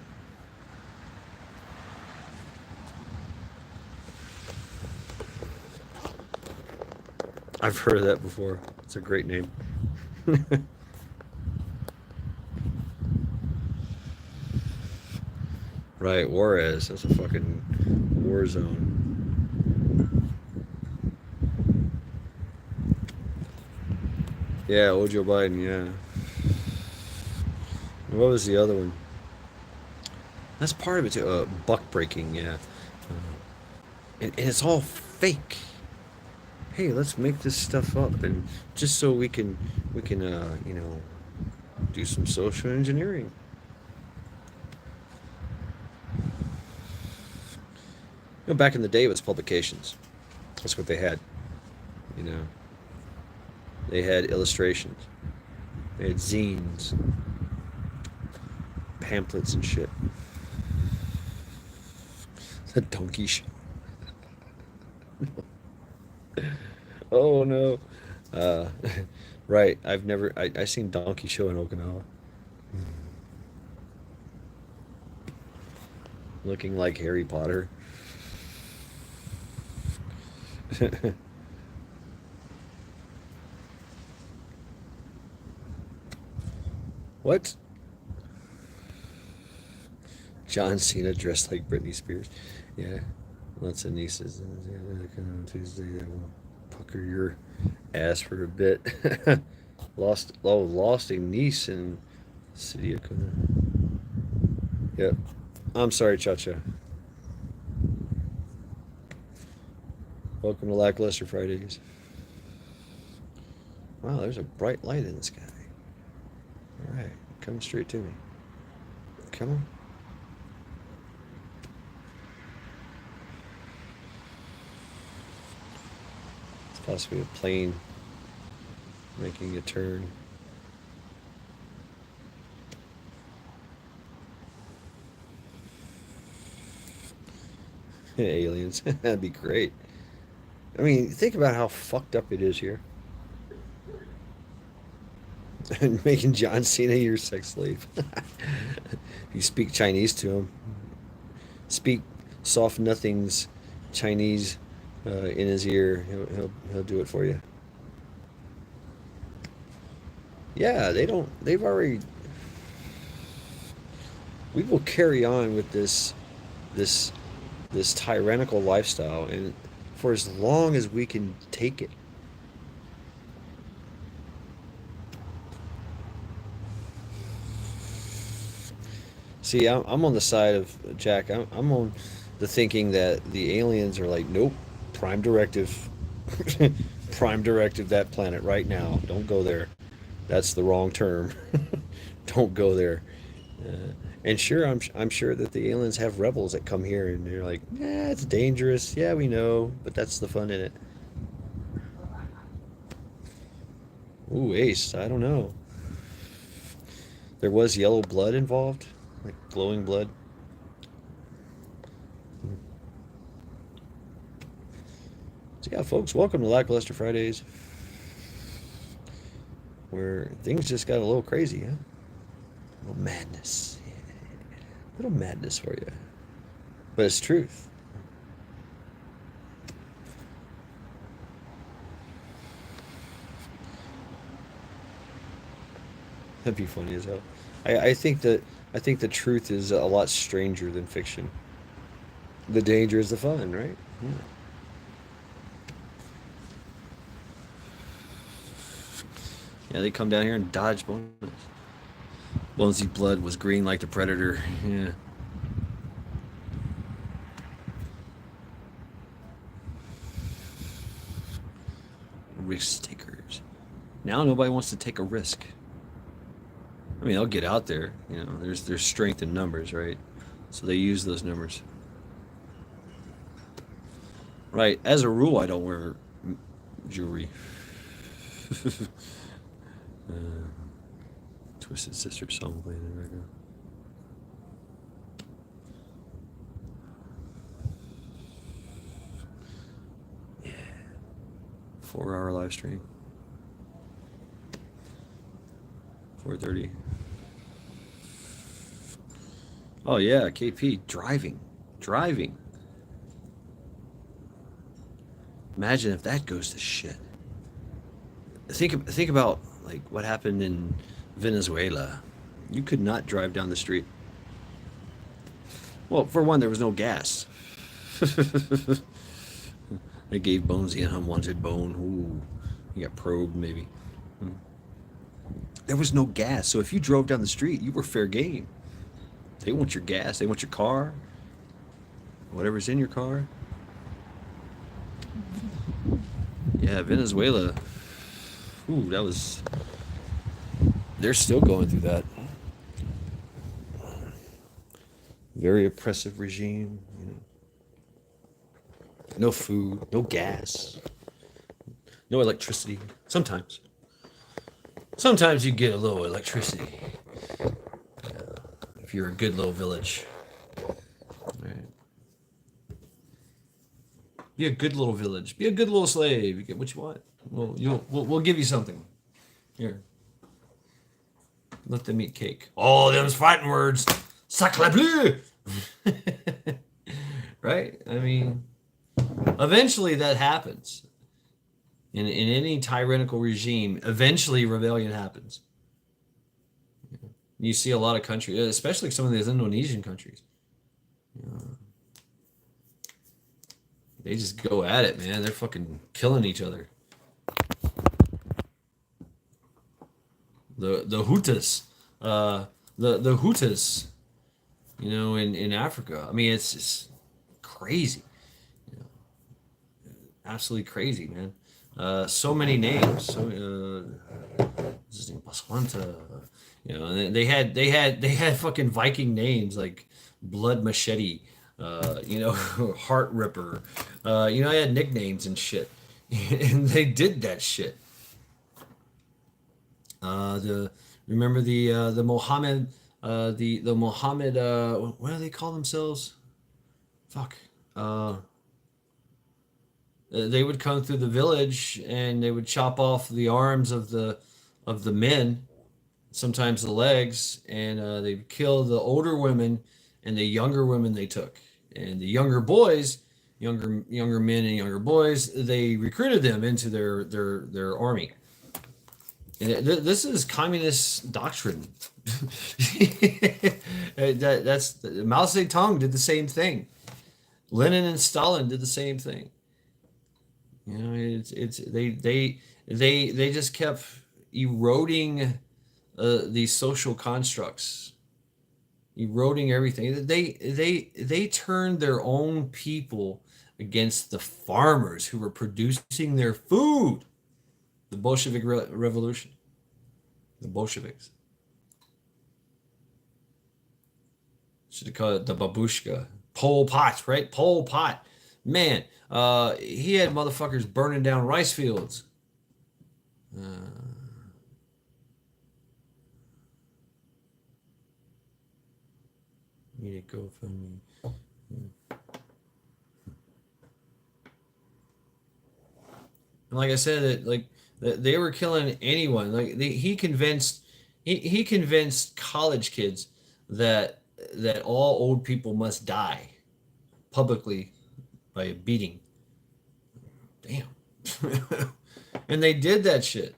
I've heard of that before. It's a great name. Right, Juarez. That's a fucking war zone. Yeah, Joe Biden, yeah. What was the other one? That's part of it too. Buck breaking, yeah. And it's all fake. Hey, let's make this stuff up, and just so we can do some social engineering. Back in the day, it was publications. That's what they had. They had illustrations. They had zines, pamphlets, and shit. The donkey show. Oh no. Right. I've never. I seen Donkey Show in Okinawa, looking like Harry Potter. What? John Cena dressed like Britney Spears. Yeah. Lots of nieces. On Tuesday, that will pucker your ass for a bit. Lost a niece in city of Kuna. Yep. I'm sorry, Cha Cha. Welcome to Lackluster Fridays. Wow, there's a bright light in the sky. All right, come straight to me. Come on. It's possibly a plane making a turn. Aliens. That'd be great. I mean, think about how fucked up it is here. And making John Cena your sex slave. You speak Chinese to him. Speak soft nothings Chinese in his ear. He'll do it for you. Yeah, they don't. They've already. We will carry on with this this tyrannical lifestyle, and for as long as we can take it. See, I'm on the side of Jack. I'm on the thinking that the aliens are like, nope, prime directive, prime directive that planet right now. Don't go there. That's the wrong term. Don't go there. And sure, I'm sure that the aliens have rebels that come here and they're like, yeah, it's dangerous. Yeah, we know, but that's the fun in it. Ooh, Ace. I don't know. There was yellow blood involved, like glowing blood. So yeah, folks, welcome to Lackluster Fridays, where things just got a little crazy, huh? A little madness. Yeah. A little madness for you. But it's truth. That'd be funny as hell. I think the truth is a lot stranger than fiction. The danger is the fun, right? Yeah. Yeah, they come down here and dodge bullets. Bonesy's blood was green like the predator. Yeah. Risk takers. Now nobody wants to take a risk. I mean, they'll get out there. You know, there's strength in numbers, right? So they use those numbers. Right. As a rule, I don't wear jewelry. uh, Twisted Sister song playing in the background. Yeah. 4-hour live stream. 4:30. Oh yeah, KP driving. Imagine if that goes to shit. Think about like what happened in Venezuela. You could not drive down the street. Well, for one, there was no gas. They gave Bonesy an unwanted bone. Ooh, he got probed maybe. There was no gas, so if you drove down the street, you were fair game. They want your gas. They want your car. Whatever's in your car. Yeah, Venezuela. Ooh, that was. They're still going through that. Very oppressive regime. You know. No food, no gas, no electricity. Sometimes you get a little electricity. If you're a good little village. Right. Be a good little village. Be a good little slave. You get what you want. We'll give you something. Here. Let them eat cake. Oh, them's fighting words. Sacre bleu! Right? I mean, eventually that happens. In any tyrannical regime, eventually rebellion happens. You see a lot of countries, especially some of these Indonesian countries. They just go at it, man. They're fucking killing each other. The Hutus, the Hutus, in Africa. I mean, it's just crazy, absolutely crazy, man. So many names. So his name Baswanta. And they had fucking Viking names like Blood Machete, Heart Ripper. I had nicknames and shit, and they did that shit. Remember the Mohammed the Mohammed what do they call themselves? Fuck. They would come through the village and they would chop off the arms of the men, sometimes the legs, and they'd kill the older women and the younger women they took. And the younger boys, younger men and younger boys, they recruited them into their army. And this is communist doctrine. That's Mao Zedong did the same thing. Lenin and Stalin did the same thing. They just kept eroding these social constructs, eroding everything. They turned their own people against the farmers who were producing their food. The Bolshevik Revolution. The Bolsheviks. Should have called it the babushka. Pol Pot, right? Pol Pot. Man, he had motherfuckers burning down rice fields. Need to go from me. And like I said, they were killing anyone. He convinced college kids that all old people must die publicly by a beating. Damn. And they did that shit.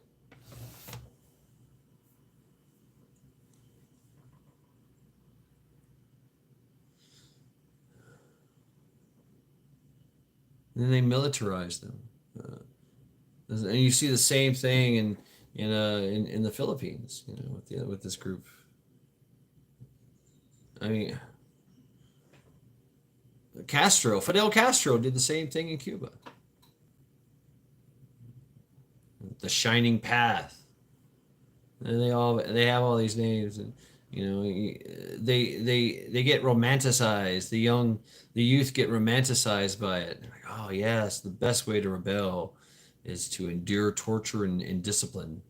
And then they militarized them. And you see the same thing in the Philippines, with this group. I mean, Fidel Castro did the same thing in Cuba. The Shining Path. And they have all these names, and they get romanticized. The youth get romanticized by it. Like, oh yes, the best way to rebel is to endure torture and discipline,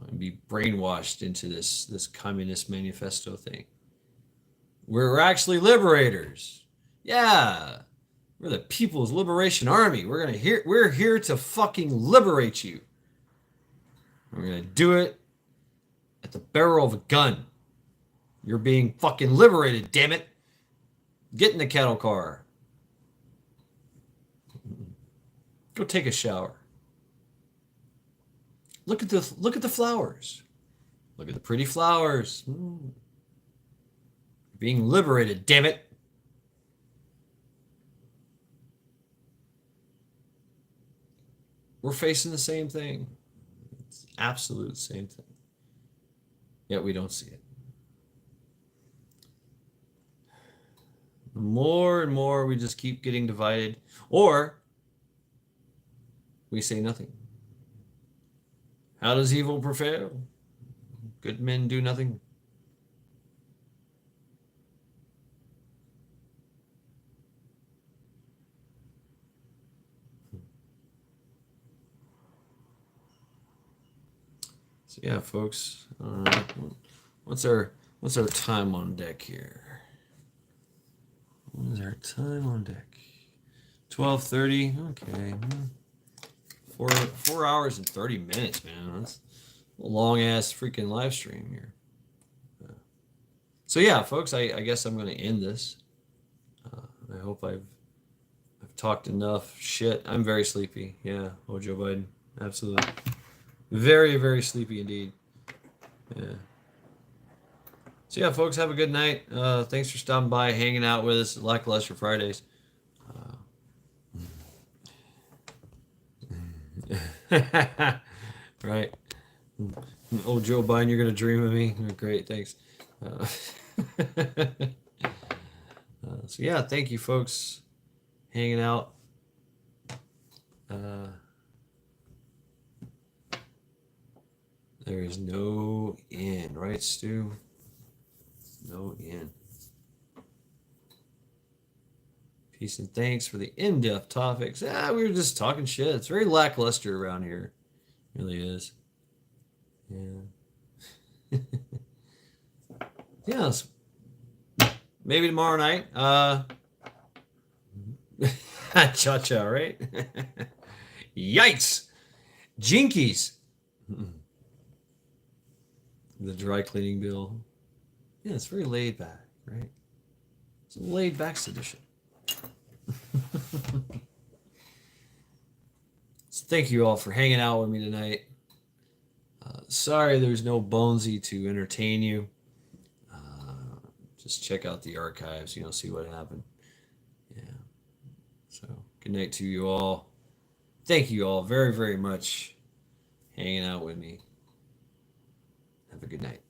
and be brainwashed into this communist manifesto thing. We're actually liberators. Yeah. We're the People's Liberation Army. We're here to fucking liberate you. We're gonna do it at the barrel of a gun. You're being fucking liberated, damn it. Get in the cattle car. Go take a shower. Look at the flowers. Look at the pretty flowers. Being liberated, damn it. We're facing the same thing. It's absolute same thing. Yet we don't see it. More and more we just keep getting divided, or we say nothing. How does evil prevail? Good men do nothing. So yeah, folks, what's our time on deck here? What is our time on deck? 12:30. Okay, 4 hours and 30 minutes, man. long ass freaking live stream here. So yeah, folks, I guess I'm going to end this. I hope I've talked enough shit. I'm very sleepy. Yeah, oh Joe Biden, absolutely, very very sleepy indeed. Yeah. So yeah, folks, have a good night. Thanks for stopping by, hanging out with us at Lackluster Fridays. Right. Oh, Joe Biden, you're gonna dream of me. Great, thanks. So yeah, thank you, folks, hanging out. There is no end, right, Stu? No end. Peace and thanks for the in-depth topics. We were just talking shit. It's very lackluster around here. It really is. Yeah. Yes. Maybe tomorrow night. Cha-cha, right? Yikes. Jinkies. The dry cleaning bill. Yeah, it's very laid back, right? It's a laid back sedition. So thank you all for hanging out with me tonight. Sorry there's no Bonesy to entertain you. Just check out the archives, see what happened. Yeah. So good night to you all. Thank you all very, very much hanging out with me. Have a good night.